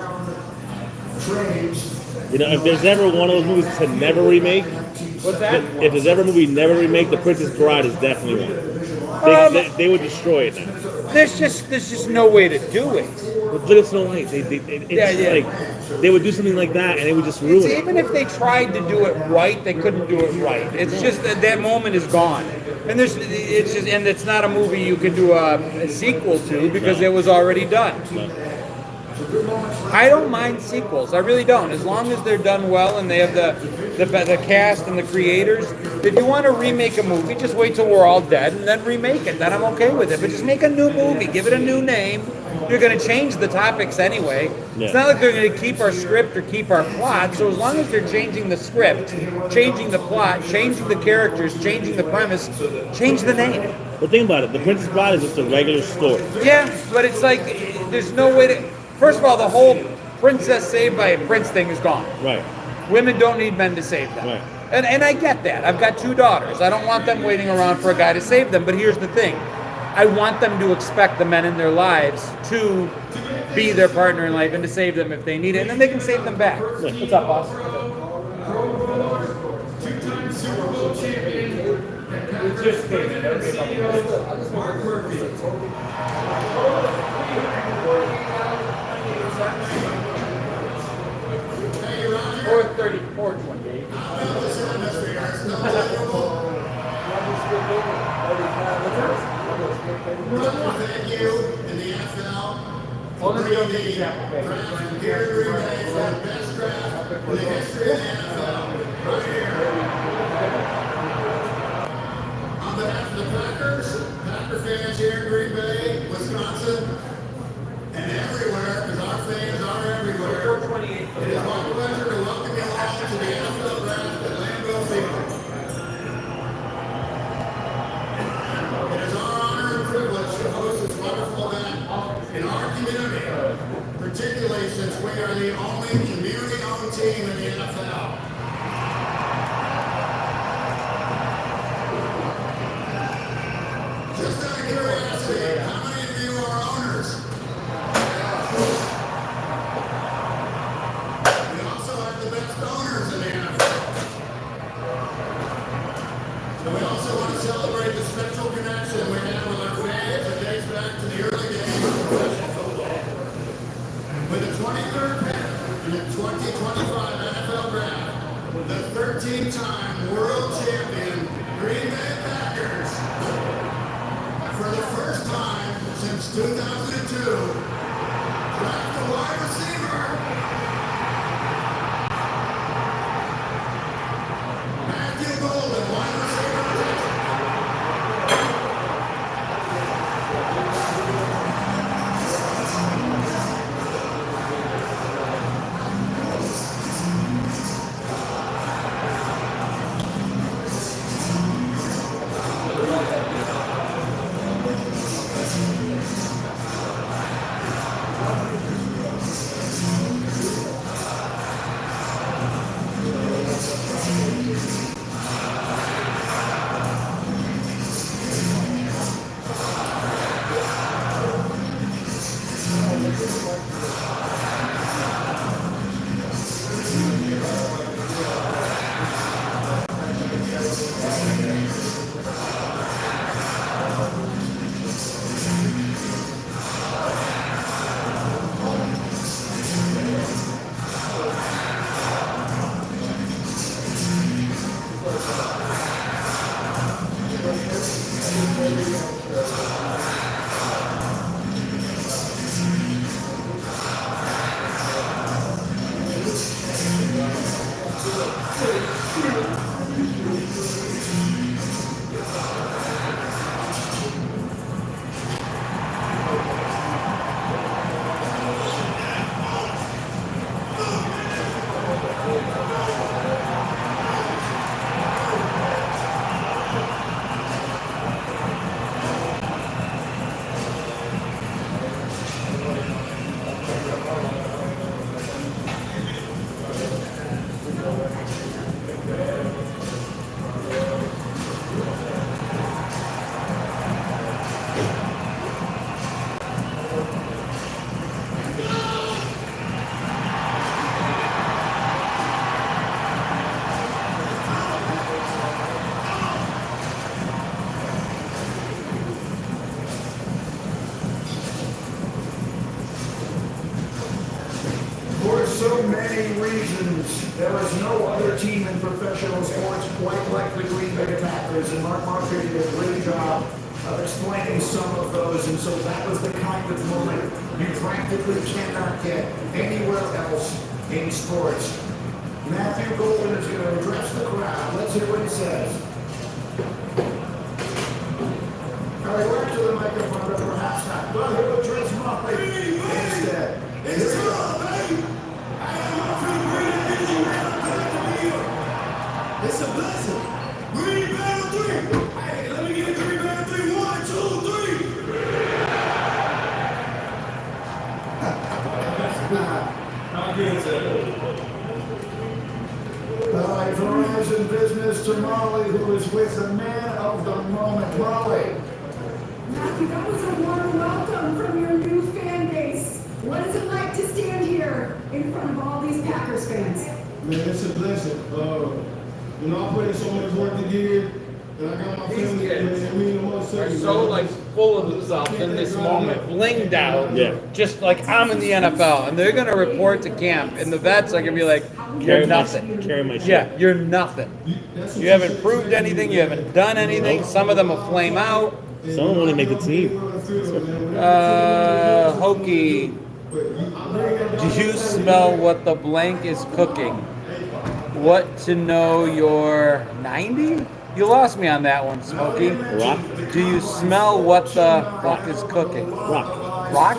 Trades. You know, if there's ever one of those movies to never remake, What's that? if there's ever a movie never remake, The Princess Bride is definitely one. They would destroy it now. There's just no way to do it. But look at Snow White. Like they would do something like that, and they would just ruin it. Even if they tried to do it right, they couldn't do it right. It's just that moment is gone, and it's not a movie you can do a sequel to because it was already done. I don't mind sequels. I really don't, as long as they're done well and they have the cast and the creators. If you want to remake a movie, just wait till we're all dead and then remake it. Then I'm okay with it. But just make a new movie, give it a new name. You're going to change the topics anyway. Yeah. It's not like they're going to keep our script or keep our plot. So as long as they're changing the script, changing the plot, changing the characters, changing the premise, change the name. But think about it. The Princess Bride is just a regular story. Yeah, but it's like there's no way to. First of all, the whole princess saved by a prince thing is gone. Right. Women don't need men to save them. Right. And I get that. I've got 2 daughters. I don't want them waiting around for a guy to save them. But here's the thing. I want them to expect the men in their lives to be their partner in life and to save them if they need it. And then they can save them back. What's up, boss? Two-time Super Bowl champion. Mark Murphy. 4:34:28. Thank you in the NFL. Only we don't get the example. Here in Green Bay for the best draft in the history of the NFL. Right here. On behalf of the Packers, Packer fans here in Green Bay, Wisconsin, and everywhere, because our fans are everywhere. It is my pleasure to welcome you all to the NFL draft at Lambeau Field. It is our honor and privilege to host this wonderful event in our community, particularly since we are the only community-owned team in the NFL. Just out of curiosity, how many of you are owners? We also have the best owners in the NFL. And we also want to celebrate the special connection we have with our fans that dates back to the early days of professional football. With the 23rd pick in the 2025 NFL Draft, the 13-time world champion Green Bay Packers, for the first time since 2002, draft a wide receiver. Matthew Golden, wide receiver. so many reasons. There is no other team in professional sports quite like the Green Bay Packers, and Mark Murphy did a great job of explaining some of those, and so that was the kind of moment you practically cannot get anywhere else in sports. Matthew Golden is going to address the crowd. Let's hear what he says. All right, we're to the microphone, but perhaps not. Well, he'll address Murphy instead. It's time, baby. It's a blessing. Green Bay 3. Hey, let me get a Green Bay 3. 1, 2, 3. All right, Verizon Business to Molly, who is with the man of the moment. Molly. Matthew, that was a warm welcome from your new fan base. What is it like to stand here in front of all these Packers fans? Man, it's a blessing. I put in so much work to give, and I got my family. They're so like full of themselves in this moment, blinged out. Yeah. Just like I'm in the NFL, and they're gonna report to camp, and the vets are gonna be like, "You're nothing." Carry my shit. Yeah, you're nothing. You haven't proved anything. You haven't done anything. Some of them will flame out. Some of them want to make the team. Hokey, do you smell what the blank is cooking? What to know you're 90? You lost me on that one, Smokey. Rock. Do you smell what the fuck is cooking? Rock. Rock?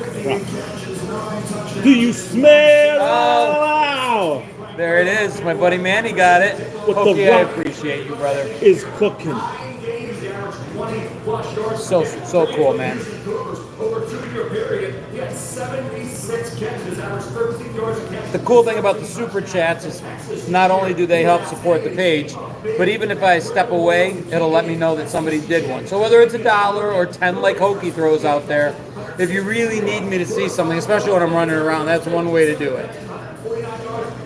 Do you smell? Oh, there it is. My buddy Manny got it. What Hokey, the I rock appreciate you, brother. is cooking. So cool, man. Over 2-year period, he had 76 catches, averaged 13 yards a catch. The cool thing about the super chats is not only do they help support the page, but even if I step away, it'll let me know that somebody did one. So whether it's $1 or 10 like Hokey throws out there, if you really need me to see something, especially when I'm running around, that's one way to do it.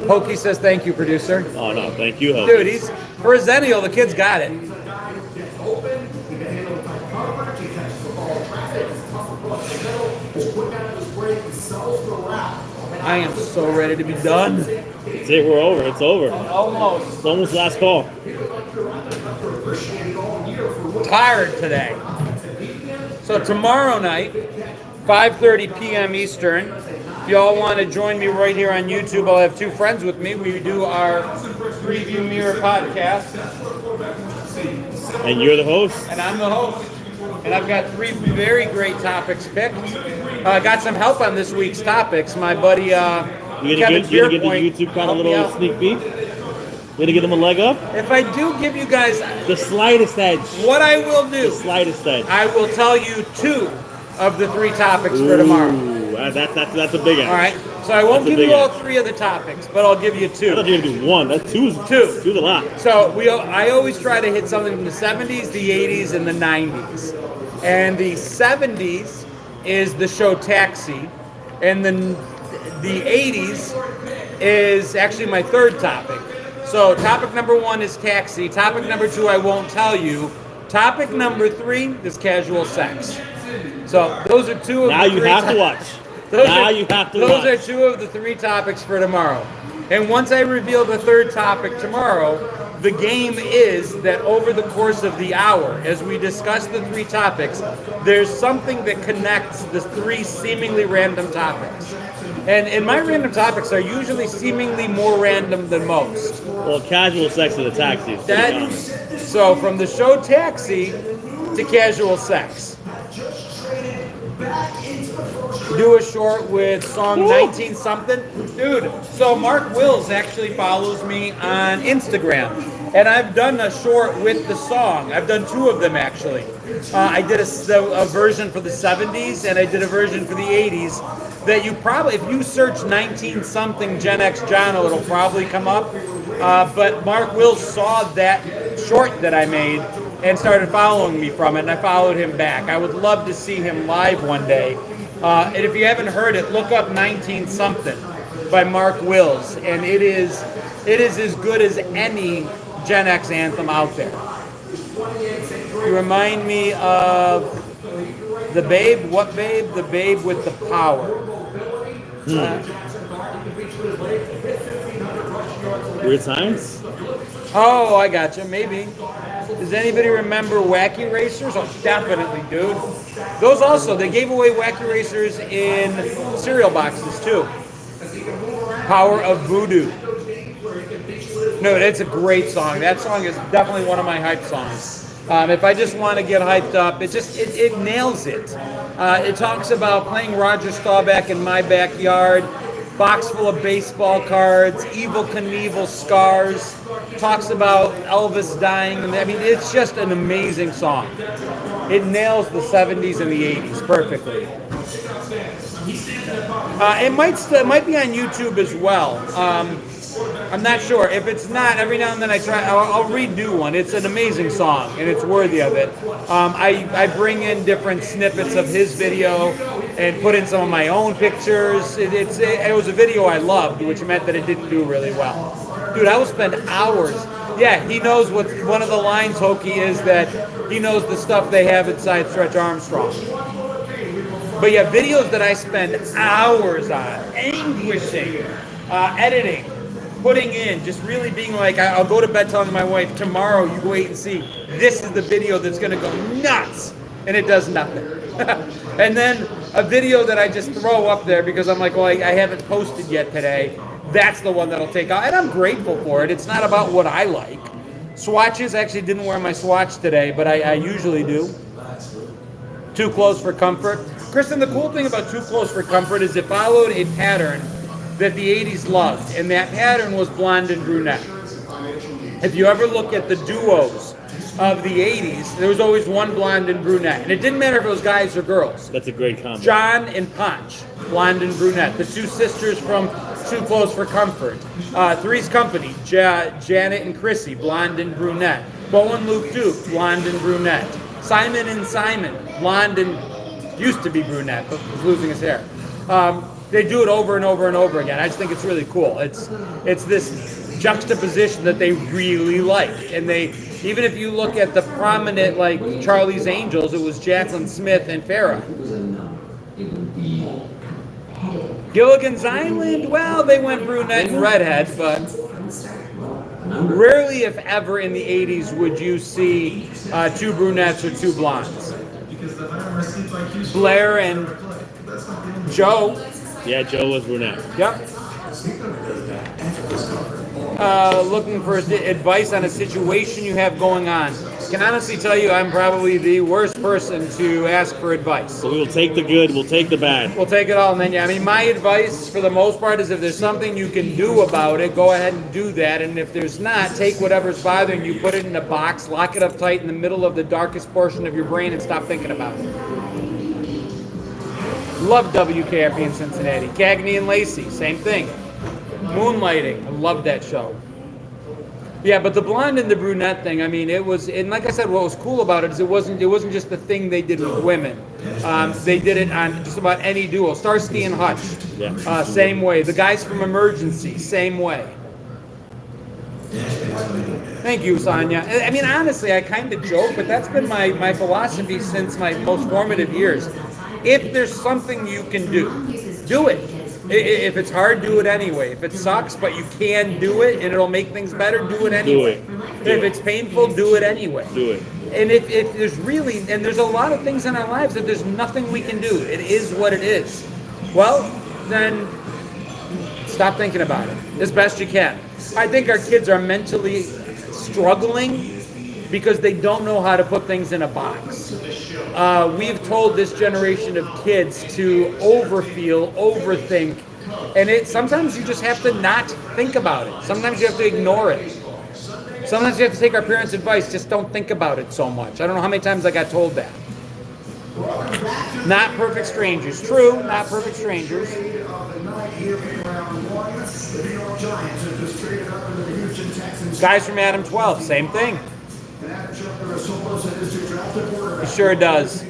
Hokey says thank you, producer. Oh no, thank you, Hokey. Dude, he's for a Zennial, the kid's got it. I am so ready to be done. That's it, we're over. It's over. Almost. It's almost last call. Tired today. So tomorrow night, 5:30 p.m. Eastern. If y'all want to join me right here on YouTube, I'll have two friends with me. We do our Preview Mirror podcast. And you're the host. And I'm the host. And I've got 3 very great topics picked. Got some help on this week's topics. My buddy Kevin You're gonna give the Pierpoint YouTube crowd a helped me little out. sneak peek? You're gonna give them a leg up? If I do give you guys the slightest edge. What I will do, the slightest edge. I will tell you 2 of the 3 topics for tomorrow. That's a big edge. All right. So I won't give you all 3 of the topics, but I'll give you 2. I thought you were gonna do 1. That's 2. 2's a lot. So I always try to hit something from the 70s, the 80s, and the 90s. And the 70s is the show Taxi, and then the 80s is actually my 3rd topic. So topic number 1 is Taxi. Topic number 2 I won't tell you. Topic number 3 is casual sex. So those are 2 of now the 3 you have to watch. Those are 2 of the 3 topics for tomorrow. And once I reveal the 3rd topic tomorrow, the game is that over the course of the hour, as we discuss the 3 topics, there's something that connects the 3 seemingly random topics. And my random topics are usually seemingly more random than most. Well, casual sex in a taxi is so from the show Taxi to casual sex. Do a short with song 19 something. Dude, so Mark Wills actually follows me on Instagram. And I've done a short with the song. I've done 2 of them actually. I did a version for the 70s and I did a version for the 80s that you probably, if you search 19 something Gen X Jono, it'll probably come up. But Mark Wills saw that short that I made and started following me from it, and I followed him back. I would love to see him live one day. And if you haven't heard it, look up 19 something by Mark Wills, and it is as good as any Gen X anthem out there. You remind me of the Babe. What Babe? The Babe with the Power. Weird Science? Oh, I gotcha. Maybe. Does anybody remember Wacky Racers? Oh, definitely, dude. Those also, they gave away Wacky Racers in cereal boxes, too. Power of Voodoo. No, it's a great song. That song is definitely one of my hype songs. If I just want to get hyped up, it nails it. It talks about playing Roger Staubach in my backyard, box full of baseball cards, Evil Knievel scars, talks about Elvis dying. I mean, it's just an amazing song. It nails the 70s and the 80s perfectly. It might be on YouTube as well. I'm not sure. If it's not, every now and then I'll redo one. It's an amazing song, and it's worthy of it. I bring in different snippets of his video and put in some of my own pictures. It was a video I loved, which meant that it didn't do really well. Dude, I will spend hours. Yeah, he knows what one of the lines, Hokey, is that he knows the stuff they have inside Stretch Armstrong. But yeah, videos that I spend hours on, anguishing, editing, putting in, just really being like, I'll go to bed telling my wife, tomorrow you wait and see, this is the video that's going to go nuts, and it does nothing. And then a video that I just throw up there because I'm like, well, I haven't posted yet today, that's the one that'll take out, and I'm grateful for it. It's not about what I like. Swatches, actually didn't wear my swatch today, but I usually do. Too Close for Comfort. Kristen, the cool thing about Too Close for Comfort is it followed a pattern that the 80s loved, and that pattern was blonde and brunette. If you ever look at the duos of the 80s, there was always one blonde and brunette, and it didn't matter if it was guys or girls. That's a great combo. John and Ponch, blonde and brunette. The two sisters from Too Close for Comfort. Three's Company, Janet and Chrissy, blonde and brunette. Bo and Luke Duke, blonde and brunette. Simon and Simon, blonde and used to be brunette, but was losing his hair. They do it over and over and over again. I just think it's really cool. It's this juxtaposition that they really like. And they, even if you look at the prominent, like Charlie's Angels, it was Jacqueline Smith and Farrah. Gilligan's Island, well, they went brunette and redhead, but rarely, if ever, in the 80s would you see two brunettes or two blondes. Blair and Joe. Yeah, Joe was brunette. Yep. Looking for advice on a situation you have going on. Can honestly tell you I'm probably the worst person to ask for advice. So we'll take the good, we'll take the bad. We'll take it all, and then I mean, my advice for the most part is if there's something you can do about it, go ahead and do that. And if there's not, take whatever's bothering you, put it in a box, lock it up tight in the middle of the darkest portion of your brain, and stop thinking about it. Love WKRP in Cincinnati. Cagney and Lacey, same thing. Moonlighting, I love that show. Yeah, but the blonde and the brunette thing, I mean, it was, and like I said, what was cool about it is it wasn't just the thing they did with women. They did it on just about any duo. Starsky and Hutch, same way. The guys from Emergency, same way. Thank you, Sonia. I mean, honestly, I kind of joke, but that's been my philosophy since my most formative years. If there's something you can do it. If it's hard, do it anyway. If it sucks, but you can do it and it'll make things better, do it anyway. If it's painful, do it anyway. Do it. And if there's really, and there's a lot of things in our lives that there's nothing we can do. It is what it is. Well, then stop thinking about it as best you can. I think our kids are mentally struggling because they don't know how to put things in a box. We've told this generation of kids to overfeel, overthink, and sometimes you just have to not think about it. Sometimes you have to ignore it. Sometimes you have to take our parents' advice, just don't think about it so much. I don't know how many times I got told that. Not perfect strangers. True, not perfect strangers. Guys from Adam 12, same thing. He sure does.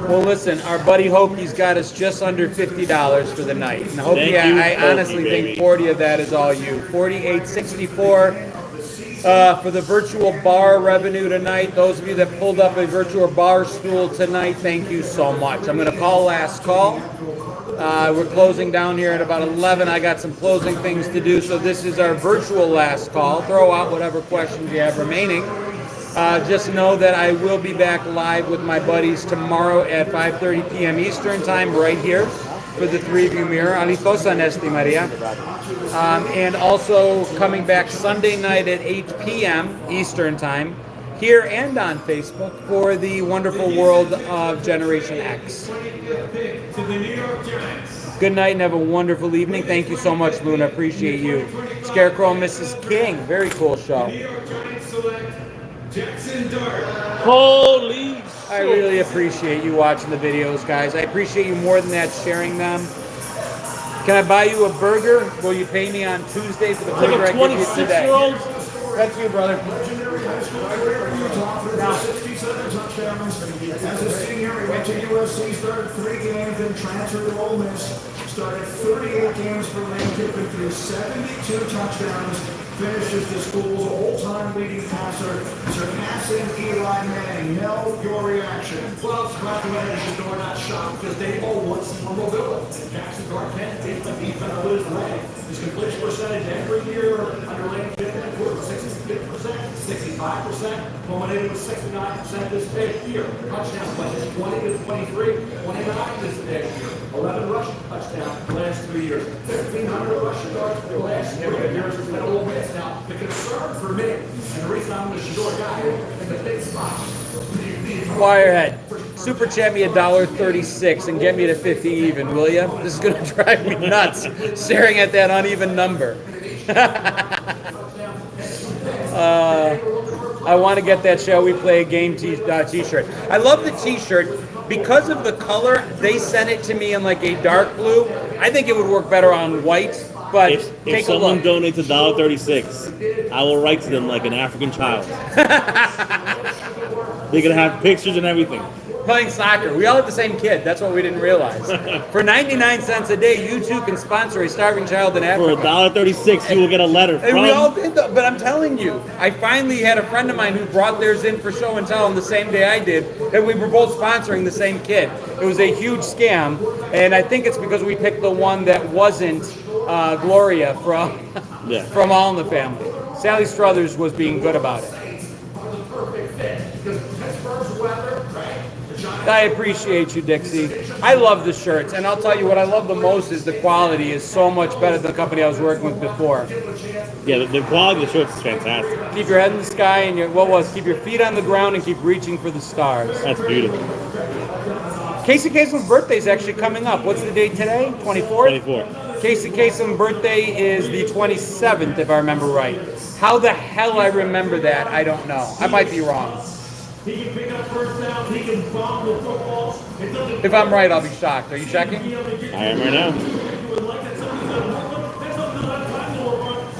Well, listen, our buddy Hokey's got us just under $50 for the night. And Hokey, I honestly think 40 of that is all you. 48.64. for the virtual bar revenue tonight. Those of you that pulled up a virtual bar stool tonight, thank you so much. I'm going to call last call. We're closing down here at about 11. I got some closing things to do, so this is our virtual last call. Throw out whatever questions you have remaining. Just know that I will be back live with my buddies tomorrow at 5:30 p.m. Eastern Time right here for the three of you mirror. Alifosa Nesti Maria. And also coming back Sunday night at 8 p.m. Eastern Time here and on Facebook for the wonderful world of Generation X. Good night and have a wonderful evening. Thank you so much, Luna. Appreciate you. Scarecrow and Mrs. King. Very cool show. Holy! I really appreciate you watching the videos, guys. I appreciate you more than that sharing them. Can I buy you a burger? Will you pay me on Tuesday for the burger I give you today? 26-year-old? That's you, brother. Legendary high school career in Utah for 67 touchdowns. As a senior, he went to USC, started 3 games, then transferred to Ole Miss. Started 38 games for Lane Kiffin, threw 72 touchdowns. Finishes the school's all-time leading passer, surpassing Eli Manning. Mel, your reaction? Well, Scotland and Shador not shocked because they all want some mobility. Jackson Garnett takes the defense out of his way. His completion percentage every year under Lane Kiffin improved 66%, 65%, culminated with 69% this past year. Touchdowns like 20 to 23, 29 this past year. 11 rushing touchdowns the last 3 years. 1,500 rushing yards the last 3 years. It's been a little bit. Now, the concern for me, and the reason I'm the Shador guy, is the big spot. Wirehead, super chat me $1.36 and get me to 50 even, will ya? This is gonna drive me nuts, staring at that uneven number. I want to get that Shall We Play a Game t-shirt. I love the t-shirt. Because of the color, they sent it to me in like a dark blue. I think it would work better on white. But if take someone a look. donates $1.36, I will write to them like an African child. They're gonna have pictures and everything. Playing soccer. We all have the same kid. That's what we didn't realize. For 99 cents a day, you too can sponsor a starving child in Africa. For $1.36, you will get a letter from... And we all did, though. But I'm telling you, I finally had a friend of mine who brought theirs in for show and tell on the same day I did, and we were both sponsoring the same kid. It was a huge scam, and I think it's because we picked the one that wasn't Gloria from All in the Family. Sally Struthers was being good about it. I appreciate you, Dixie. I love the shirts, and I'll tell you what I love the most is the quality is so much better than the company I was working with before. Yeah, the quality of the shirts is fantastic. Keep your head in the sky and keep your feet on the ground and keep reaching for the stars. That's beautiful. Casey Kasem's birthday is actually coming up. What's the date today? 24th? 24th. Casey Kasem's birthday is the 27th, if I remember right. How the hell I remember that, I don't know. I might be wrong. He can pick up first down. He can bomb the footballs. If I'm right, I'll be shocked. Are you checking? I am right now.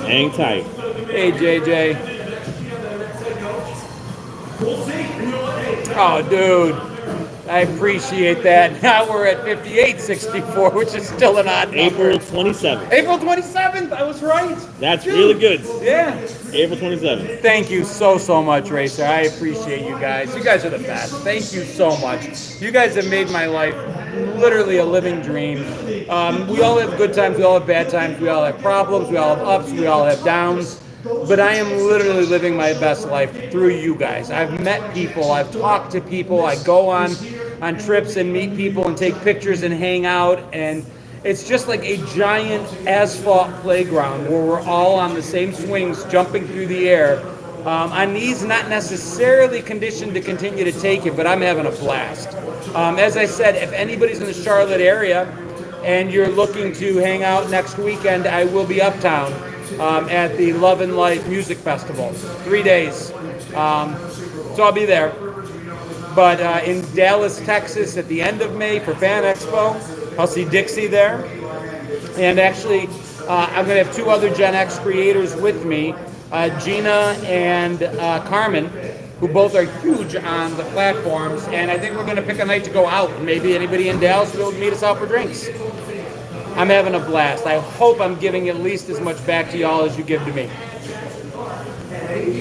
Hang tight. Hey, JJ. Oh, dude. I appreciate that. Now we're at 58.64, which is still an odd number. April 27th. April 27th. I was right. That's really good. Yeah. April 27th. Thank you so much, Racer. I appreciate you guys. You guys are the best. Thank you so much. You guys have made my life literally a living dream. We all have good times. We all have bad times. We all have problems. We all have ups. We all have downs. But I am literally living my best life through you guys. I've met people. I've talked to people. I go on trips and meet people and take pictures and hang out. And it's just like a giant asphalt playground where we're all on the same swings, jumping through the air. On knees not necessarily conditioned to continue to take it, but I'm having a blast. As I said, if anybody's in the Charlotte area and you're looking to hang out next weekend, I will be uptown at the Love and Life Music Festival. 3 days. So I'll be there. But in Dallas, Texas at the end of May for Fan Expo, I'll see Dixie there. And actually, I'm going to have 2 other Gen X creators with me, Gina and Carmen, who both are huge on the platforms. And I think we're going to pick a night to go out. Maybe anybody in Dallas will meet us out for drinks. I'm having a blast. I hope I'm giving at least as much back to y'all as you give to me.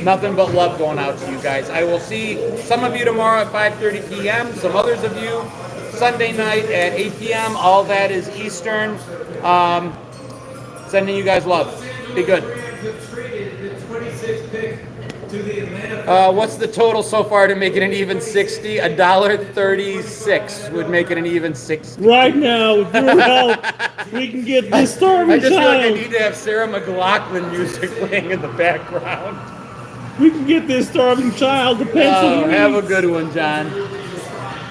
Nothing but love going out to you guys. I will see some of you tomorrow at 5:30 p.m. Some others of you Sunday night at 8 p.m. All that is Eastern. Sending you guys love. Be good. What's the total so far to make it an even 60? $1.36 would make it an even 60. Right now, with your help, we can get this starving I just feel like I child. need to have Sarah McLachlan music playing in the background. We can get this starving child to pencil. Have a good one, John.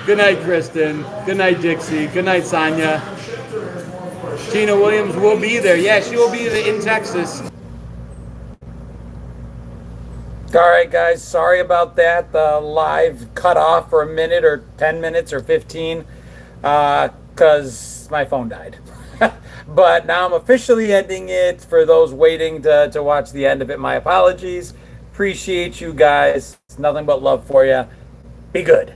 Good night, Kristen. Good night, Dixie. Good night, Sonia. Tina Williams will be there. Yeah, she will be in Texas. All right, guys. Sorry about that. The live cut off for a minute or 10 minutes or 15 because my phone died. But now I'm officially ending it. For those waiting to watch the end of it, my apologies. Appreciate you guys. Nothing but love for you. Be good.